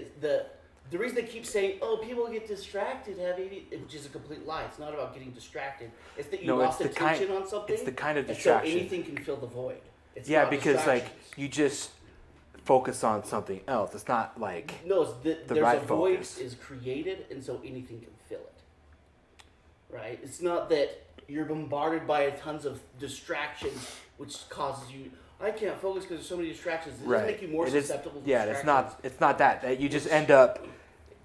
the reason they keep saying, "Oh, people get distracted, have ADHD," which is a complete lie. It's not about getting distracted. It's that you lost attention on something. It's the kind of and distraction. so anything can fill the void. It's Yeah, not because like distractions. you just focus on something else. It's not like No, it's there's right a void focus. is created, and so anything can fill it. Right? It's not that you're bombarded by tons of distractions, which causes you. I can't focus because there's so many distractions. It doesn't make you more It is- susceptible to yeah, distractions. it's not that you just end up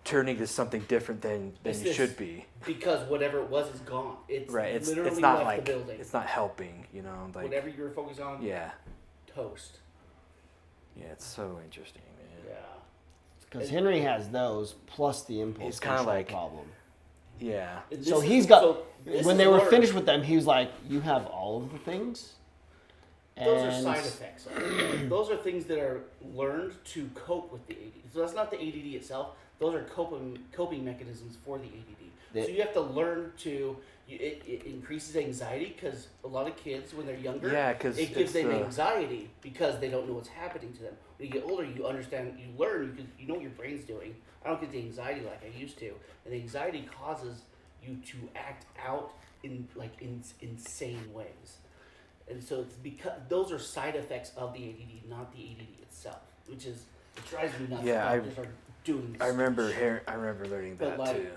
turning to something different than It's you this- should be. Because whatever it was is gone. It's Right. It's literally not left like the building. it's not helping. You know, like Whatever you were focused on, yeah, toast. yeah. It's so interesting, man. Yeah. Because Henry has those plus the impulse He's kinda control like- problem. Yeah. And So this he's is- got. so this When is they were learned. finished with them, he was like, "You have all of the things." Those are And- side effects. Of it. Those are things that are learned to cope with the ADD. So that's not the ADD itself. Those are coping mechanisms for the ADD. The- So you have to learn to. It increases anxiety because a lot of kids, when they're younger, Yeah, 'cause it gives it's, them anxiety because they don't know what's happening to them. When you get older, you understand, you learn, you know what your brain's doing. I don't get the anxiety like I used to, and the anxiety causes you to act out in insane ways. And so it's because those are side effects of the ADD, not the ADD itself, which is it drives me nuts. Yeah, that doctors are doing this I remember shit. I remember learning But, that like, too.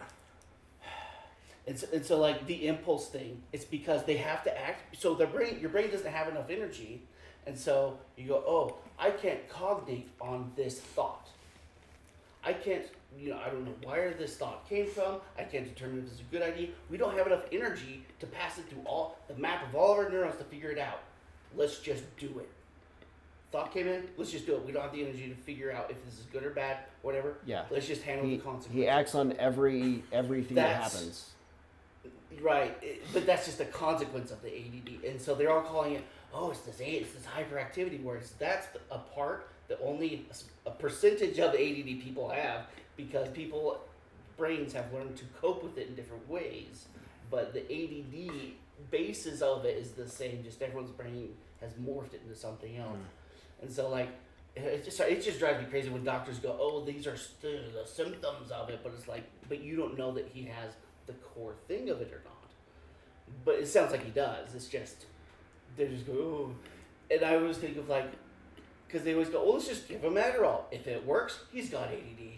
And so like the impulse thing, it's because they have to act. So your brain doesn't have enough energy, and so you go, oh, I can't cognate on this thought. I can't, I don't know where this thought came from. I can't determine if it's a good idea. We don't have enough energy to pass it through all the map of all of our neurons to figure it out. Let's just do it. Thought came in, let's just do it. We don't have the energy to figure out if this is good or bad, whatever. Yeah. Let's just handle He, the consequences. he acts on everything that That's- happens. Right, but that's just a consequence of the ADD, and so they're all calling it, oh, it's this hyperactivity, whereas that's a part that only a percentage of the ADD people have, because people brains have learned to cope with it in different ways, but the ADD basis of it is the same. Just everyone's brain has morphed it into something else, and so like it just drives me crazy when doctors go, oh, these are still the symptoms of it, but it's like, but you don't know that he has the core thing of it or not. But it sounds like he does. It's just, they just go, oh. And I always think of like, because they always go, oh, let's just give him Adderall. If it works, he's got ADD.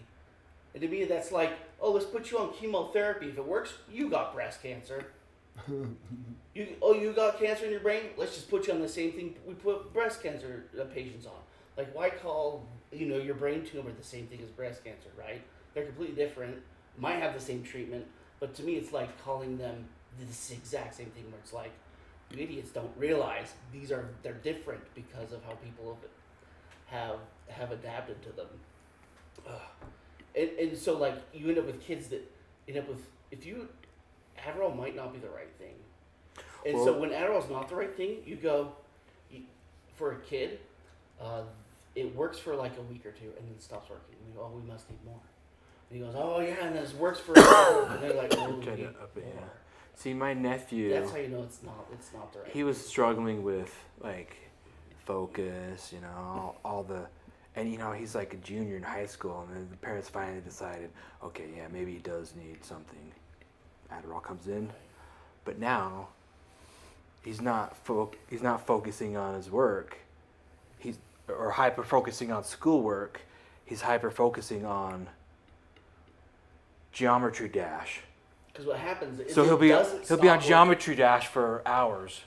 And to me, that's like, oh, let's put you on chemotherapy. If it works, you got breast cancer. You got cancer in your brain? Let's just put you on the same thing we put breast cancer patients on. Like, why call, your brain tumor the same thing as breast cancer, right? They're completely different, might have the same treatment, but to me, it's like calling them this exact same thing where it's like, you idiots don't realize they're different because of how people have adapted to them. And so like you end up with kids that end up with Adderall might not be the right thing. And so when Adderall's not the right thing, you go for a kid, it works for like a week or two and then it stops working. And we go, oh, we must need more. And he goes, oh yeah, and this works for and they're like, oh, we Try to need up it, more. yeah. See, my nephew, That's how you know it's not the right. he was struggling with like focus, all the, and he's like a junior in high school, and then the parents finally decided, okay, yeah, maybe he does need something. Adderall comes in, but now he's not focusing on his work. Or hyper focusing on schoolwork. He's hyper focusing on Geometry Dash. Because what happens is So he'll be on working. Geometry Dash for hours.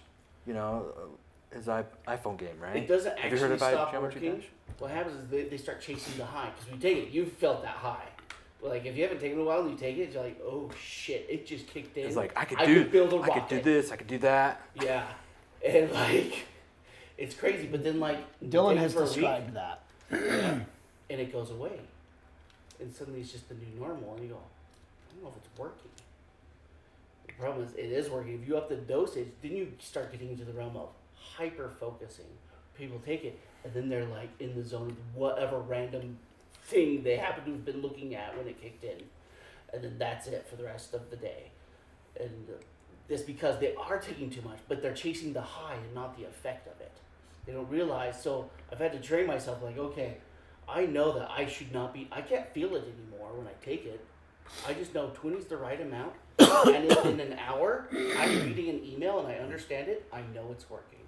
His iPhone game, right? It doesn't Have you heard actually about stop Geometry working. Dash? What happens is they start chasing the high because we take it. You've felt that high. But like if you haven't taken it in a while and you take it, you're like, oh shit, it just kicked in. It's like I could build a do rocket. this, I could do that. Yeah, and like it's crazy. But then like Dylan take it has for a week, described that. yeah, and it goes away, and suddenly it's just the new normal, and you go, I don't know if it's working. The problem is it is working. If you up the dosage, then you start getting into the realm of hyper focusing. People take it and then they're like in the zone of whatever random thing they happen to have been looking at when it kicked in, and then that's it for the rest of the day. And this because they are taking too much, but they're chasing the high and not the effect of it. They don't realize. So I've had to train myself like, okay, I know that I should not be. I can't feel it anymore when I take it. I just know 20 is the right amount, and if in an hour I'm reading an email and I understand it, I know it's working.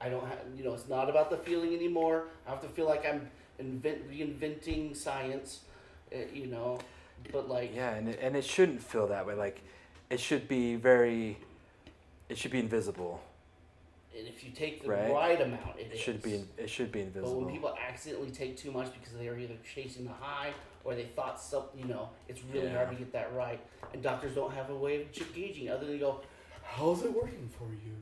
I don't have, it's not about the feeling anymore. I have to feel like I'm reinventing science, but like, Yeah, and it shouldn't feel that way. Like, it should be invisible. and if you take the Right. right amount, it Should is. it should be But invisible. when people accidentally take too much because they are either chasing the high or they thought something, it's really Yeah. hard to get that right. And doctors don't have a way of gauging other than go, how's it working for you?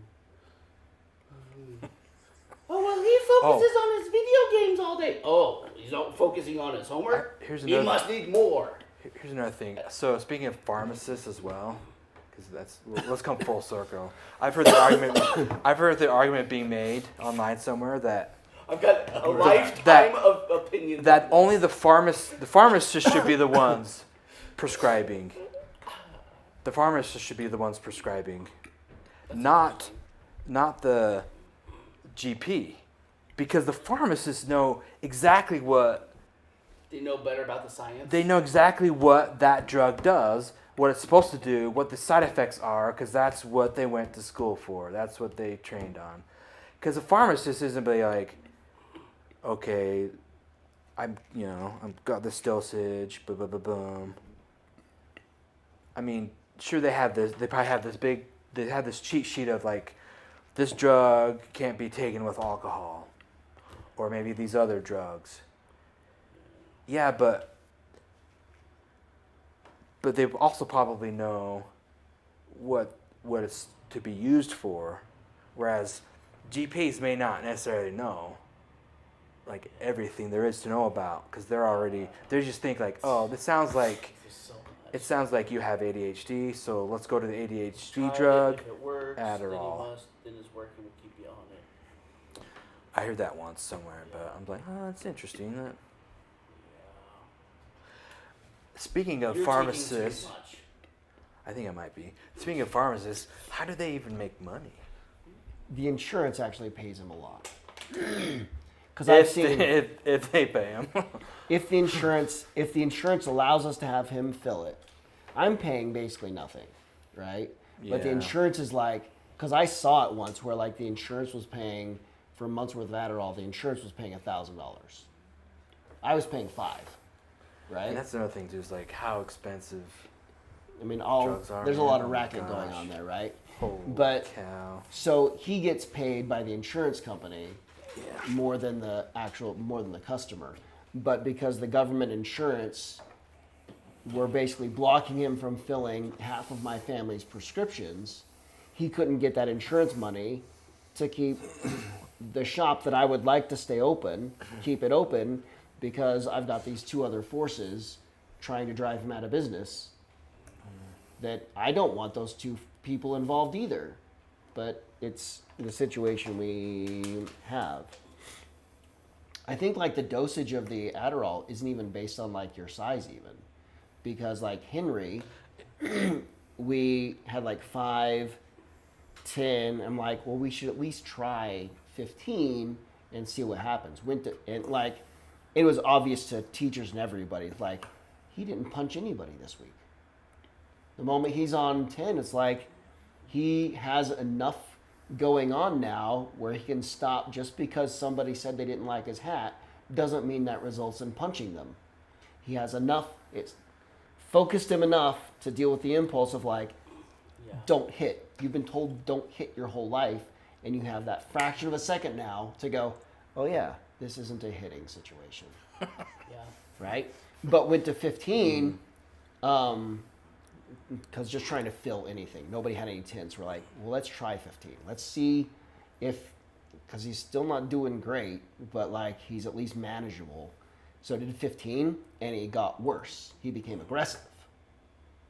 Oh, well, he focuses on his video games all day. Oh, he's not focusing on his homework? Here's He another- must need more. Here's another thing. So speaking of pharmacists as well, because let's come full circle. I've heard the argument being made online somewhere that I've got a lifetime of opinions. that only the pharmacists should be the ones prescribing. The pharmacists should be the ones prescribing, not the GP, because the pharmacists know exactly what They know better about the science. they know exactly what that drug does, what it's supposed to do, what the side effects are, because that's what they went to school for. That's what they trained on. Because a pharmacist isn't be like, okay, I've got this dosage, boom, boom, boom, boom. I mean, sure they probably have this cheat sheet of like, this drug can't be taken with alcohol, or maybe these other drugs. Yeah, but they also probably know what it's to be used for, whereas GPs may not necessarily know like everything there is to know about, because they just think like, oh, this sounds like So much. it sounds like you have ADHD, so let's go to the Try ADHD it, drug. If it works, Adderall. then it's working. We'll keep you on it. I heard that once somewhere, but I'm like, oh, that's interesting. Speaking of You're pharmacists, taking too much. I think I might be. Speaking of pharmacists, how do they even make money? The insurance actually pays him a lot. Because I've seen If they pay them. if the insurance allows us to have him fill it, I'm paying basically nothing, right? But the Yeah. insurance is like, because I saw it once where like the insurance was paying for a month's worth of Adderall, the insurance was paying $1,000. I was paying $5, right? And that's another thing too, is like how expensive. I mean, drugs are, there's a man. lot of Oh my racket going gosh. on there, right? Holy But- cow. So he gets paid by the insurance company Yeah. more than the customer. But because the government insurance were basically blocking him from filling half of my family's prescriptions, he couldn't get that insurance money to keep the shop that I would like to stay open, keep it open, because I've got these two other forces trying to drive him out of business that I don't want those two people involved either. But it's the situation we have. I think like the dosage of the Adderall isn't even based on like your size even. Because like Henry, we had like 5, 10. I'm like, well, we should at least try 15 and see what happens. And like, it was obvious to teachers and everybody. Like, he didn't punch anybody this week. The moment he's on 10, it's like he has enough going on now where he can stop. Just because somebody said they didn't like his hat doesn't mean that results in punching them. He has enough, it's focused him enough to deal with the impulse of like, Yeah. don't hit. You've been told don't hit your whole life, and you have that fraction of a second now to go, oh yeah, this isn't a hitting situation, Yeah. right? But went to 15, because just trying to fill anything. Nobody had any 10s. We're like, well, let's try 15. Let's see if, because he's still not doing great, but like he's at least manageable. So I did 15, and he got worse. He became aggressive.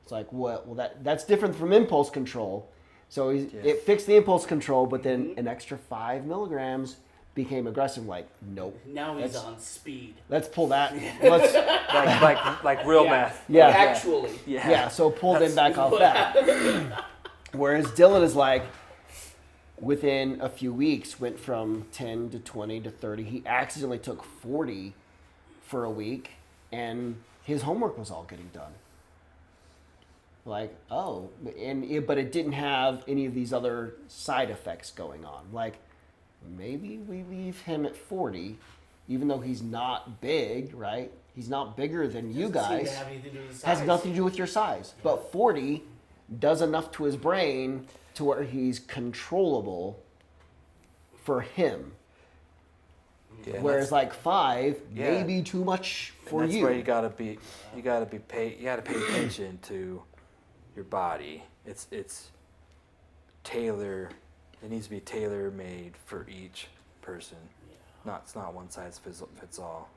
It's like, well, that's different from impulse control. So it fixed the impulse control, but then an extra 5 milligrams became aggressive. Like, nope. Now he's Let's- on speed. Let's pull that. Let's, like real Yeah. math. Yeah. Actually. yeah, so pull them back off that. Whereas Dylan is like, within a few weeks, went from 10 to 20 to 30. He accidentally took 40 for a week, and his homework was all getting done. Like, but it didn't have any of these other side effects going on. Like, maybe we leave him at 40, even though he's not big, right? He's not bigger than you Doesn't seem to guys. have anything to do with the Has size. nothing to do with your size. But 40 does enough to his brain to where he's controllable for him. Yeah, Whereas like 5 Yeah. may be too much for that's you. where you gotta pay attention to your body. It's it needs to be tailor made for each person. Yeah. It's not one size fits all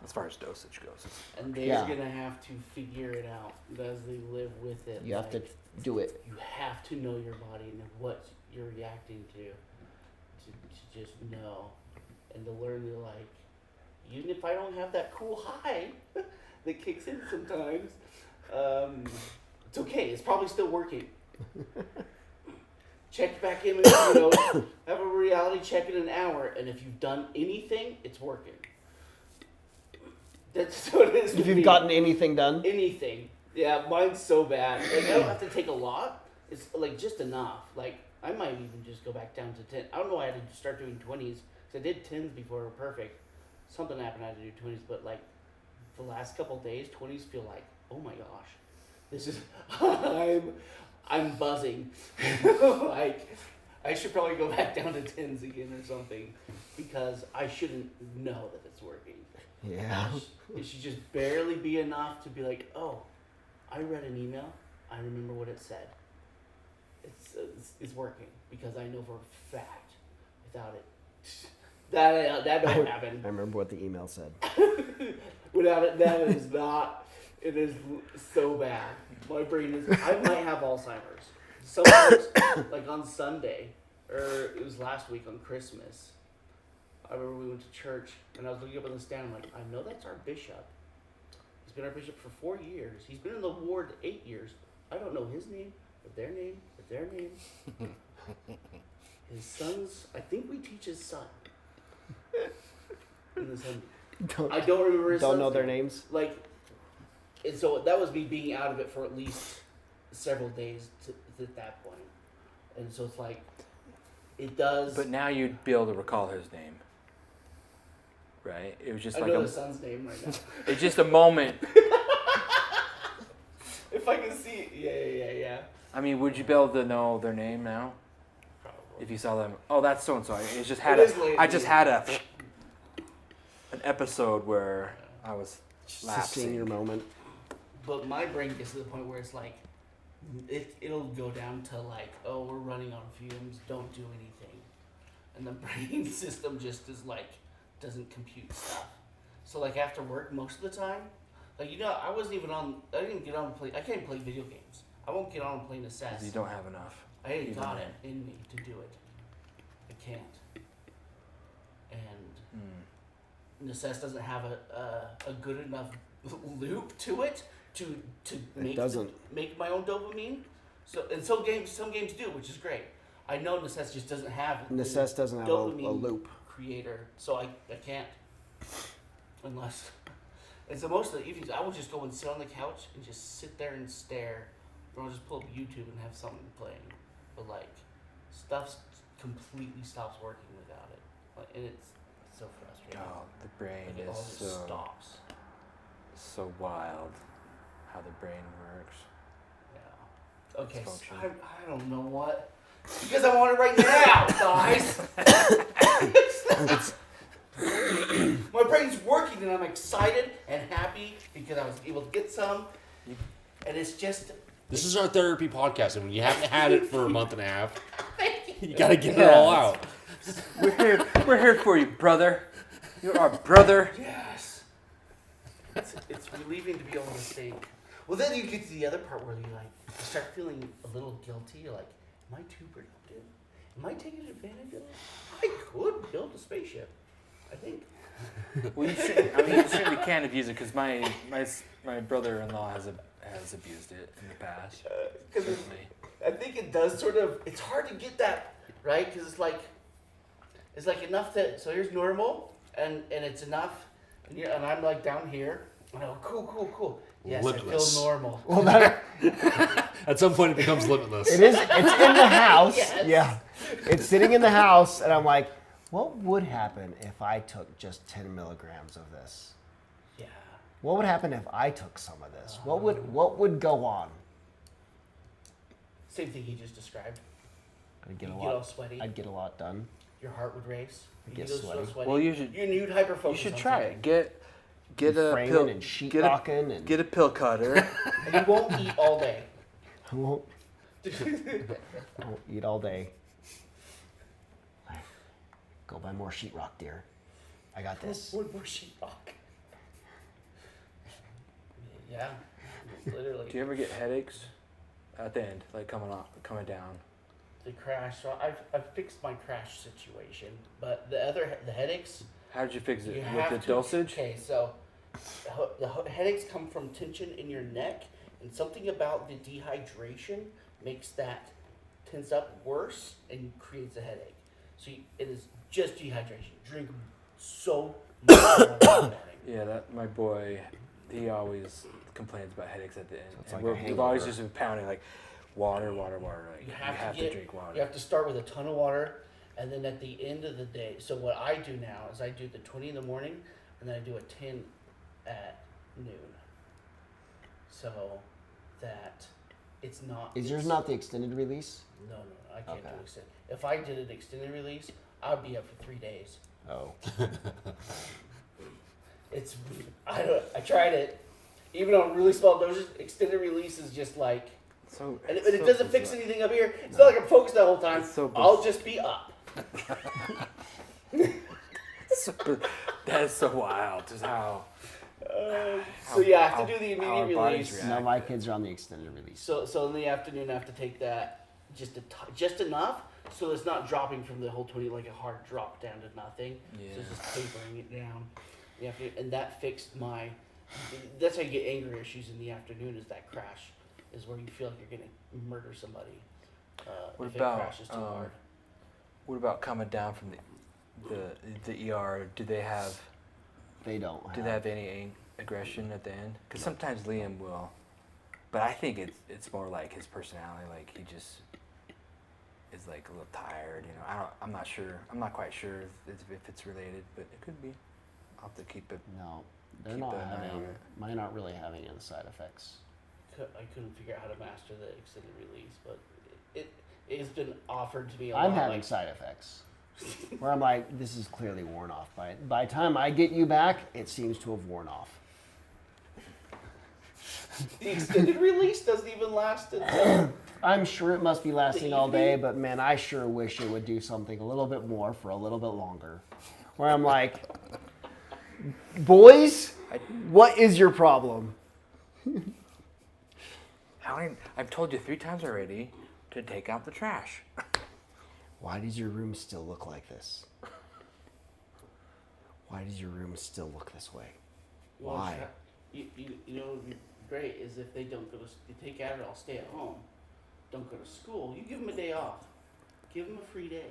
as far as dosage goes. And they're Yeah. gonna have to figure it out as they live with it. You have to do it. You have to know your body and what you're reacting to just know, and to learn to like, even if I don't have that cool high that kicks in sometimes, it's okay. It's probably still working. Check back in, have a reality check in an hour, and if you've done anything, it's working. That's what it is. If with you've me. gotten anything done, Anything. Yeah, mine's so bad. Like, I don't have to take a lot. It's like just enough. Like, I might even just go back down to 10. I don't know why I had to start doing 20s. Because I did 10s before they were perfect. Something happened, I had to do 20s. But, like, the last couple days, 20s feel like, oh my gosh. This is, I'm buzzing. Like, I should probably go back down to 10s again or something. Because I shouldn't know that it's working. yeah. It should just barely be enough to be like, oh, I read an email. I remember what it said. It's working because I know for a fact. Without it, that don't happen. I remember what the email said. Without it, that is not. It is so bad. My brain is. I might have Alzheimer's. Sometimes, like on Sunday, or it was last week on Christmas. I remember we went to church, and I was looking up on the stand. I'm like, I know that's our bishop. He's been our bishop for 4 years. He's been in the ward 8 years. I don't know his name, or their name, or their name. His son's, I think we teach his son. In the Sunday. I don't remember his Don't son's know their name. names. Like, and so that was me being out of it for at least several days at that point. And so it's like, it does. But now you'd be able to recall his name, right? It was just I like know the son's name right now. it's just a moment. If I can see it, yeah. I mean, would you be able to know their name now Probably. if you saw them? Oh, that's so and so. It just had It is late. I just had an episode where I was Just a lapsing. senior moment. But my brain gets to the point where it's like, it'll go down to like, oh, we're running on fumes, don't do anything. And the brain system just is like, doesn't compute stuff. So like after work, most of the time, like, I didn't even get on and play, I can't play video games. I won't get on and play Necess. 'Cause you don't have enough. I ain't even got then. it in me to do it. I can't. And Necess doesn't have a good enough loop to it to make make my own dopamine. So some games do, which is great. I know Necess just doesn't have Necess doesn't have a dopamine loop. creator, so I can't unless. And so most of the evenings, I will just go and sit on the couch and just sit there and stare, or I'll just pull up YouTube and have something playing. But like, stuff completely stops working without it, and it's so frustrating. Oh, the brain Like, it all is just stops. so wild how the brain works. Yeah. Okay, so Dysfunction. I don't know what. Because I want it right now, guys. My brain's working and I'm excited and happy because I was able to get some. And it's just. This is our therapy podcast, and when you haven't had it for a month and a half, you gotta get it all out. We're here for you, brother. You're our brother. Yes. It's relieving to be able to think. Well, then you get to the other part where you start feeling a little guilty. You're like, am I too productive? Am I taking advantage of it? I could build a spaceship, I think. Well, you shouldn't be can't abuse it because my brother-in-law has abused it in the past. Because I think it does sort of. It's hard to get that right because it's like enough that. So here's normal, and it's enough, and I'm like down here. Oh, cool. Yes, Limitless. I feel normal. Well, that At some point, it becomes limitless. it is. It's in the house. Yes. Yeah, it's sitting in the house, and I'm like, What would happen if I took just 10 milligrams of this? Yeah. What would happen if I took some of this? What would go on? Same thing he just described. I'd get You'd a get lot. all sweaty. I'd get a lot done. Your heart would race. I'd You'd get so sweaty. sweaty. Well, you'd hyper focus. you should on try something. it. Get a Framing pill and sheet get a, rocking and get a pill cutter. And you won't eat all day. I won't eat all day. Go buy more sheetrock, dear. I got this. One more sheetrock. Yeah, literally. Do you ever get headaches at the end, like coming down? The crash. So I've fixed my crash situation, but the headaches. How did you fix it? You With have the to. dosage? Okay, so headaches come from tension in your neck, and something about the dehydration makes that tense up worse and creates a headache. So it is just dehydration. Drink so much water in the morning. Yeah, that my boy, he always complains about headaches at the end. it's And like a we've always hangover. just been pounding like water. Like You have, to drink water. You have to start with a ton of water, and then at the end of the day. So what I do now is I do the 20 in the morning, and then I do a 10 at noon. So that it's not. Is yours it's- not the extended release? No, I can't Okay. do extended. If I did an extended release, I would be up for 3 days. Oh. It's I tried it. Even on really small doses, extended release is just like, So and it's it so doesn't fix bizarre. anything up here. It's not like I'm focused the whole time. It's so I'll just be up. That is so wild. Just how. So yeah, I have how- to do the how our immediate bodies release. react. No, my kids are on the extended release. So in the afternoon, I have to take that just enough, so it's not dropping from the whole 20 like a hard drop down to nothing. So it's Yeah. just tapering it down. You have to, and that fixed my. That's how you get anger issues in the afternoon. Is that crash? Is where you feel like you're gonna murder somebody. What if about, it crashes too hard. What about coming down from the ER? Do they have They don't. Do they have any aggression at the end? Because sometimes Liam will, but I think it's more like his personality. Like he just is like a little tired. You know, I'm not sure. I'm not quite sure if it's related, but it could be. I'll have to keep it. No, they're Keep not an eye on having. it. Mine aren't really having any side effects. I couldn't figure out how to master the extended release, but it's been offered to me a I'm lot. having Like, side effects. Where I'm like, this is clearly worn off. By the time I get you back, it seems to have worn off. the extended release doesn't even last until I'm sure it must be lasting all day, evening? but man, I sure wish it would do something a little bit more for a little bit longer. Where I'm like, boys, what is your problem? I've told you 3 times already to take out the trash. Why does your room still look like this? Why does your room still look this way? Well, Why? You know what would be great is if they don't go to you take Adderall, stay at home, don't go to school. You give them a day off. Give them a free day.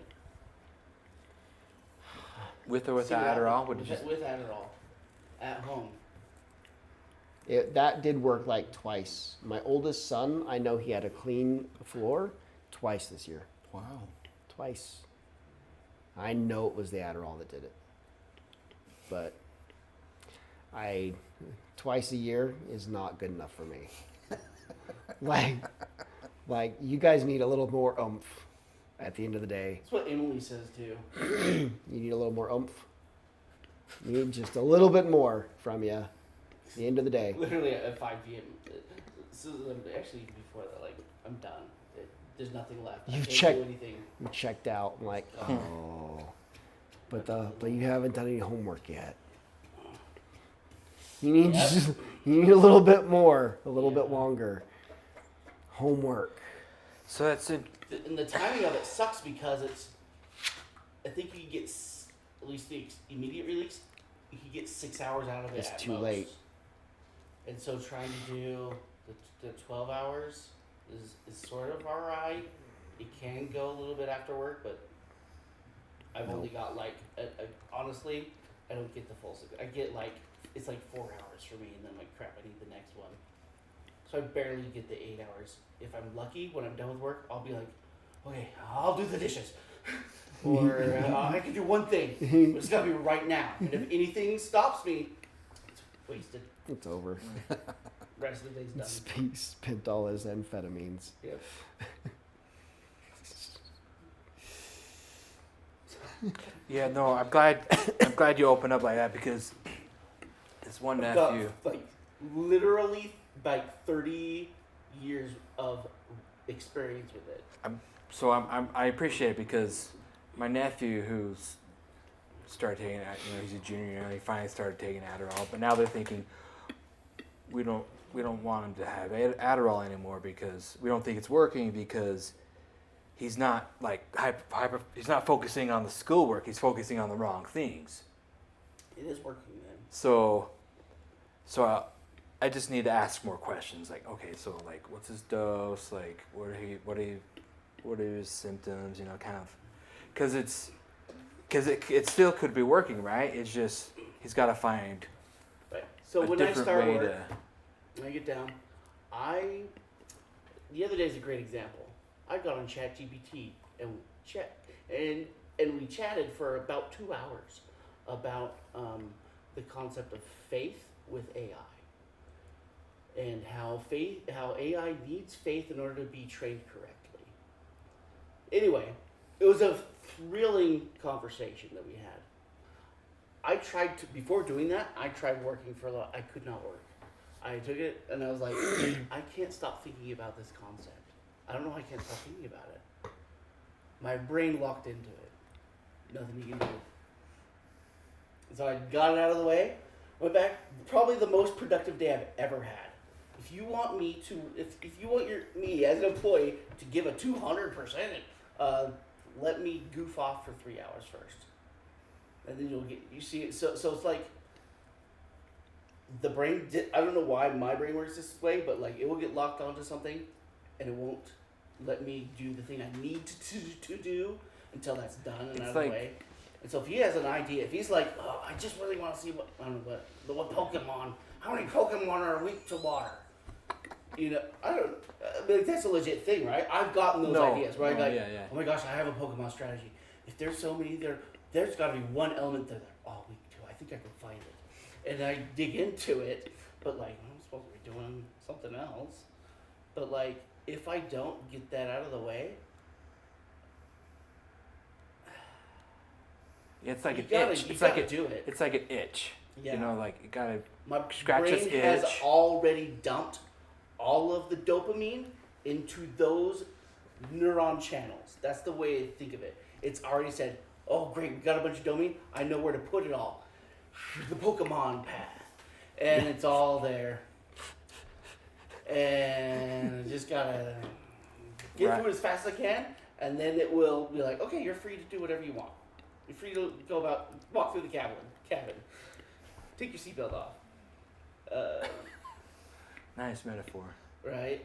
With or See without what Adderall? happens. Would you just With Adderall, at home. That did work like twice. My oldest son, I know he had a clean floor twice this year. Wow. Twice. I know it was the Adderall that did it. But twice a year is not good enough for me. like you guys need a little more oomph at the end of the day. That's what Emily says too. You need a little more oomph. You need just a little bit more from you at the end of the day. Literally at 5 p.m. So actually before that, like I'm done. There's nothing left. I You've can't checked- do anything. You checked out. I'm like, oh. But you haven't done any homework yet. You need you need a little bit more, a little bit longer. Homework. So that's it. And the timing of it sucks because I think you get at least the immediate release. You can get 6 hours out of it. It's at too most. late. And so trying to do the 12 hours is sort of alright. It can go a little bit after work, but I've only got like honestly, I don't get the full 6. I get like it's like 4 hours for me, and then I'm like crap, I need the next one. So I barely get the 8 hours. If I'm lucky, when I'm done with work, I'll be like, okay, I'll do the dishes. Or I can do one thing, but it's got to be right now. And if anything stops me, it's wasted. It's over. Rest of the day's done. He spent all his amphetamines. Yep. Yeah, no, I'm glad you opened up like that because this one I've got, nephew. like literally like 30 years of experience with it. So I appreciate it because my nephew who's started taking, he's a junior now. He finally started taking Adderall, but now they're thinking we don't want him to have Adderall anymore because we don't think it's working because he's not like he's not focusing on the schoolwork. He's focusing on the wrong things. It is working then. So I just need to ask more questions. Like, okay, so like, what's his dose? Like, what are his symptoms? Kind of, because it still could be working, right? It's just he's got to find Right. So a when I different start way work, when I get down, the other day is a great example. I got on ChatGPT and we chatted for about 2 hours about the concept of faith with AI and how AI needs faith in order to be trained correctly. Anyway, it was a thrilling conversation that we had. Before doing that, I tried working for a lot. I could not work. I took it and I was like, I can't stop thinking about this concept. I don't know why I can't stop thinking about it. My brain locked into it. Nothing you can do. So I got it out of the way, went back, probably the most productive day I've ever had. If you want me me as an employee to give a 200%, let me goof off for 3 hours first. And then you see it. So it's like the brain, I don't know why my brain works this way, but like it will get locked onto something and it won't let me do the thing I need to do until that's done and out of the way. And so if he has an idea, if he's like, oh, I just really want to see what Pokemon, how many Pokemon are weak to water? I don't. That's a legit thing, right? I've gotten those ideas where oh my gosh, I have a Pokemon strategy. If there's so many there's got to be one element that they're all weak to. I think I can find it, and I dig into it. But like, I'm supposed to be doing something else. But like, if I don't get that out of the way, it's like an itch. It's like do it. It's like an itch. Yeah. Like you gotta My scratch brain this itch. has already dumped all of the dopamine into those neuron channels. That's the way I think of it. It's already said, oh great, we got a bunch of dopamine. I know where to put it all. The Pokemon path. And it's all there. And I just gotta get through it as fast as I can, and then it will be like, okay, you're free to do whatever you want. You're free to walk through the cabin. Take your seatbelt off. Nice metaphor. Right?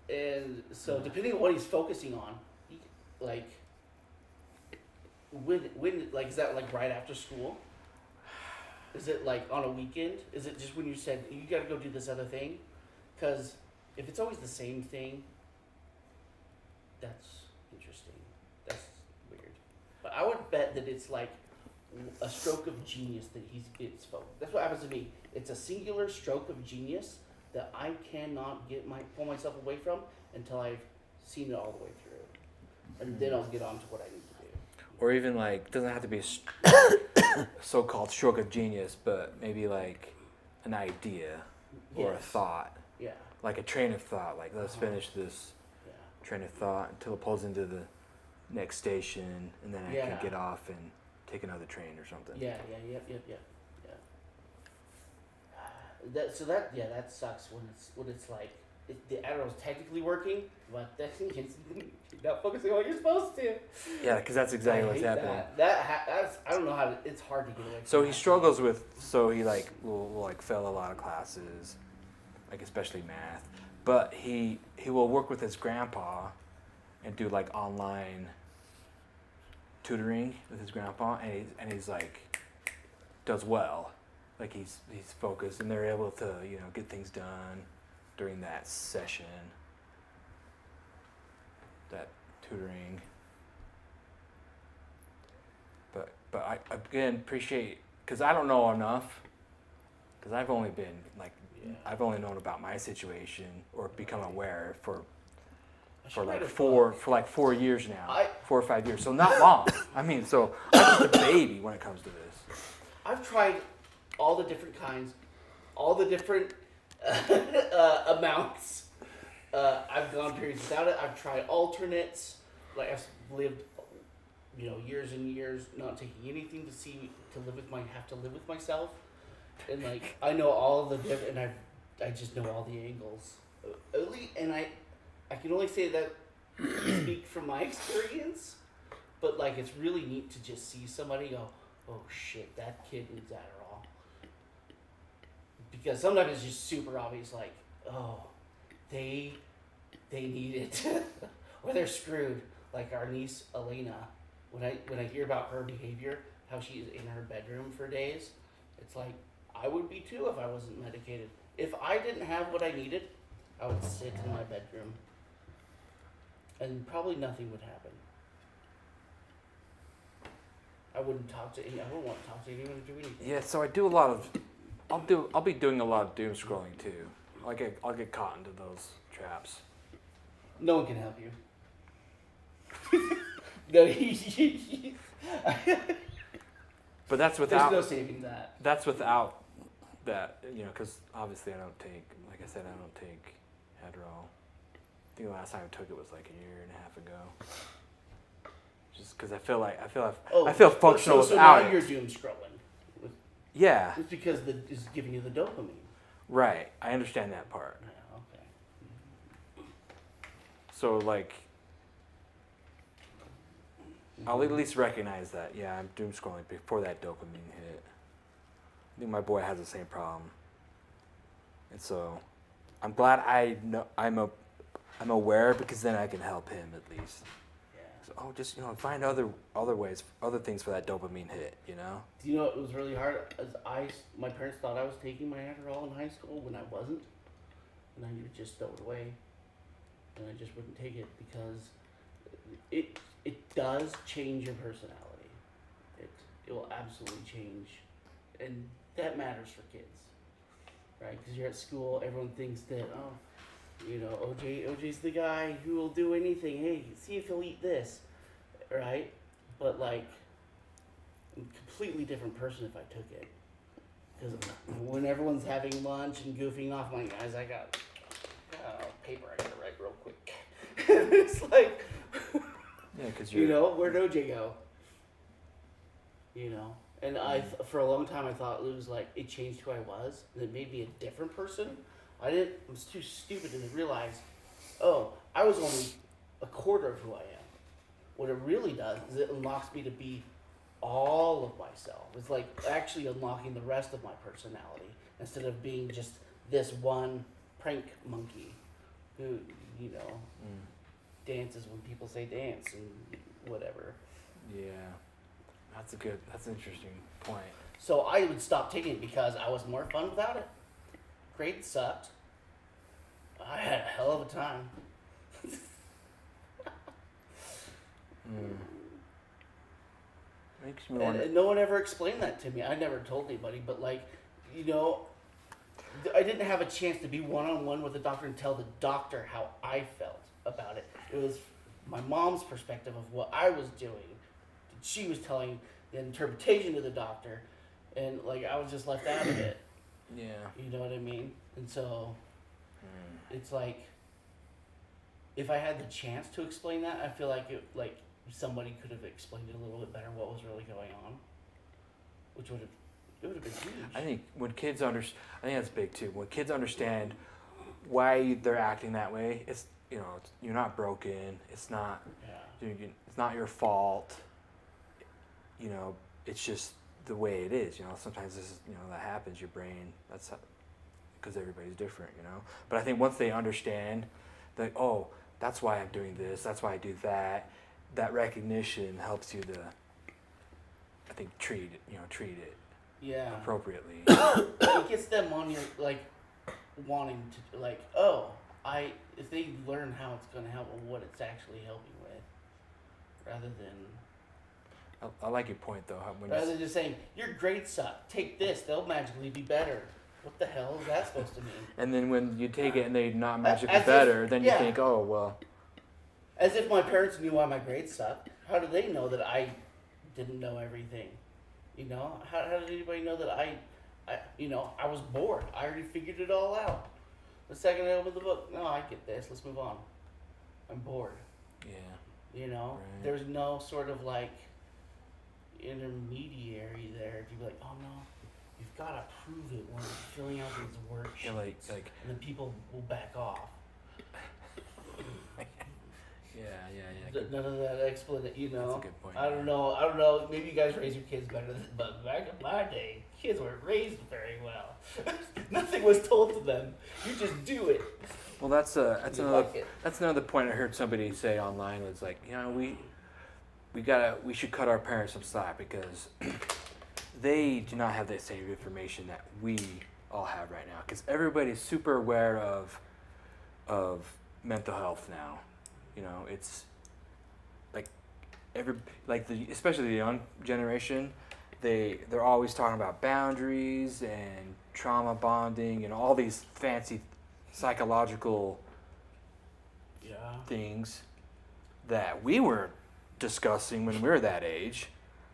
And so depending on what he's focusing on, when like, is that like right after school? Is it like on a weekend? Is it just when you said, you gotta go do this other thing? Because if it's always the same thing, that's interesting. That's weird. But I would bet that it's like a stroke of genius that it's focused. That's what happens to me. It's a singular stroke of genius that I cannot pull myself away from until I've seen it all the way through. And then I'll get on to what I need to do. Or even like, doesn't have to be a so-called stroke of genius, but maybe like an idea or a thought. Yeah. Like a train of thought. Like, let's finish this train of thought until it pulls into the next station, and then I can get off and take another train or something. Yeah. That sucks when it's like the Adderall's technically working, but that thing is not focusing on what you're supposed to. Yeah, because that's exactly what's happening. That's I don't know how it's hard to get away from. So he struggles with. So he will like fail a lot of classes, like especially math. But he will work with his grandpa, and do like online tutoring with his grandpa, and he's like does well, like he's focused, and they're able to get things done during that session, that tutoring. But I again appreciate, because I don't know enough, because I've only been like Yeah. I've only known about my situation or become aware for I should write a for book. like 4 years now, I- 4 or 5 years. So not long. I mean, so I'm just a baby when it comes to this. I've tried all the different kinds, all the different amounts. I've gone periods without it. I've tried alternates. Like I've lived, years and years not taking anything to have to live with myself, and like I know all of the different, and I just know all the angles. At least, and I can only say that speak from my experience, but like it's really neat to just see somebody go, oh shit, that kid needs Adderall. Because sometimes it's just super obvious, like, oh, they need it, or they're screwed. Like our niece Elena, when I hear about her behavior, how she's in her bedroom for days, it's like I would be too if I wasn't medicated. If I didn't have what I needed, I would sit in my bedroom, and probably nothing would happen. I wouldn't want to talk to anyone or do anything. Yeah, so I do a lot of, I'll be doing a lot of doom scrolling too. I'll get caught into those traps. No one can help you. No, But that's there's without no saving that. that's without that, because obviously I don't take, like I said, I don't take Adderall. I think the last time I took it was like a year and a half ago. Just because I feel functional so without now it. you're doom scrolling. Yeah, It's because it's giving you the dopamine. right. I understand that part. Yeah, okay. So like, I'll at least recognize that. Yeah, I'm doom scrolling before that dopamine hit. I think my boy has the same problem, and so I'm glad I know I'm aware, because then I can help him at least. Yeah. So, just find other ways, other things for that dopamine hit. Do you know it was really hard? My parents thought I was taking my Adderall in high school when I wasn't, and I would just throw it away, and I just wouldn't take it because it does change your personality. It will absolutely change, and that matters for kids, right? Because you're at school, everyone thinks that OJ's the guy who will do anything. Hey, see if he'll eat this, right? But like, I'm a completely different person if I took it. Because when everyone's having lunch and goofing off, my guys, I got paper I gotta write real quick. It's like, Yeah, because you're. where'd OJ go? And for a long time I thought it was like it changed who I was, and it made me a different person. I was too stupid to realize, I was only a quarter of who I am. What it really does is it unlocks me to be all of myself. It's like actually unlocking the rest of my personality instead of being just this one prank monkey who, dances when people say dance and whatever. Yeah, that's an interesting point. So I would stop taking it because I was more fun without it. Grades sucked. I had a hell of a time. Makes me wonder. And no one ever explained that to me. I never told anybody, but I didn't have a chance to be one-on-one with the doctor and tell the doctor how I felt about it. It was my mom's perspective of what I was doing. She was telling the interpretation to the doctor, and I was just left out of it. Yeah. You know what I mean? And so it's like, if I had the chance to explain that, I feel like somebody could have explained it a little bit better what was really going on, which would have been huge. I think when kids I think that's big too. When kids understand why they're acting that way, it's you're not broken. It's not. Yeah. It's not your fault. It's just the way it is. Sometimes this is that happens. Your brain. That's because everybody's different. But I think once they understand that, oh, that's why I'm doing this. That's why I do that. That recognition helps you to, I think, treat it Yeah. appropriately. It gets them on your wanting to if they learn how it's going to help and what it's actually helping with. rather than I like your point though. When you rather than just saying your grades suck. Take this; they'll magically be better. What the hell is that supposed to mean? and then when you take it and they're not magically As if- better, then you yeah. think, oh well. As if my parents knew why my grades sucked. How do they know that I didn't know everything? You know, how did anybody know that I was bored. I already figured it all out. The second I opened the book, no, I get this. Let's move on. I'm bored. Yeah. You know, Right. there's no sort of like intermediary there to be like, oh no, you've got to prove it when you're filling out these worksheets, Yeah, like. and then people will back off. Yeah. None of that explanation, you know. That's a good point. I don't know. Maybe you guys raise your kids better, but back in my day, kids weren't raised very well. Nothing was told to them. You just do it. Well, that's You another like it. that's another point I heard somebody say online was like, we should cut our parents some slack because they do not have the same information that we all have right now. Because everybody's super aware of mental health now. You know, it's especially the young generation, they're always talking about boundaries and trauma bonding and all these fancy psychological Yeah. things that we weren't discussing when we were that age.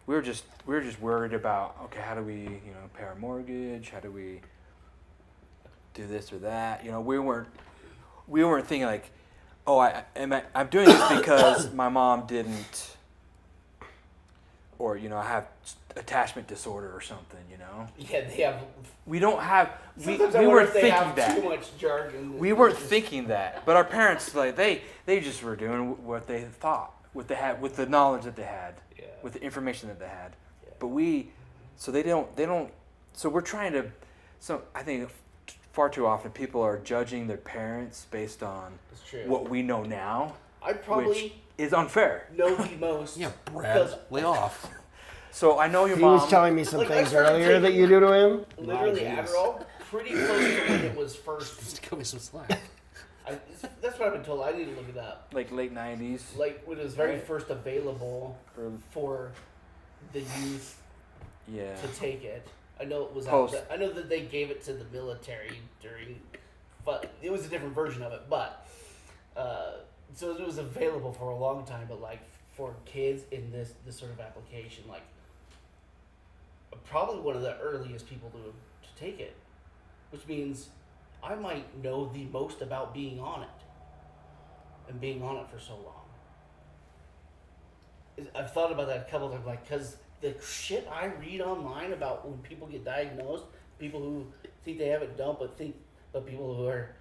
We were just worried about, okay, how do we, pay our mortgage? How do we do this or that? We weren't thinking like, oh, I'm doing this because my mom didn't, or I have attachment disorder or something. Yeah, they have. We don't have. Sometimes I We wonder weren't if they thinking have that. too much jargon. We weren't thinking that, but our parents they just were doing what they thought, what they had, with the knowledge that they had, Yeah. with the information that they had. Yeah. But so they don't. So we're trying to. So I think far too often people are judging their parents based on It's true. what we know now, I probably which is unfair. know the most. Yeah, because Brad, lay off. So I know your He mom. was telling me some Like, I things started earlier that taking- you do to him. literally My goodness. Adderall pretty close to when it was first. Just give me some slack. That's what I've been told. I need to look it up. like late 90s. Like when it was very Right. first available Or, for the youth yeah. to take it. I know it was Post. I know that they gave it to the military during, but it was a different version of it. But so it was available for a long time. But like for kids in this sort of application, like probably one of the earliest people to take it, which means I might know the most about being on it and being on it for so long. I've thought about that a couple times, like, because the shit I read online about when people get diagnosed, people who think they have it don't, but people who are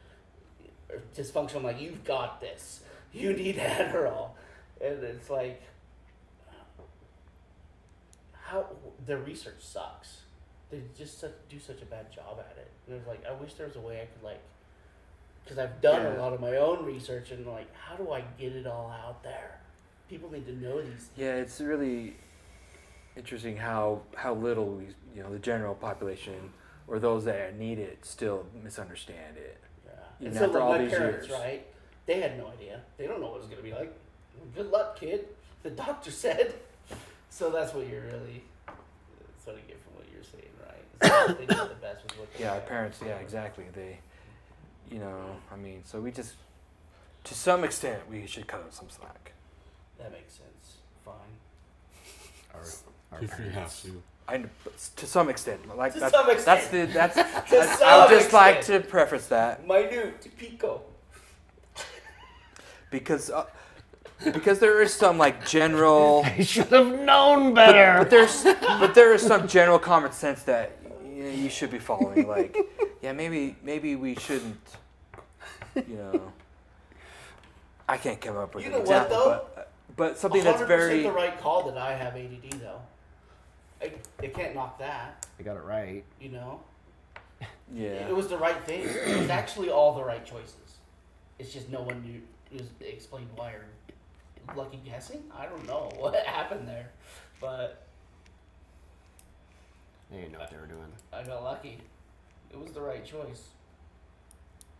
dysfunctional, like, you've got this, you need Adderall, and it's like, how the research sucks. They just do such a bad job at it. And it's like, I wish there was a way I could, like, because I've done a Yeah. lot of my own research, and like, how do I get it all out there? People need to know these things. Yeah, it's really interesting how little we, the general population or those that need it still misunderstand it. Yeah. Even And so after like all my these parents, years. right? They had no idea. They don't know what it's gonna be like. Good luck, kid. The doctor said. So that's what you're really. That's what I get from what you're saying, right? So they do the best with what they Yeah, our have. parents. Yeah, exactly. They, so we just, to some extent, we should cut them some slack. That makes sense. Fine. Our if you have to. To some extent, like To that's, some that's extent. the that's. To I some would just like extent. to preface that Minute pico. because there is some like general. I should have known better. But there is some general common sense that you should be following. Like, yeah, maybe we shouldn't. I can't come up with You an know what, example, though? but something that's 100% very. the right call that I have ADD though. They can't knock that. I got it right. You know. Yeah. It was the right thing. It was actually all the right choices. It's just no one knew. It was explained why or lucky guessing. I don't know what happened there, but They didn't know what they were doing. I got lucky. It was the right choice.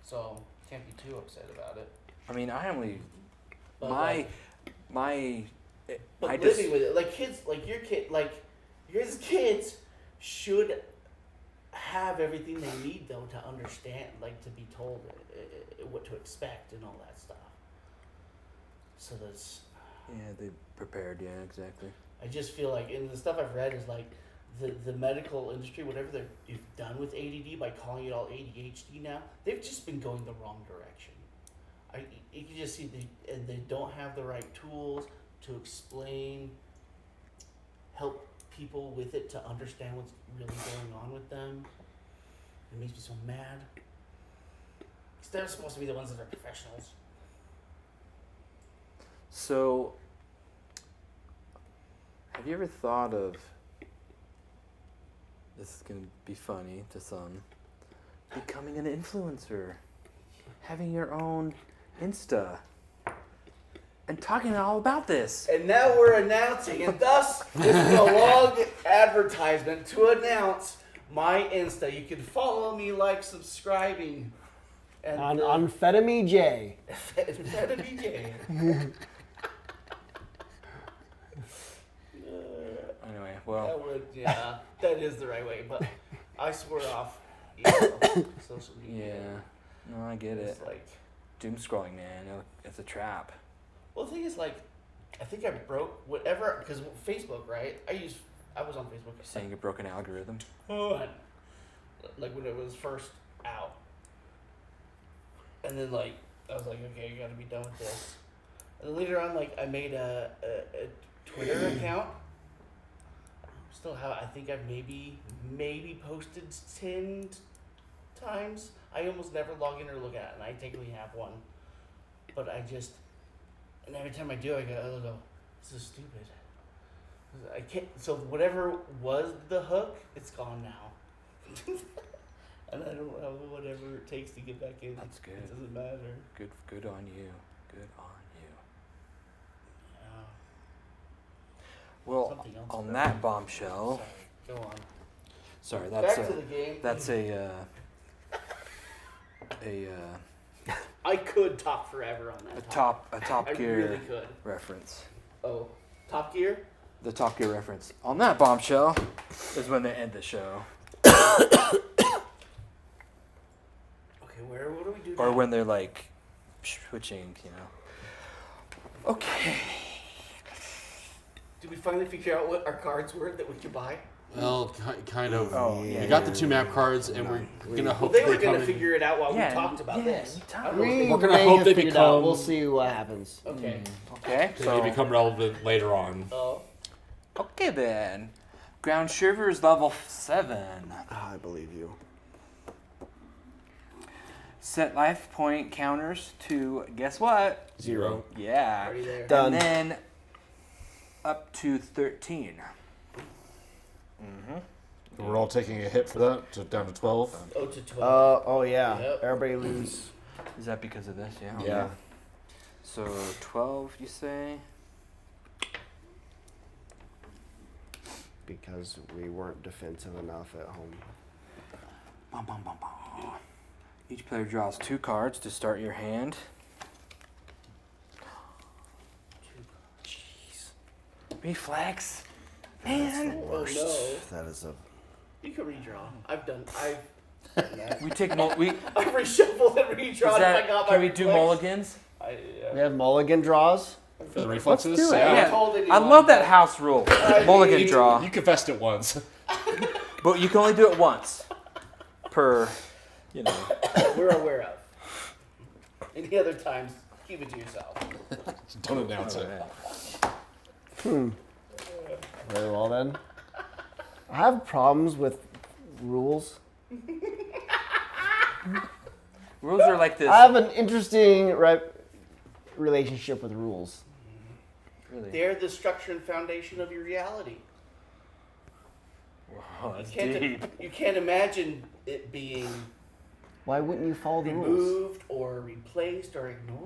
So can't be too upset about it. I mean, I only But my But living with it, like kids, like your guys' kids should have everything they need though to understand, like to be told what to expect and all that stuff. So that's. Yeah, they prepared. Yeah, exactly. I just feel like, and the stuff I've read is like the medical industry, whatever they've done with ADD by calling it all ADHD now, they've just been going the wrong direction. You can just see and they don't have the right tools to explain, help people with it to understand what's really going on with them. It makes me so mad. Because they're supposed to be the ones that are professionals. So, have you ever thought of, this is going to be funny to some, becoming an influencer, having your own Insta, and talking all about this? And now we're announcing, and thus this is a long advertisement to announce my Insta. You can follow me, like, subscribing. And On Amphetamine J. Amphetamine J. Anyway, well, that is the right way, but I swore off social media. yeah, no, I get It's it. like, Doom scrolling, man, it's a trap. well, the thing is, like, I think I broke whatever, because Facebook, right? I was on Facebook. Saying a broken algorithm. Like when it was first out. And then, like, I was like, okay, I gotta be done with this. And then later on, like, I made a Twitter account. Still have, I think I've maybe posted 10 times. I almost never log in or look at it, and I technically have one. But and every time I do, I go, this is stupid. I can't, so whatever was the hook, it's gone now. And I don't have whatever it takes to get back in. That's good. It doesn't matter. Good on you. Good on you. Yeah. Well, Something else on about that it. bombshell. Sorry, go on. Sorry, Back that's to the game. that's a I could talk forever on that. a Top I Gear really could. reference. Oh, Top Gear? The Top Gear reference. On that bombshell is when they end the show. Okay, what do we do Or now? when they're like switching, you know. Okay. Did we finally figure out what our cards were that we could buy? Well, kind of. Oh, yeah. We got the 2 map cards, and we're gonna Well, hope they were come going to in- figure it out while Yeah, we talked about yeah, this. you I talk- don't know if We're gonna may hope have they figured it out. become- We'll see what happens. Okay. Okay. They become relevant later on. Oh. Okay then. Ground Shivers level 7. I believe you. Set life point counters to guess what? 0. Yeah. Already there. Done. And then up to 13. We're all taking a hit for that, so down to 12. Oh, to 12. Oh yeah. Yep. Everybody lose. Is that because of this? Yeah. Yeah. So 12, you say? Because we weren't defensive enough at home. Bum, bum, bum, bum. Each player draws 2 cards to start your hand. Jeez. Reflex. Man. Oh, no. That is a. You can redraw. I've done that. We take I've reshuffled and redrawn Is if I that, got my can we do reflex. mulligans? We have mulligan draws. For the reflexes? do it. I Yeah. told I anyone. love that house rule. Mulligan You- draw. You confessed it once. But you can only do it once. Per, you know. We're aware of. Any other times, keep it to yourself. Don't announce it. Very well then. I have problems with rules. Rules are like this. I have an interesting relationship with rules. Really. They're the structure and foundation of your reality. Oh, that's Can't- deep. You can't imagine it being Why wouldn't you follow the rules? removed or replaced or ignored.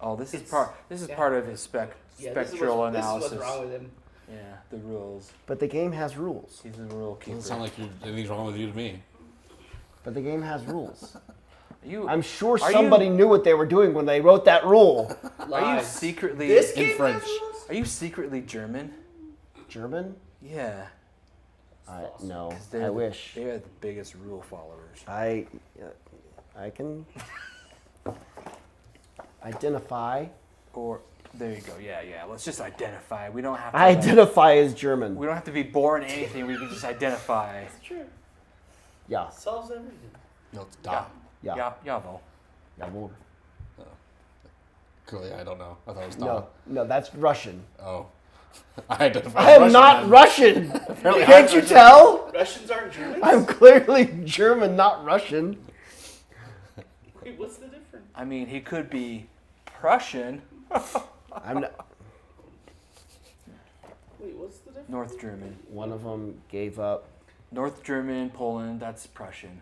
Oh, this is It's- part. This is yeah. part of his This spectral is analysis. what's wrong with him. Yeah, the rules. But the game has rules. He's the rule keeper. Doesn't sound like anything's wrong with you to me. But the game has rules. you I'm sure Are somebody you- knew what they were doing when they wrote that rule. are you Lies. secretly This In game French. has rules? Are you secretly German? German? Yeah. No. 'Cause they're I the- wish. They're the biggest rule followers. I can identify. Or there you go. Yeah. Let's just identify. We don't have to. I identify as German. We don't have to be born anything. We can just identify. It's true. Yeah. Solves everything. No, it's da. Yeah. Jawohl. Jawohl. Clearly, I don't know. I thought it was da. No, that's Russian. Oh. I identify I as am Russian not then. Russian. Apparently Can't you tell? Russians aren't Germans? I'm clearly German, not Russian. Wait, what's the difference? I mean, he could be Prussian. I'm not. Wait, what's the difference? North German. One of them gave up North German, Poland. That's Prussian.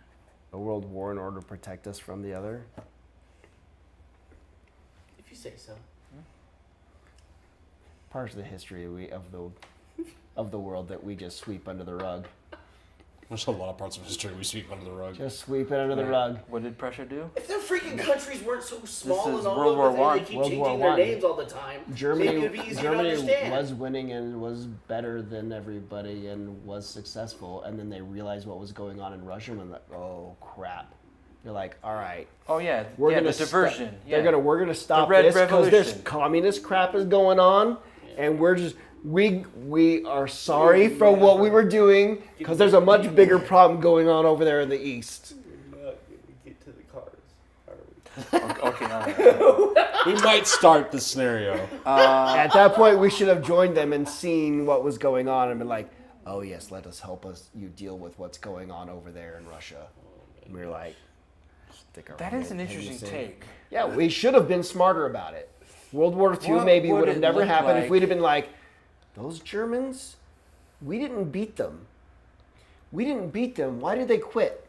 a world war in order to protect us from the other. If you say so. Part of the history of the world that we just sweep under the rug. There's a lot of parts of history we sweep under the rug. Just sweep it under the rug. What did Prussia do? If their freaking countries weren't so small is and all World over, War they I. keep World changing War their I. names all the time. maybe it would be easier to Germany understand. was winning and was better than everybody and was successful, and then they realized what was going on in Russia and like, oh crap. You're like, all right, Oh yeah, we're yeah. gonna The diversion. we're gonna stop Red this because there's Revolution. communist crap is going on, and we're just we are sorry for what we were doing because there's a much bigger problem going on over there in the east. We're not gonna get to the cars, are we? Okay. All right. We might start the scenario. At that point, we should have joined them and seen what was going on and been like, oh yes, let us help you deal with what's going on over there in Russia. And we were like, stick our That head is an in the interesting sand. take. Yeah, we should have been smarter about it. World War II What maybe would would have it never look happened if like? we'd have been like, those Germans, we didn't beat them. We didn't beat them. Why did they quit?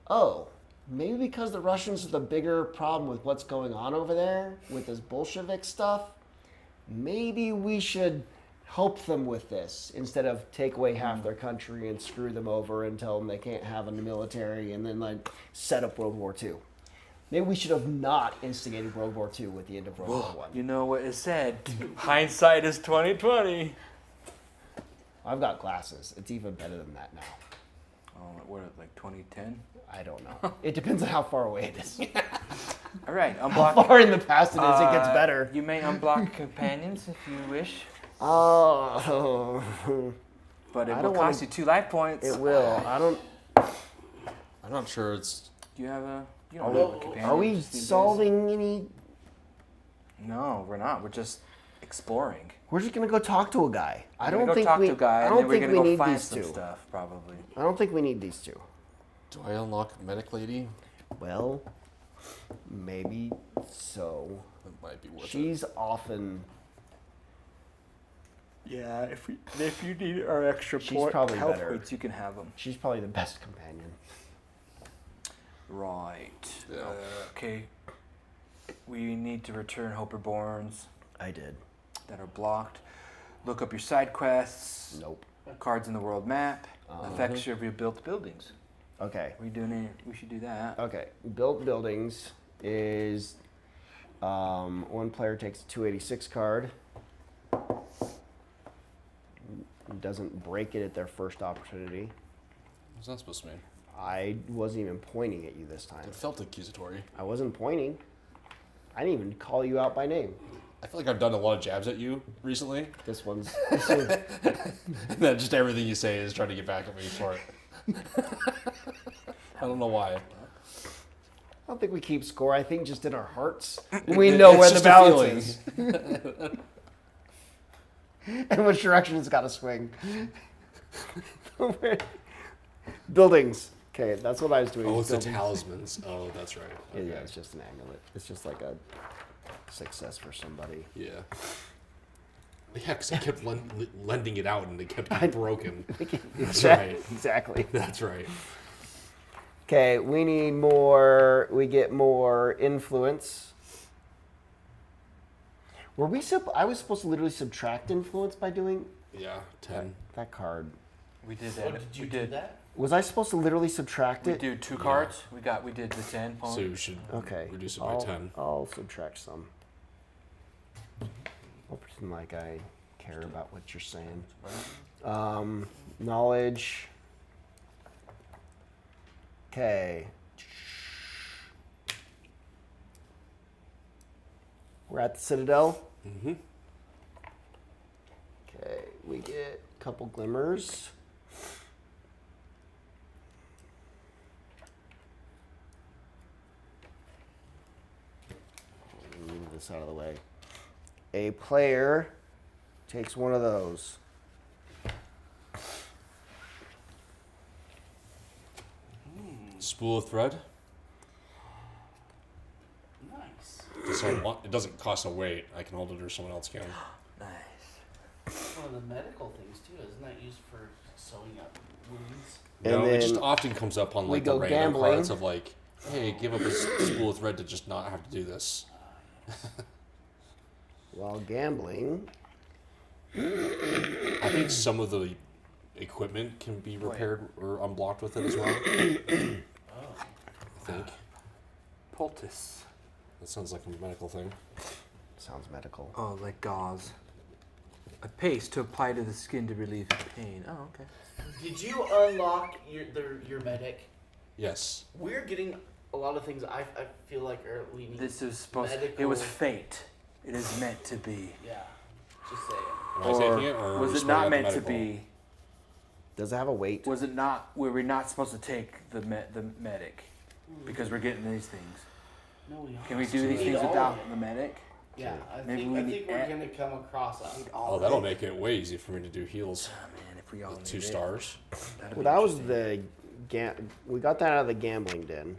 Oh, maybe because the Russians are the bigger problem with what's going on over there with this Bolshevik stuff. Maybe we should help them with this instead of take away half their country and screw them over and tell them they can't have a military and then like set up World War II. Maybe we should have not instigated World War II with the end of World War One. You know what is said? Hindsight is 20/20. I've got glasses. It's even better than that now. Oh, what like 2010? I don't know. It depends on how far away it is. All right, How unblock. far in the past it is, it gets better. You may unblock companions if you wish, Oh, but it I will don't wanna- cost you 2 life points. it will. I don't. I'm not sure it's. Do you have a? You Are don't have a companion. Are we these days. solving any? No, we're not. We're just exploring. We're just gonna go talk to a guy. I We're don't gonna think go talk we. to a guy, I and don't then we're think gonna we go need find these some two. stuff, probably. I don't think we need these two. Do I unlock Medic Lady? Well, maybe so. That might be worth it. She's often. Yeah, if you need our extra She's probably health better. points, you can have them. She's probably the best companion. Right. Yeah. Okay. We need to return Hope Reborns I did. that are blocked. Look up your side quests. Nope. Cards in the world map. Effects of your built buildings. Okay. We should do that. Okay. Built buildings is one player takes a 286 card. Doesn't break it at their first opportunity. What's that supposed to mean? I wasn't even pointing at you this time. It felt accusatory. I wasn't pointing. I didn't even call you out by name. I feel like I've done a lot of jabs at you recently. This one's. And then just everything you say is trying to get back at me for it. I don't know why. I don't think we keep score. I think just in our hearts, we know where the just a balance is. And which direction it's got to swing. Buildings. Okay, that's what I was doing. Oh, is it's the buildings. talismans. Oh, that's right. Yeah, Okay. yeah, it's just an amulet. It's just like a success for somebody. Yeah. Yeah, because I kept lending it out and it kept getting broken. That's right. Exactly. That's right. Okay, we need more. We get more influence. Were we? I was supposed to literally subtract influence by doing Yeah, 10. that card. We did Oh, that. did you we do did. that? Was I supposed to literally subtract We it? do 2 cards. We did the 10 point. So you should Okay. reduce it by 10. I'll subtract some. I'll pretend like I care about what you're saying. Knowledge. Okay. We're at the Citadel. Mm-hmm. Okay, we get a couple glimmers. Move this out of the way. A player takes one of those. Spool of thread. Nice. It doesn't cost a weight. I can hold it or someone else can. Nice. One of the medical things too, isn't that used for sewing up wounds? And No, it then just often comes up on we like the go random gambling. cards of like, hey, give up a spool of thread to just not have to do this. while gambling, I think some of the equipment can be repaired or unblocked with it as well. I Oh. think Poultice. that sounds like a medical thing. sounds medical. Oh, like gauze. A paste to apply to the skin to relieve pain. Oh, okay. Did you unlock your medic? Yes. We're getting a lot of things I feel like are leaning. This is supposed. Medical. It was fate. It is meant to be. Yeah, just saying. Am I Or taking it, or are we was it spreading not out the meant to medical? be? Does it have a weight? Was it not? Were we not supposed to take the medic because we're getting these things? No, we are. Can we do We these need things all of without it. the medic? Yeah, I Maybe think we I need think we're a- gonna come across that. Oh, that'll make it way easier for me to do heals Oh, man, if we all with need 2 it, stars. that'd Well, be that was interesting. we got that out of the gambling den.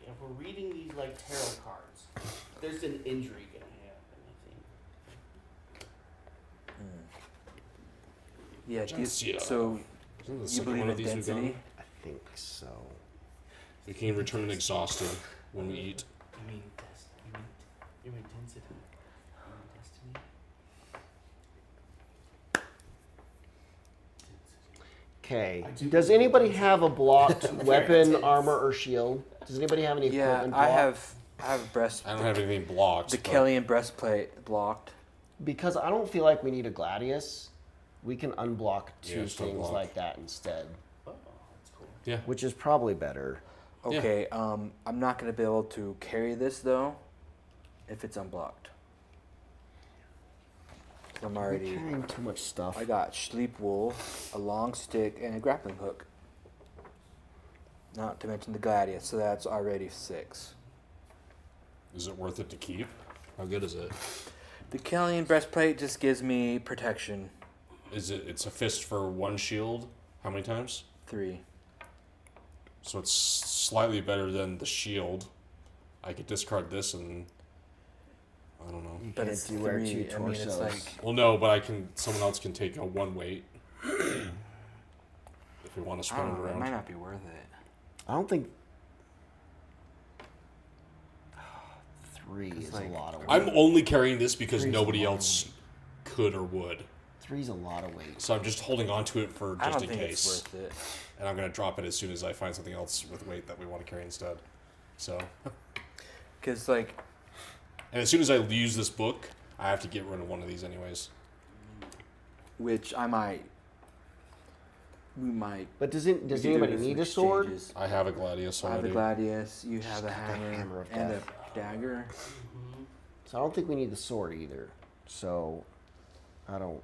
If we're reading these like tarot cards, there's an injury gonna happen. I think. Yeah. Just, yeah. So Isn't the you second believe one in of these we've density? done? I think so. We can return exhausted when we eat. You mean you mean density? You mean destiny? Okay. I do Does believe anybody in have a blocked weapon, intense. armor, or shield? Does anybody have any Yeah, equipment I blocked? have a breast. I don't have anything blocked. The but Kellyan breastplate blocked. Because I don't feel like we need a gladius. We can unblock Yeah, two just things unblock. like that instead, Oh, that's cool. Yeah. which is probably better. Yeah. Okay. I'm not gonna be able to carry this though, if it's unblocked. 'Cause I'm We're already. carrying too much stuff. I got sleep wool, a long stick, and a grappling hook. Not to mention the gladius, so that's already 6. Is it worth it to keep? How good is it? The Kellyan breastplate just gives me protection. Is it? It's a fist for 1 shield. How many times? 3. So it's slightly better than the shield. I could discard this and I don't know. But can't it's do wear 3. two I mean, it's torsos. like Well, no, but I can. Someone else can take a 1 weight if we want to I spin don't it know. It around. might not be worth it. I don't think 3 is like, a lot of weight. I'm only carrying this because Three's a nobody lot of else weight. could or would. 3's a lot of weight. So I'm just holding on to it for I just don't in think case. it's worth it. And I'm gonna drop it as soon as I find something else with weight that we want to carry instead. So, Because, like, and as soon as I use this book, I have to get rid of one of these anyways. which I might. We might. But does we could do anybody this in need a sword? exchanges. I have a gladius I have the already. gladius, you have the got the hammer, hammer of and death. a dagger. So I don't think we need the sword either. So I don't.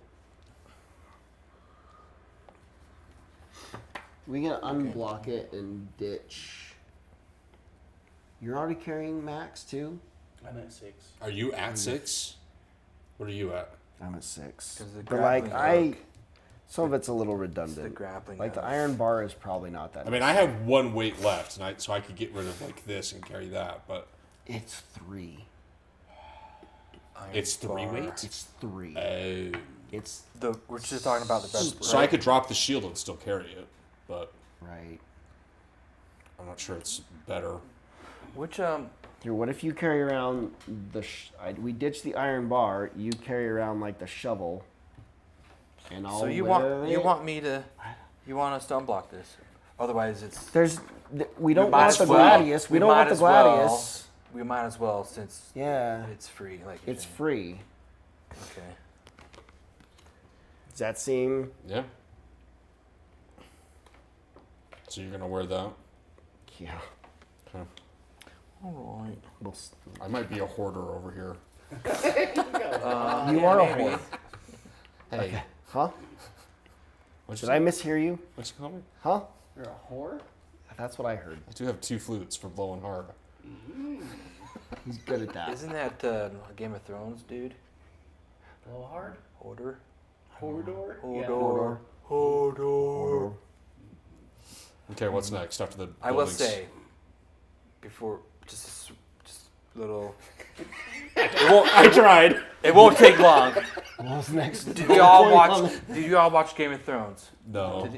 We gonna unblock it and ditch. You're already carrying max too. I'm at 6. Are you at 6? What are you at? I'm at 6. 'Cause the But like grappling hook- some of it's a little It's the redundant. grappling. Like the hook. iron bar is probably not that. I mean, I have 1 weight left, and so I could get rid of like this and carry that, but It's 3. Iron it's 3 bar. weights? It's 3. It's We're just talking about the breastplate. So I could drop the shield and still carry it, but right. I'm not sure it's better. Which Here, what if you carry around the? We ditch the iron bar. You carry around like the shovel. And I'll so you wear want it. me to you want us to unblock this? Otherwise, it's There's we don't might want as the well- gladius. We don't might want the as well- gladius. We might as well since Yeah. it's free. Like you're It's saying. free. Okay. Does that seem? Yeah. So you're gonna wear that? Yeah. Okay. All right. We'll I might be a hoarder over here. you are a maybe. whore. Hey. Huh? What'd Did I mishear you? What you call me? Huh? You're a whore? That's what I heard. I do have 2 flutes for blowing hard. He's good at that. Isn't that Game of Thrones dude? Blow hard? Hodor? Hodor? Hodor. Hodor. Okay, what's next after the buildings? I will say, before just little. I tried. It won't take long. What's next? Did you all watch Game of Thrones? No.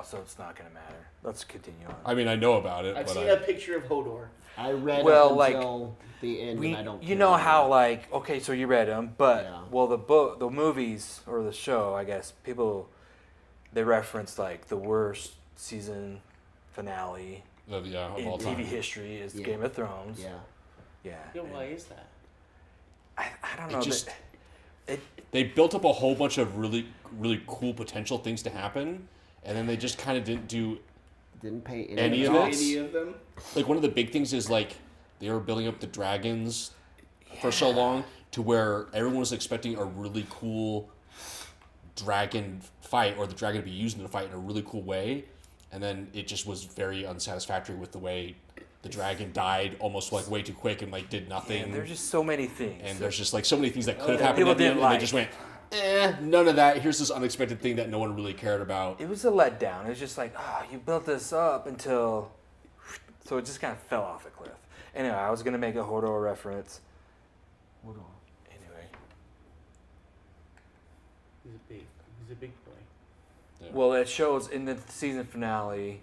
So it's not gonna matter. Let's continue on. I mean, I know about it, I've but seen a picture of Hodor. I read Well, up like, until the end, and I don't. You care know anymore. how like okay, so you read them, but Yeah. well, the movies or the show, I guess people they reference like the worst season finale of in all TV time. history is Yeah. Game of Thrones. Yeah. Yeah. Yo, and why is that? I don't know. just- it They built up a whole bunch of really, really cool potential things to happen, and then they just kind of didn't do. Didn't pay Any of attention. it? Any of them? Like, one of the big things is, like, they were building up the dragons for so long to where everyone was expecting a really cool dragon fight, or the dragon to be used in a fight in a really cool way, and then it just was very unsatisfactory with the way the dragon died almost like way too quick and like did nothing. and there's just so many things. And there's just like so many things that could have yeah. happened People at the end, didn't and they like. just went, none of that. Here's this unexpected thing that no one really cared about. It was a letdown. It was just like, oh, you built this up until, so it just kind of fell off a cliff. Anyway, I was gonna make a Hodor reference. Anyway, He's a big boy. Yeah. well, it shows in the season finale.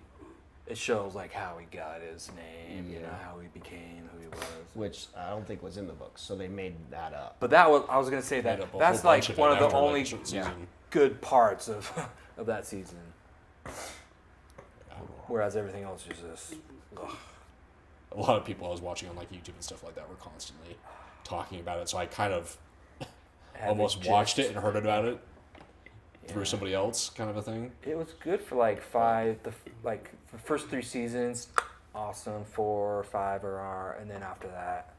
It shows like how he got his name, you know, Yeah. how he became who he was. Which I don't think was in the books, so they made that up. But that was I was gonna say Made that up a that's whole like bunch one it of the after, like, only a certain season. good parts of of that season. Whereas everything else is just. Ugh. A lot of people I was watching on like YouTube and stuff like that were constantly talking about it, so I kind of Had almost the watched gist. it and heard about it through Yeah. somebody else, kind of a thing. It was good for like the first 3 seasons, awesome. 4 or 5 are, and then after that,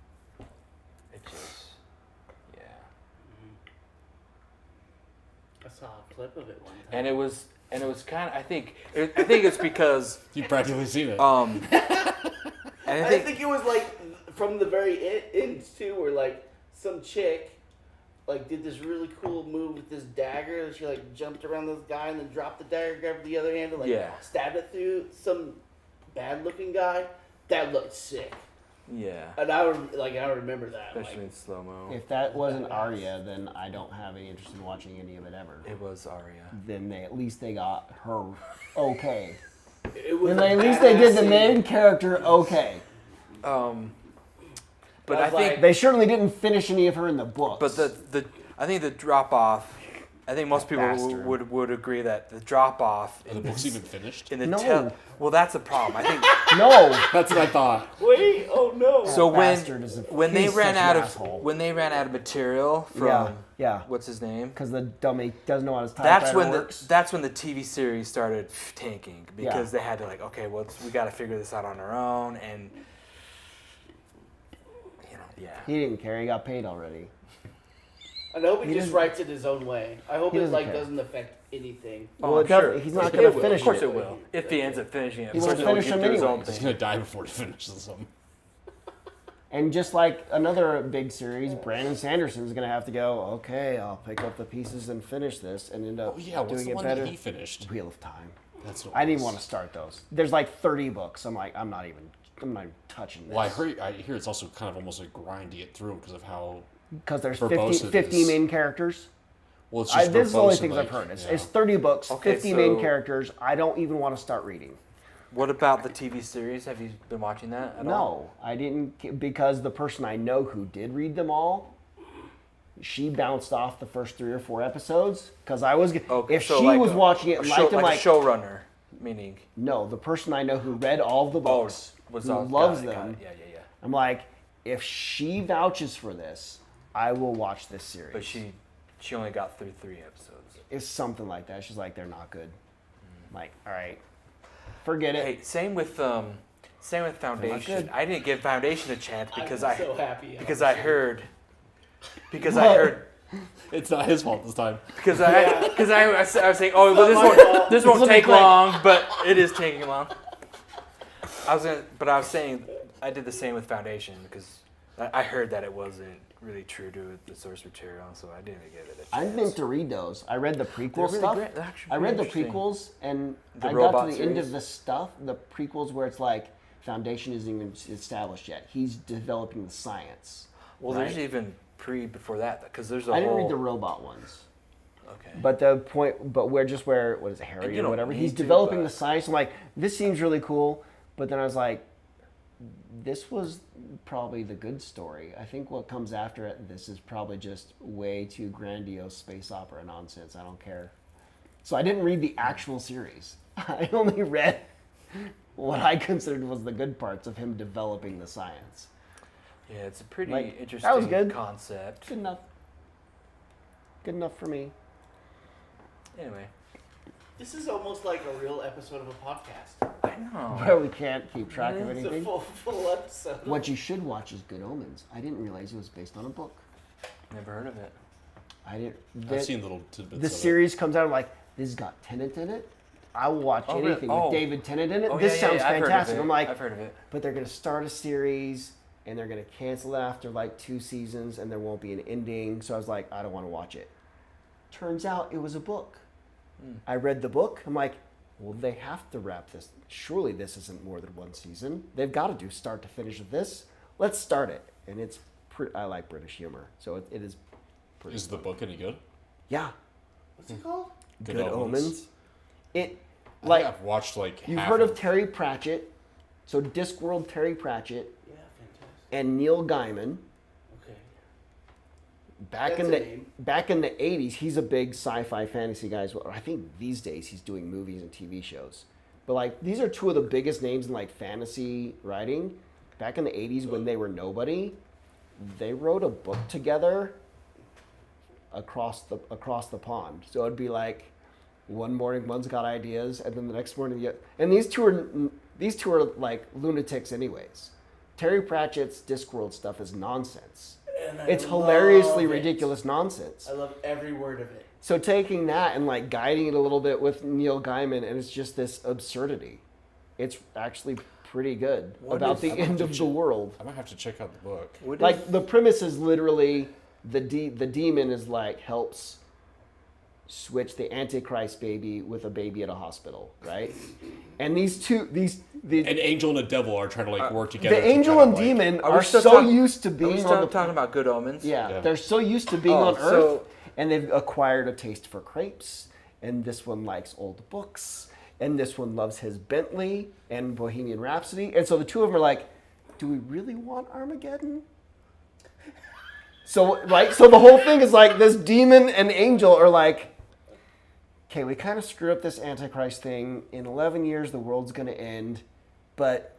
it just, yeah. I saw a clip of it one time. And it was kind of I think it's because You've practically seen it. and I I think think it was like from the very end too, where like some chick like did this really cool move with this dagger. She like jumped around this guy and then dropped the dagger, grabbed the other hand, and like Yeah. stabbed it through some bad looking guy. That looked sick, yeah, and I remember that. especially Like, in slow mo. If that wasn't Arya, then I don't have any interest in watching any of it ever. It was Arya. Then at least they got her okay. it was Then a at least they did the badass main scene. character okay. But I I was think like- They certainly didn't finish any of her in the books. But the I think the drop off. I think most people Bastard. would agree that the drop off Are the books even finished? in the No. well, that's a problem. I think no. That's what I thought. Wait, oh no! so. bastard is a- When they he's ran such out an of asshole. material from Yeah. what's his name? Because the dummy doesn't know how his typewriter works. That's when the TV series started tanking because they had to like okay, well we got to figure this out on our own and yeah. He didn't care. He got paid already. I hope he He just doesn't- writes it his own way. I hope He it doesn't like care. doesn't affect anything. Oh, Well, I'm it doesn't. sure. He's not It going to will. finish Of course it. it will. If he ends up finishing it, He of won't course he'll finish get him to his own anyways. He's thing. gonna die before he finishes them. And just like another big series, Brandon Sanderson's going to have to go, okay, I'll pick up the pieces and finish this and end up Oh yeah, what's doing the it one better. that he finished? Wheel of Time. That's what I it didn't was. want to start those. There's like 30 books. I'm like, I'm not even touching this. Well, I hear it's also kind of almost a grind to get through because of how. Because there's Verbose 50, it 50 is. main characters. Well, it's just This is the only verbose and, things I've like, heard. It's, yeah. it's 30 books, Okay, 50 main so- characters. I don't even want to start reading. What about the TV series? Have you been watching that at all? No, I didn't, because the person I know who did read them all, she bounced off the first 3 or 4 episodes because I was. Okay, if so she like was watching it, a and show, liked them, like a showrunner, meaning no, the person I know who read all of the books, was who all, loves got it, them. Yeah. I'm like, if she vouches for this, I will watch this series. But she only got through 3 episodes. It's something like that. She's like, they're not good. I'm like, all right, forget it. Hey, same with Foundation. good. I didn't give Foundation a chance because I'm so happy. I heard It's not his fault this time. because I was saying, oh well, this won't This will be take quick. long, but it is taking long. I was saying I did the same with Foundation because I heard that it wasn't really true to the source material, so I didn't give it a chance. I meant to read those. I read the prequel They're really stuff. great. They're actually I read the pretty interesting. prequels, and The I got robot to the end series? of the stuff, the prequels where it's like, Foundation isn't even established yet. He's developing the science. Well, right? there's even pre-before that because there's a I didn't whole. read the robot ones. Okay. But the point, what is it, Harry And you or don't whatever? need He's to, developing but- the science. I'm like, this seems really cool. But then I was like, this was probably the good story. I think what comes after this is probably just way too grandiose space opera nonsense. I don't care. So I didn't read the actual series. I only read what I considered was the good parts of him developing the science. Yeah, it's a pretty Like, interesting that was good. concept. Good enough. Good enough for me. Anyway, This is almost like a real episode of a podcast. I know. Where we can't keep track of It's a anything. full episode. What you should watch is Good Omens. I didn't realize it was based on a book. Never heard of it. I didn't. I've seen little tidbits The of series comes out. I'm like, this has got Tennant in it. I will watch Oh, really? anything Oh. with David Tennant in it. Oh, This yeah, sounds I've heard of fantastic. it. I'm like, I've heard of it. but they're going to start a series and they're going to cancel it after like 2 seasons and there won't be an ending. So I was like, I don't want to watch it. Turns out it was a book. I read the book. I'm like, well, they have to wrap this. Surely this isn't more than 1 season. They've got to do start to finish with this. Let's start it. And it's I like British humor, so it is pretty. Is the book any good? Yeah, What's it called? Good Omens. It I like think I've watched like you've half heard of Terry Pratchett, so Discworld Terry Pratchett Yeah, fantastic. and Neil Gaiman. Okay. Back That's in a the name. back in the 80s, he's a big sci-fi fantasy guy as well. I think these days he's doing movies and TV shows. But like these are 2 of the biggest names in like fantasy writing. Back in the 80s when they were nobody, they wrote a book together across the pond. So it'd be like one morning one's got ideas and then the next morning and these two are like lunatics anyways. Terry Pratchett's Discworld stuff is nonsense. And I It's love hilariously it. ridiculous nonsense. I love every word of it. So taking that and like guiding it a little bit with Neil Gaiman, and it's just this absurdity. It's actually pretty good about the end of the world. I might have to check out the book. What Like is- the premise is literally the demon is like helps switch the Antichrist baby with a baby at a hospital, right? And these An angel and a devil are trying to like work together. the to angel kind and of, like- demon Are we are still so talk- used to Are we being still on the talking about Good Omens? Yeah, they're so used to being Oh, on Earth, so- and they've acquired a taste for crepes. And this one likes old books, and this one loves his Bentley and Bohemian Rhapsody. And so the 2 of them are like, "Do we really want Armageddon?" So the whole thing is like this demon and angel are like, "Okay, we kind of screw up this Antichrist thing. In 11 years, the world's gonna end, but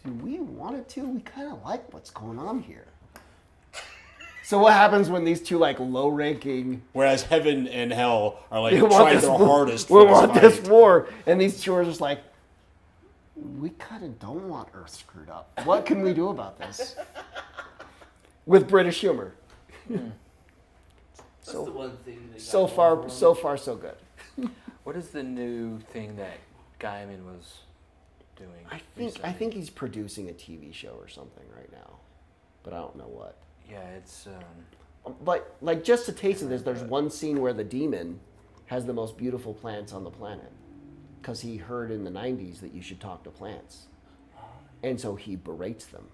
do we want it to? We kind of like what's going on here." So what happens when these 2 like low-ranking Whereas heaven and hell are like we want trying this their war. hardest. We for want this this fight. war, and these 2 are just like, we kind of don't want Earth screwed up. What can we do about this? With British humor. That's the one thing that So got far, going for so me. far, so good. What is the new thing that Gaiman was doing? I recently? think he's producing a TV show or something right now, but I don't know what. Yeah, it's But like just a taste of this, there's one scene where the demon has the most beautiful plants on the planet because he heard in the 90s that you should talk to plants. And so he berates them.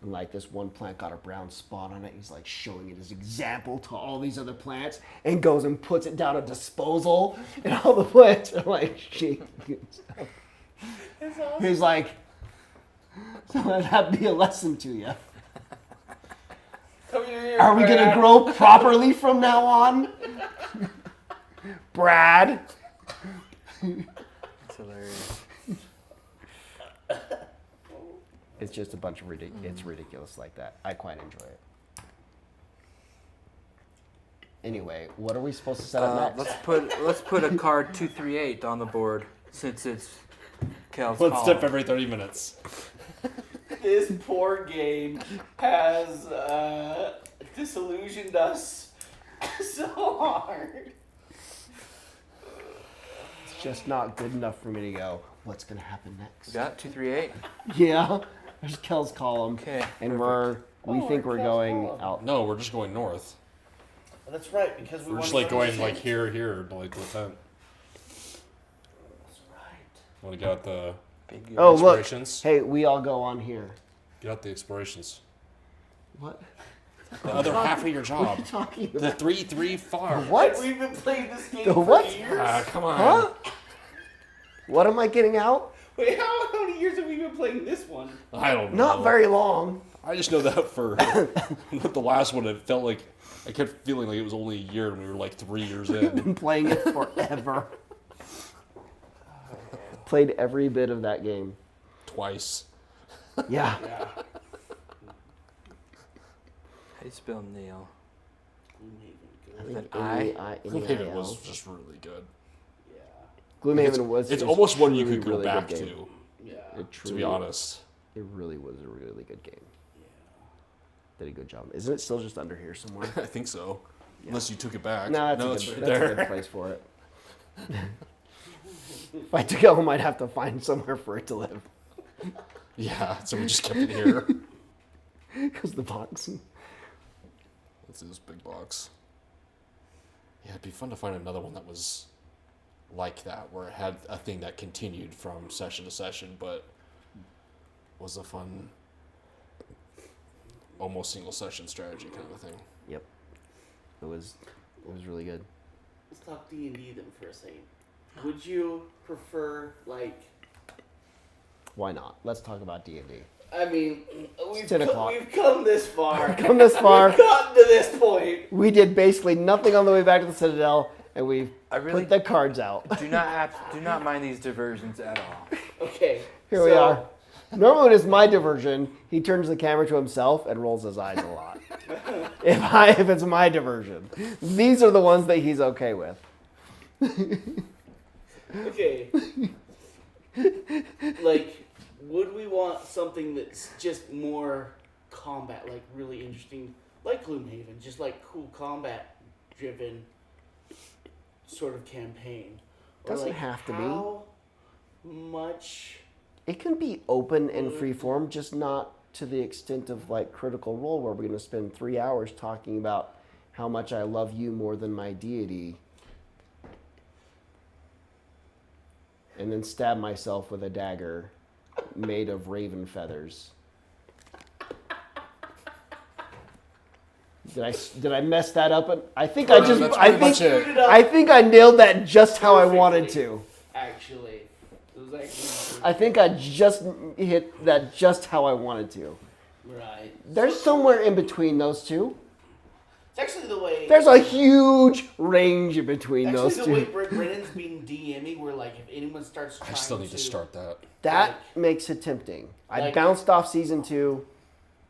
And like this one plant got a brown spot on it. He's like showing it as example to all these other plants and goes and puts it down at disposal. And all the plants are like shaking and stuff. It's awesome. He's like, so that'd be a lesson to you. Come here, Are we gonna Brad. grow properly from now on? Brad. hilarious. It's just a bunch of it's ridiculous like that. I quite enjoy it. Anyway, what are we supposed to set up next? Let's put a card 238 on the board since it's Kel's One column. step every 30 minutes. This poor game has disillusioned us so hard. It's just not good enough for me to go, what's going to happen next? Got 238. Yeah, there's Kel's column. Okay. And we Oh, think we're Kel's going column. out. No, we're just going north. That's right, because we We're want just to like go to going the like tent. here, to like the tent. That's right. Want to get out the Big Oh, look. explorations? Hey, we all go on here. Get out the explorations. What? The other half of your What are job. you talking The about? 3-3 farm. What? We've been playing this game The for what? years. Come on. Huh? What am I getting out? Wait, how many years have we been playing this one? I don't know. Not very long. I just know that for the last one, it felt like I kept feeling like it was only a year, and we were like 3 years in. Been playing it forever. Played every bit of that game. Twice. Yeah. Yeah. How do you spell Neil? I With think an I? Gloomhaven was just really good. Yeah. Gloomhaven was. It's is almost one you truly could go really back good game. to, Yeah. It to truly, be honest. It really was a really good game. Yeah. Did a good job. Isn't it still just under here somewhere? I think so. Unless you took it back. No, it's that's, right a there. good place for it. If I took it home, I'd have to find somewhere for it to live. Yeah, so we just kept it here. Because the box. Let's see this big box. Yeah, it'd be fun to find another one that was like that, where it had a thing that continued from session to session, but was a fun, almost single session strategy kind of a thing. Yep. It was really good. Let's talk D&D then for a second. Would you prefer, like, Why not? Let's talk about D&D. I mean, we've 10 o'clock. we've come this far. Come this far. We've gotten to this point. We did basically nothing on the way back to the Citadel, and we I really put the cards out. do not mind these diversions at all. Okay. Here we are. Normally, when it's my diversion, he turns the camera to himself and rolls his eyes a lot. If it's my diversion, these are the ones that he's okay with. Okay. Like, would we want something that's just more combat, like really interesting, like Gloomhaven, just like cool combat-driven sort of campaign? Or Doesn't like, have to be. how much? It can be open and freeform, just not to the extent of like Critical Role, where we're going to spend 3 hours talking about how much I love you more than my deity, and then stab myself with a dagger made of raven feathers. Did I mess that up? I think I just that's I pretty much think it. I think I nailed that just how I wanted to. Actually, it was actually I think I just hit that just how I wanted to. right. There's somewhere in between those two. It's actually the way. There's a huge range in between Actually, those the two. way Brennan's being DMing, where like if anyone starts trying I still need to start that. That makes it tempting. I Like- bounced off season 2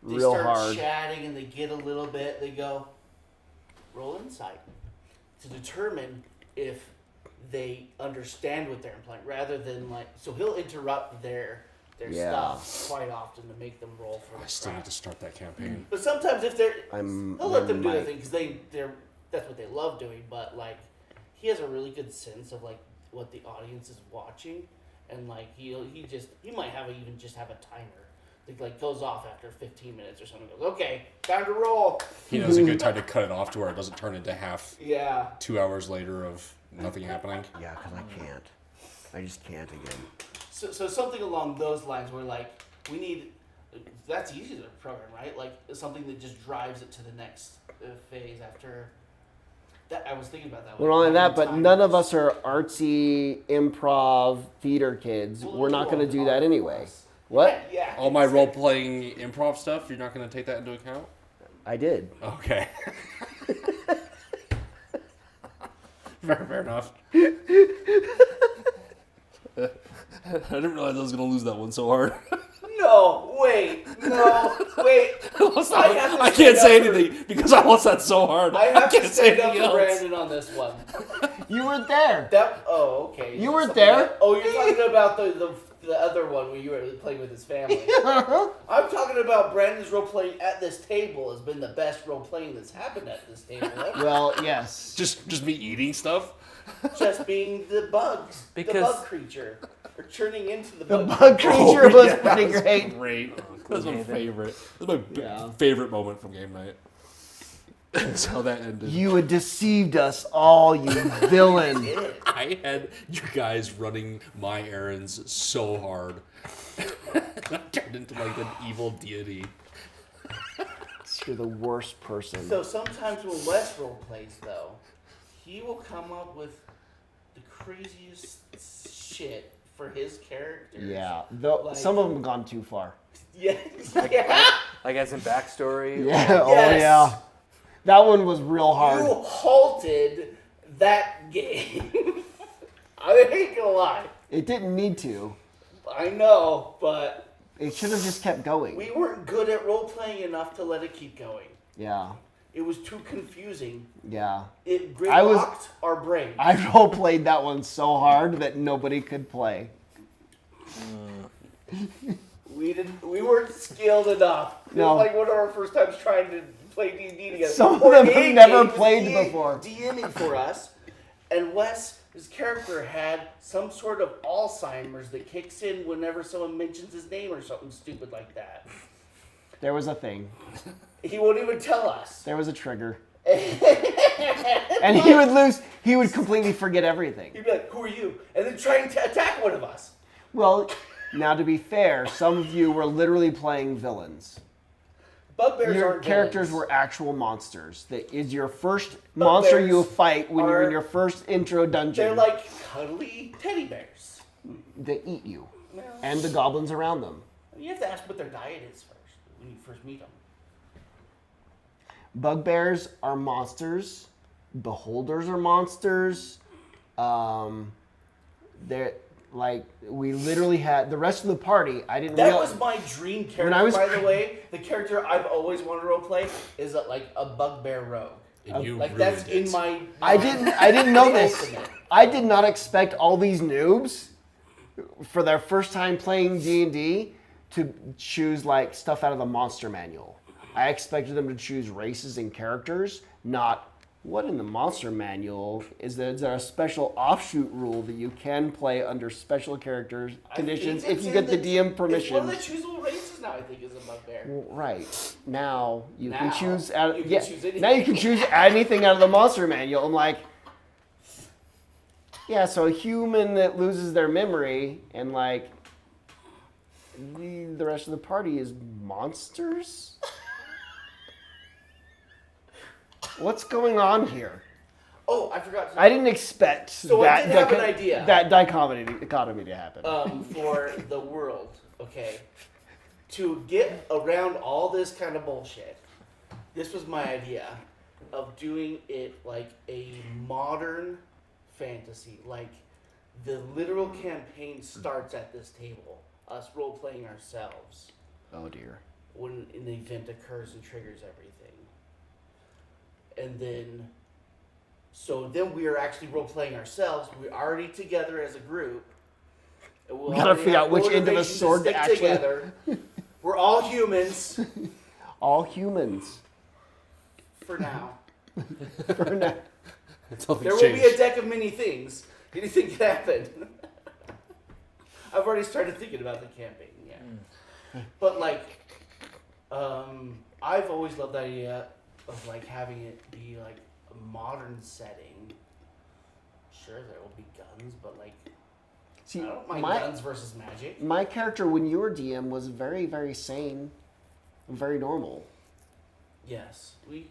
they real start hard. chatting and they get a little bit, they go, roll insight to determine if they understand what they're implying, rather than like, so he'll interrupt their Yeah. stuff quite often to make them roll for the I still need crap. to start that campaign. But sometimes if they're, I'm- he'll let them do their might- thing because that's what they love doing. But like, he has a really good sense of like what the audience is watching, and like he might even just have a timer. It like goes off after 15 minutes or something. Goes, okay, time to roll. He knows a good time to cut it off to where it doesn't turn into half Yeah. 2 hours later of nothing happening. Yeah, because I can't. I just can't again. So something along those lines where like we need, that's easy to program, right? Like something that just drives it to the next phase after. That I was thinking about that. Not only that, but none of us are artsy improv theater kids. We're not going to do that anyway. What? Yeah. All my role playing improv stuff, you're not going to take that into account? I did. Okay. fair enough. I didn't realize I was going to lose that one so hard. No, wait. I can't say anything because I lost that so hard. I have to can't say stand up anything for else. Brandon on this one. You weren't there. Okay. You weren't Something there? else. Oh, you're talking about the other one where you were playing with his family. I'm talking about Brandon's role playing at this table has been the best role playing that's happened at this table ever. Well, yes. Just me eating stuff. Just being the bugs, the Because- bug creature, or turning into the The bug. bug creature was that pretty was great. Great. That was my favorite. That was my Yeah. favorite moment from game night. That's how that ended. You had deceived us all, you villain. I had you guys running my errands so hard. I turned into like an evil deity. You're the worst person. So sometimes when Wes role plays, though, he will come up with the craziest shit for his characters. Yeah, though Like- some of them have gone too far. Yeah. Yeah. Like as in backstory. Yeah, oh Yes. yeah. That one was real hard. You halted that game. I ain't gonna lie. It didn't need to. I know, but It should have just kept going. we weren't good at role playing enough to let it keep going. Yeah, It was too confusing. yeah. It I was- gridlocked our brain. I role played that one so hard that nobody could play. We weren't skilled enough. It No. was like one of our first times trying to play D&D together. Some of Or them have AJ never was played DMing before. DMing for us, and Wes, his character had some sort of Alzheimer's that kicks in whenever someone mentions his name or something stupid like that. There was a thing. He won't even tell us. There was a trigger. And he would lose. He would completely forget everything. He'd be like, "Who are you?" And then try and attack one of us. Well, now to be fair, some of you were literally playing villains. Bugbears Your aren't characters villains. were actual monsters. That is your first monster you fight when you're in your first intro dungeon. They're like cuddly teddy bears. They eat you. Well, And the goblins around them. you have to ask what their diet is first when you first meet them. Bugbears are monsters. Beholders are monsters. They're like, we literally had the rest of the party. I didn't That realize. was my dream character, When I was by the way. The character I've always wanted to roleplay is like a bugbear rogue. And you Like ruined that's it. in my. I didn't know this. Ultimate. I did not expect all these noobs for their first time playing D&D to choose like stuff out of the monster manual. I expected them to choose races and characters, not what in the monster manual is there a special offshoot rule that you can play under special characters I conditions think if you it's get in the DM It's permission. one of the choosable races now. I think is a bugbear. Right. Now you can Now, choose you can choose anything. now you can choose anything out of the monster manual. I'm like, yeah, so a human that loses their memory and like the rest of the party is monsters? What's going on here? Oh, I forgot. I didn't expect So I that did have an idea. that dichotomy to happen. For the world, okay, to get around all this kind of bullshit, this was my idea of doing it like a modern fantasy. Like the literal campaign starts at this table, us role playing ourselves Oh dear. when an event occurs and triggers everything, and then. So then we are actually role playing ourselves. We're already together as a group. And we'll Gotta already figure have out which end of the motivation to sword to stick actually- together. We're all humans All humans. for now. For now. Until things There will change. be a deck of many things. Anything can happen. I've already started thinking about the campaign. Yeah, but like, I've always loved the idea of like having it be like a modern setting. Sure, there will be guns, but like, See, I don't mind my guns versus magic. my character when you were DM was very, very sane, and very normal. Yes, we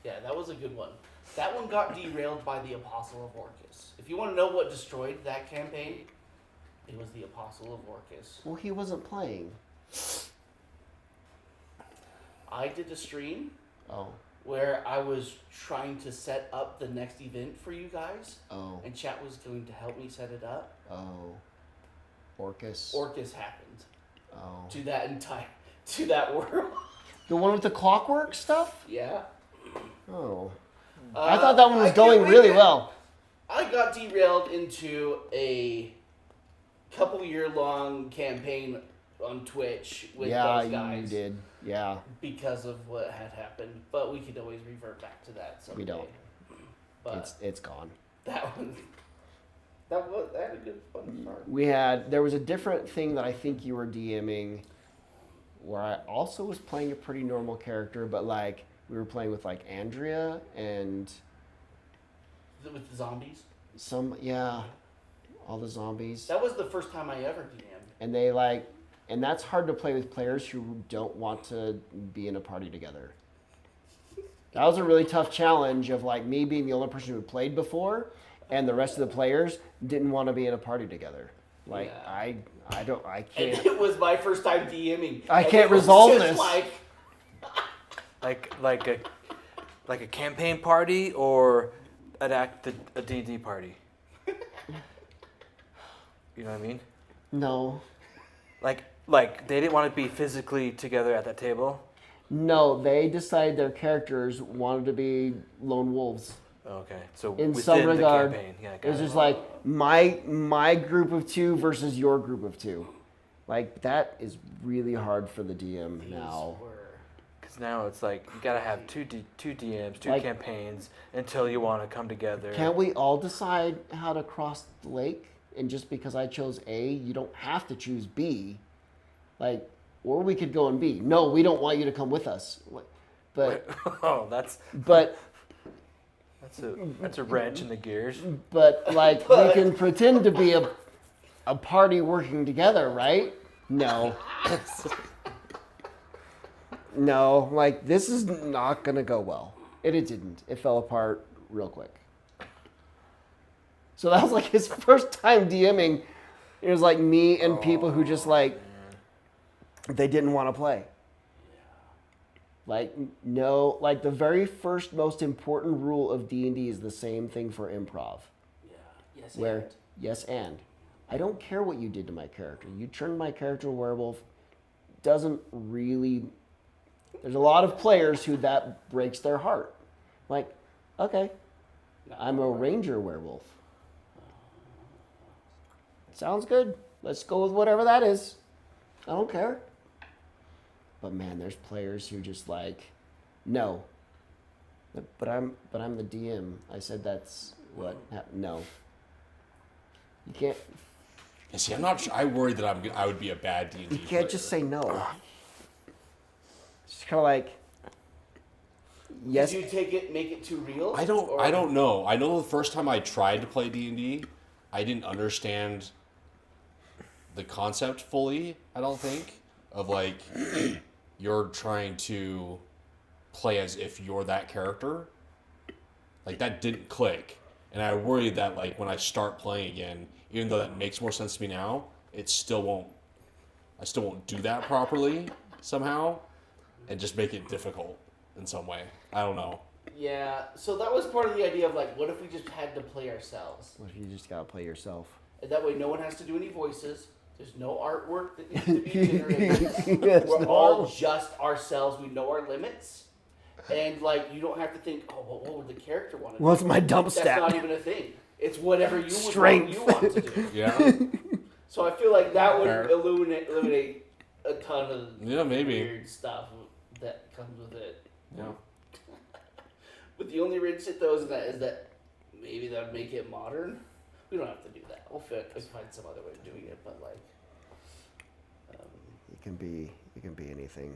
yeah, that was a good one. That one got derailed by the Apostle of Orcus. If you want to know what destroyed that campaign, it was the Apostle of Orcus. Well, he wasn't playing. I did a stream Oh, where I was trying to set up the next event for you guys, oh, and chat was going to help me set it up. oh. Orcus. Orcus happened. Oh. to that world. The one with the clockwork stuff? Yeah. Oh. I thought that one was I going can't really wait. well. I got derailed into a couple-year-long campaign on Twitch with those guys. You did. Yeah. Because of what had happened, but we could always revert back to that someday. We don't. But It's gone. that one, that had a good fun part. There was a different thing that I think you were DMing where I also was playing a pretty normal character, but like we were playing with like Andrea and With the zombies. All the zombies. That was the first time I ever DM'd. And that's hard to play with players who don't want to be in a party together. That was a really tough challenge of like me being the only person who had played before, and the rest of the players didn't want to be in a party together. Like Yeah. I And can't. it was my first time DMing. I and can't it was resolve just this. Like a campaign party or a D&D party. You know what I mean? No. Like they didn't want to be physically together at that table. No, they decided their characters wanted to be lone wolves. Okay, so In within some regard, the campaign, yeah, It was got it. just like my group of two versus your group of two. Like that is really hard for the DM These now. were- Because now it's like you gotta have two DMs, two Like- campaigns until you want to come together. Can't we all decide how to cross the lake? And just because I chose A, you don't have to choose B. Like, or we could go in B. No, we don't want you to come with us. But Oh, that's a wrench in the gears. like we can pretend to be a party working together, right? No. No, like this is not gonna go well. And it didn't. It fell apart real quick. So that was like his first time DMing. It was like me and people who just like they didn't want to play. Like no, like the very first most important rule of D&D is the same thing for improv. Yeah. Yes. Where and. yes and I don't care what you did to my character. You turned my character a werewolf. Doesn't really. There's a lot of players who that breaks their heart. Like, okay, I'm a ranger werewolf. Sounds good. Let's go with whatever that is. I don't care. But man, there's players who just like, no. But I'm the DM. I said that's what. No. You can't. And see, I'm not sure. I worry that I would be a bad D&D You can't just say no. It's kind of like. Yes. Did you make it too real? I don't Or- know. I know the first time I tried to play D&D, I didn't understand the concept fully, I don't think, of like you're trying to play as if you're that character. Like that didn't click. And I worry that like when I start playing again, even though that makes more sense to me now, I still won't do that properly somehow and just make it difficult in some way. I don't know. Yeah. So that was part of the idea of like, what if we just had to play ourselves? What if you just gotta play yourself? And that way, no one has to do any voices. There's no artwork that needs to be generated. Yes, We're no all artwork. just ourselves. We know our limits. And like, you don't have to think, oh, well, what would the character want to do? What's my dump That's stat? not even a thing. It's whatever you Strength. want to do. Yeah. So I feel like that would Fair. eliminate a ton of Yeah, maybe. weird stuff that comes with it. Yeah. But the only weird shit though is that maybe that would make it modern. We don't have to do that. We'll find some other way of doing it. But like, It can be anything.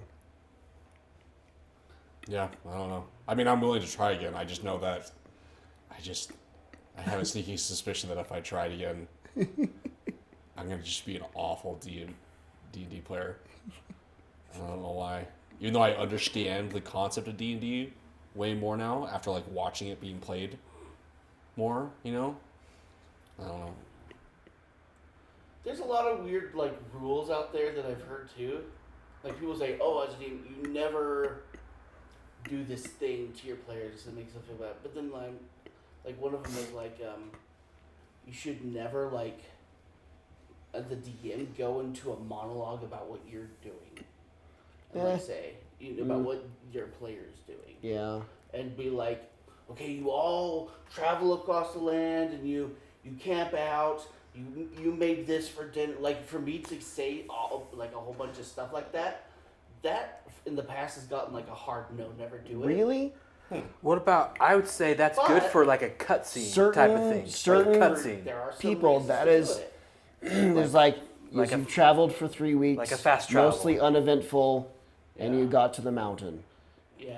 Yeah, I don't know. I mean, I'm willing to try again. I just know that I have a sneaking suspicion that if I tried again, I'm going to just be an awful D&D player. I don't know why. Even though I understand the concept of D&D way more now after like watching it being played more, you know? I don't know. there's a lot of weird like rules out there that I've heard too. Like people say, "Oh, as a team, you never do this thing to your players that makes them feel bad." But then like one of them is like, you should never like the DM go into a monologue about what you're doing, and Eh. like say about what your player's doing, Yeah. and be like, okay, you all travel across the land and you camp out. You made this for dinner. Like for me to say like a whole bunch of stuff like that. That in the past has gotten like a hard no, never do it. Really? What about? I would say that's good But for like a cutscene certain- type of thing. certain- like a cutscene. There are some People, reasons that to do is- it. There's like like you've traveled for 3 weeks, like a fast travel. mostly uneventful, and Yeah. you got to the mountain. Yeah.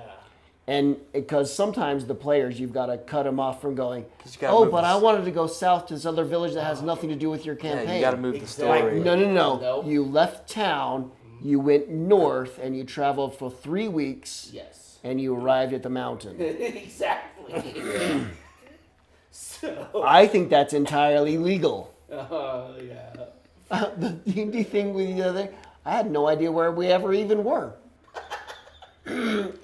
And because sometimes the players, you've got to cut them off from going, 'Cause you gotta oh, move but I this- wanted to go south to this other village that has nothing to do with your Yeah, campaign. you got to move the Exactly. story. Like, no. Nope. You left town, you went north, and you traveled for 3 weeks, Yes. and you arrived at the mountain. Exactly. So. I think that's entirely legal. Yeah. The D&D thing with the other, I had no idea where we ever even were.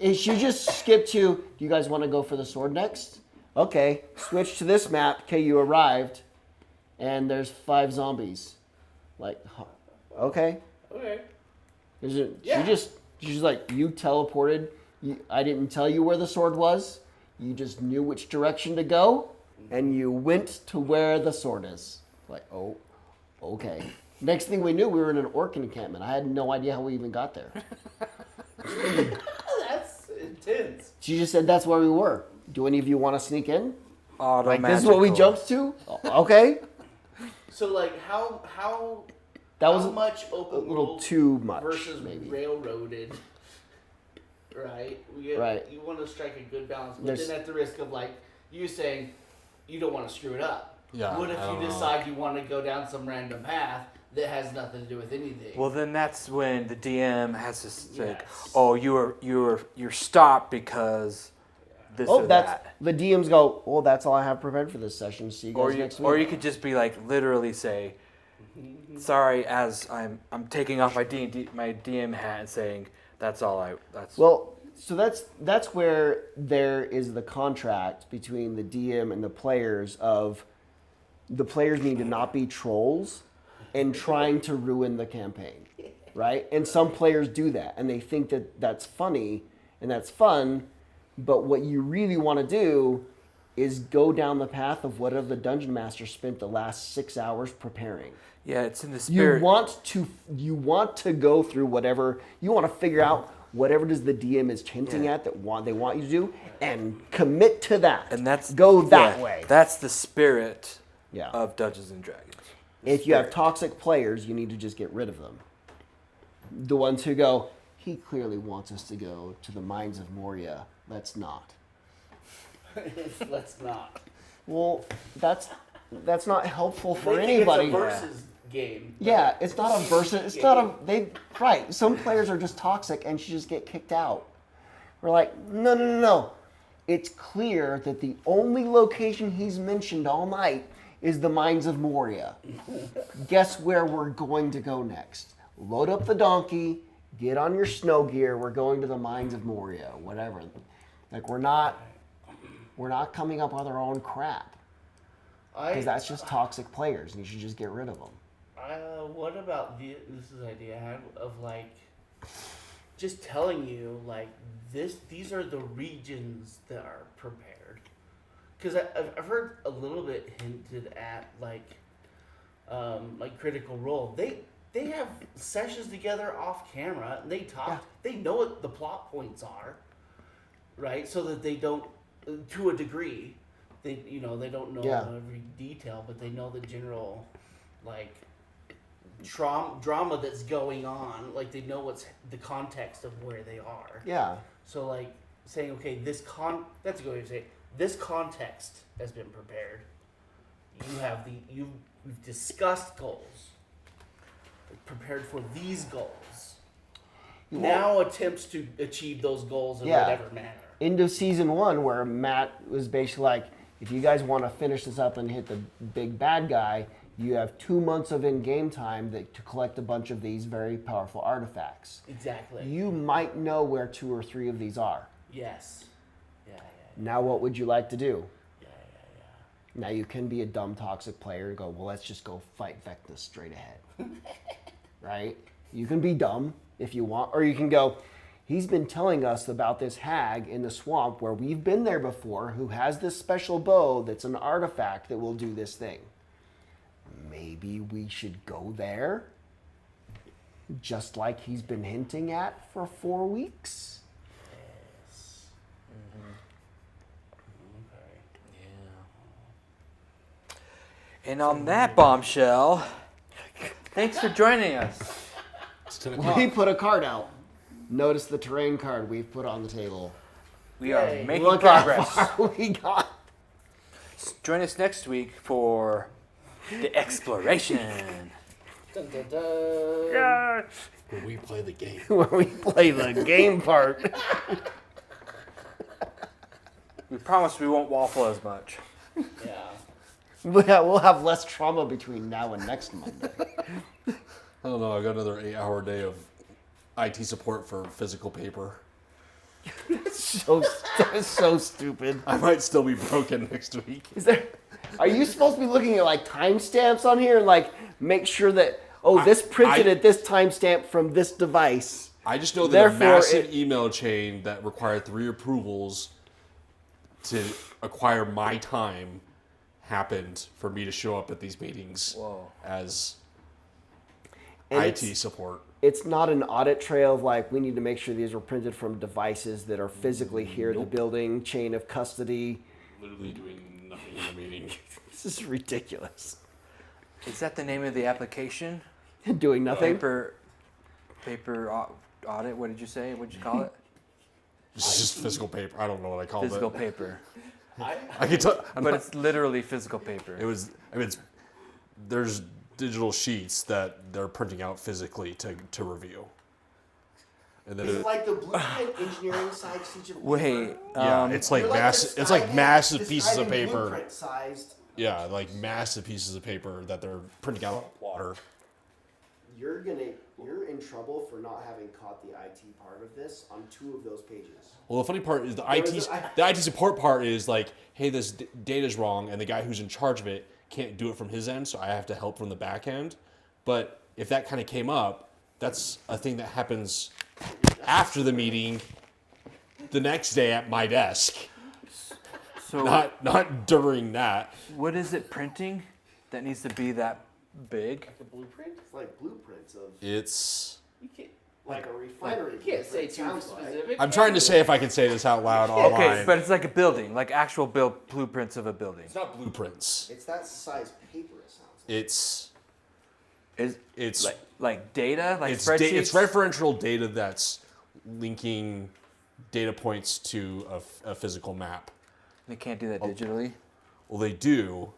Is you just skip to, do you guys want to go for the sword next? Okay, switch to this map. Okay, you arrived, and there's 5 zombies. Like, huh, okay. Okay. Is it? Yeah. She's like, you teleported. I didn't tell you where the sword was. You just knew which direction to go, and you went to where the sword is. Like, oh, okay. Next thing we knew, we were in an orc encampment. I had no idea how we even got there. That's intense. She just said that's where we were. Do any of you want to sneak in? Like, this is what we jumped to? Okay. So like how That was how much a open little world too much, versus maybe. railroaded, right? Right. You want to strike a good balance, but There's- then at the risk of like you saying you don't want to screw it up. Yeah, What if I don't you know. decide you want to go down some random path that has nothing to do with anything? Well, then that's when the DM has to say, Yes. "Oh, you're stopped because this Oh, or that's that." the DMs go. Well, that's all I have prepared for this session. See you guys next week. Or you could just be like literally say, "Sorry," as I'm taking off my DM hat and saying, "That's all I." That's Well, so that's where there is the contract between the DM and the players of the players need to not be trolls and trying to ruin the campaign, right? And some players do that, and they think that that's funny and that's fun, but what you really want to do is go down the path of whatever the dungeon master spent the last 6 hours preparing. yeah, it's in the spirit. You want to go through whatever you want to figure out whatever does the DM is hinting Yeah. at that they want you to do and commit to that. and that's go that yeah, way. That's the spirit Yeah. of Dungeons and Dragons. If you have Spirit. toxic players, you need to just get rid of them. The ones who go, he clearly wants us to go to the mines of Moria. Let's not. Let's not. Well, that's not helpful for They think anybody. It's a versus game. Yeah, it's not a versus. It's not a right. Some players are just toxic and should just get kicked out. We're like, no. It's clear that the only location he's mentioned all night is the mines of Moria. Guess where we're going to go next? Load up the donkey, get on your snow gear. We're going to the mines of Moria. Whatever. Like we're not coming up with our own crap because that's just toxic players, and you should just get rid of them. What about this is an idea I had of like just telling you like these are the regions that are prepared, because I've heard a little bit hinted at like Critical Role. They have sessions together off camera and they talk. Yeah. They know what the plot points are, right? So that they don't, to a degree, they don't know Yeah. every detail, but they know the general like drama that's going on. Like they know what's the context of where they are. Yeah. So like saying, okay, that's a good way to say it. This context has been prepared. You've discussed goals. Prepared for these goals. Now attempts to achieve those goals in Yeah. whatever manner. End of season 1, where Matt was basically like, if you guys want to finish this up and hit the big bad guy, you have 2 months of in-game time to collect a bunch of these very powerful artifacts. Exactly. You might know where 2 or 3 of these are. Yes. Yeah. Now what would you like to do? Yeah. Now you can be a dumb, toxic player and go, well, let's just go fight Vecna straight ahead. Right? You can be dumb if you want, or you can go, he's been telling us about this hag in the swamp where we've been there before who has this special bow that's an artifact that will do this thing. Maybe we should go there, just like he's been hinting at for 4 weeks. Yes. Okay. Yeah. And on that bombshell, thanks for joining us. It's 10 o'clock. We put a card out. Notice the terrain card we've put on the table. We are Yay. making Look progress. how far we got. Join us next week for the exploration. Dun, dun, dun. When we play the game. Where we play the game part. We promise we won't waffle as much. Yeah. We'll have less trauma between now and next Monday. I don't know. I've got another 8-hour day of IT support for physical paper. That is so stupid. I might still be broken next week. Are you supposed to be looking at like timestamps on here and like make sure that this printed at this timestamp from this device? I just know that Therefore, a massive email chain that required 3 approvals to acquire my time happened for me to show up at these meetings as And IT support. It's not an audit trail of like, we need to make sure these were printed from devices that are physically here in the building, chain of custody. Literally doing nothing in the meeting. This is ridiculous. Is that the name of the application? Doing nothing. Paper audit. What did you say? What did you call it? It's just physical paper. I don't know what I called Physical it. paper. I can tell. But it's literally physical paper. It was. I mean, there's digital sheets that they're printing out physically to review. And then Is it like the blueprint engineering size sheet of Wait. yeah, it's like They're like massive. the It's like Skynet- massive the pieces of Skynet paper. blueprint sized. Yeah, like massive pieces of paper that they're printing out of water. You're in trouble for not having caught the IT part of this on 2 of those pages. Well, the funny part is the was IT support part is like, hey, this data's wrong, and the guy who's in charge of it can't do it from his end, so I have to help from the back end. But if that kind of came up, that's a thing that happens after the meeting, the next day at my desk, So not during that. what is it printing that needs to be that big? The blueprint? It's like blueprints of It's. You can't. like a refinery. You can't say blueprint too sounds like. specific. I'm trying to say if I can say this out loud online. Okay, but it's like a building, like actual blueprints of a building. It's not blueprints. It's that size paper. It sounds like. It's It's like data, like it's spreadsheets. it's referential data that's linking data points to a physical map. They can't do that digitally. Well, they do.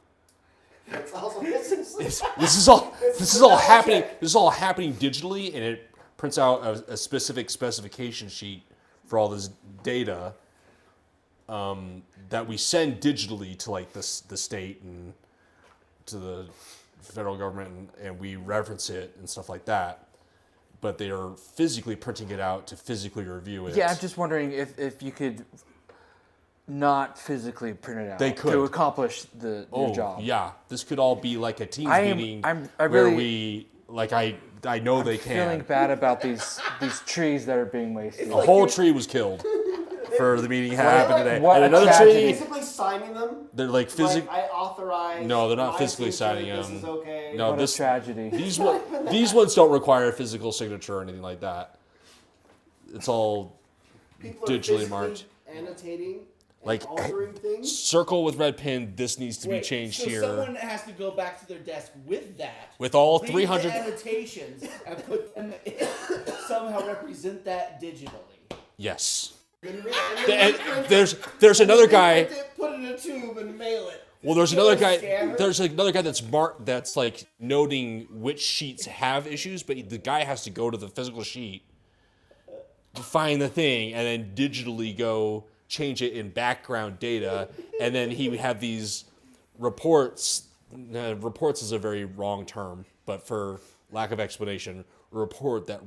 It's also this is This is all happening. This is all happening digitally, and it prints out a specific specification sheet for all this data that we send digitally to like the state and to the federal government, and we reference it and stuff like that. But they are physically printing it out to physically review it. Yeah, I'm just wondering if you could not physically print it out. They could. to accomplish your job. Yeah, this could all be like a teams meeting I where really- we like I know they can. Feeling bad about these trees that are being wasted. A whole tree was killed for the meeting happened today. What And a another tragedy. tree, basically signing them. they're like physically. Like, I authorize. No, they're not my physically signature, signing This them. is okay. No, What this a tragedy. these ones don't require a physical signature or anything like that. It's all People are digitally physically marked. annotating, and Like, altering things. circle with red pen. This needs to be Wait, changed so here. someone has to go back to their desk with that. With all read 300 the annotations and put them in, somehow represent that digitally. Yes. And And there's another guy. Put it in a tube and mail it. Well, there's another guy. Scanner? There's another guy that's marked. That's like noting which sheets have issues, but the guy has to go to the physical sheet, find the thing, and then digitally go change it in background data, and then he would have these reports. Reports is a very wrong term, but for lack of explanation, a report that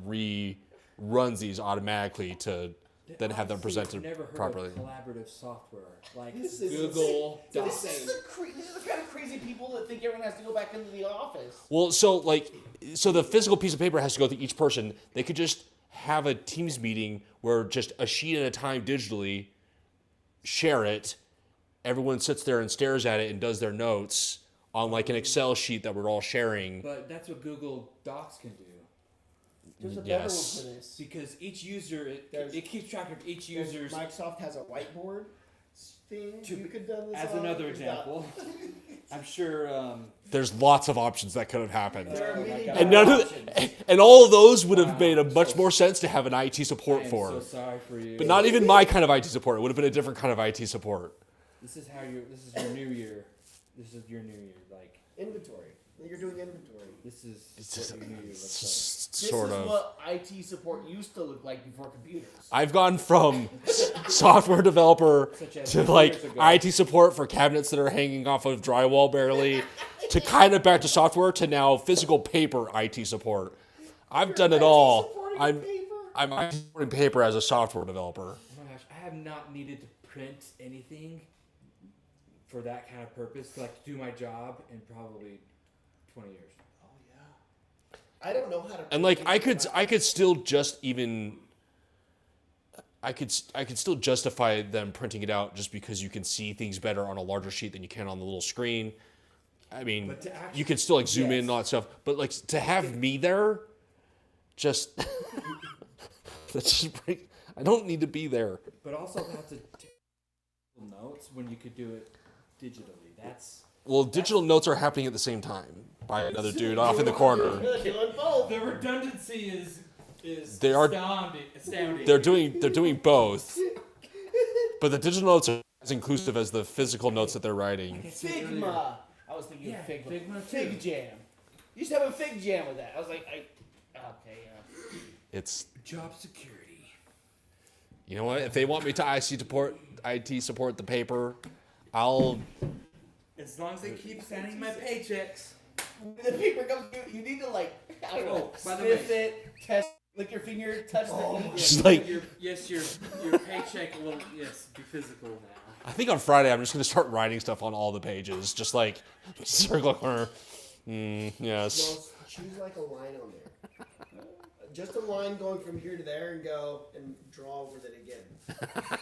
runs these automatically to then have them Honestly, presented I've never heard properly. Of collaborative software like This is Google This Docs. is these are the kind of crazy people that think everyone has to go back into the office. Well, so the physical piece of paper has to go to each person. They could just have a Teams meeting where just a sheet at a time digitally share it. Everyone sits there and stares at it and does their notes on like an Excel sheet that we're all sharing. But that's what Google Docs can do. There's a better Yes. one for this. Because each user, There's- it keeps track of each user's. Microsoft has a whiteboard thing. You could done this As on. another You've got- example, I'm sure. There's lots of options that could have happened. There are Oh my many God. And none of options. and all of those would have Wow. made a much more sense to have an IT support I am for. so sorry for you. But not even my kind of IT support. It would have been a different kind of IT support. This is how you. This is your new year. This is your new year. Like Inventory. You're doing inventory. this is It's what just, your new year looks This sort is of. what IT support used to look like before computers. I've gone from software developer Such as to 2 like years ago. IT support for cabinets that are hanging off of drywall barely, to kind of back to software to now physical paper IT support. I've done it all. I'm IT supporting paper as a software developer. like. Oh my gosh, I have not needed to print anything for that kind of purpose to like do my job in probably 20 years. Oh yeah. I don't know how to. And like I could still just even I could still justify them printing it out just because you can see things better on a larger sheet than you can on the little screen. I mean, But to actually- you can still like zoom in Yes. and all that stuff, but like to have me there, just that's just I don't need to be there. But also have to take notes when you could do it digitally. That's Well, digital notes are happening at the same time by another dude off in the corner. Doing both. the redundancy is They are- astounding. They're doing both, but the digital notes are as inclusive as the physical notes that they're writing. Figma. I was thinking Yeah, of Figma. Figma too. Fig Jam. You used to have a Fig Jam with that. I was like, okay. It's Job security. You know what? If they want me to IT support the paper, I'll. As long as they keep sending my paychecks. The paper comes. You need to like. I don't know. Oh, by the Sniff way. it. Test. Lick your finger. Touch the ink. Just like your paycheck will be physical now. I think on Friday I'm just gonna start writing stuff on all the pages, just like circle corner. Yes. No, choose like a line on there. Just a line going from here to there and go and draw over it again.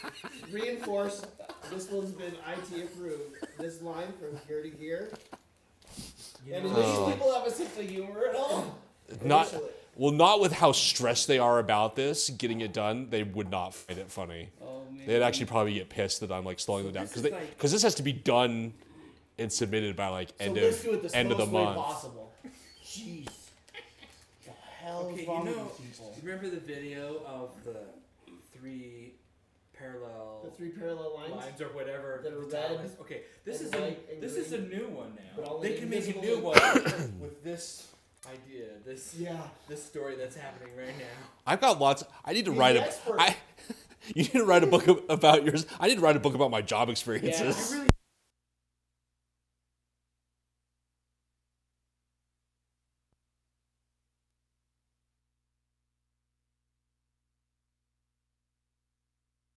Reinforce. This one's been IT approved. This line from here to here. And Do do these people have a sense of humor at all? Not not with how stressed they are about this getting it done. They would not find it funny. Oh man. They'd actually probably get pissed that I'm like slowing them down this because is like- this has to be done and submitted by like So end let's do it of the end of the slowest way month. possible. Jeez. The hell Okay, is you wrong know, with these people? remember the video of the three parallel The three parallel lines. or whatever that are the title red is? Okay, this and is white and this is a green, new one but now. all They can make a invisible new ink. one with this idea, this Yeah. this story that's happening right now. I've got lots. I need to You're write the a. expert. You need to write a book about yours. I need to write a book about my job experiences. I really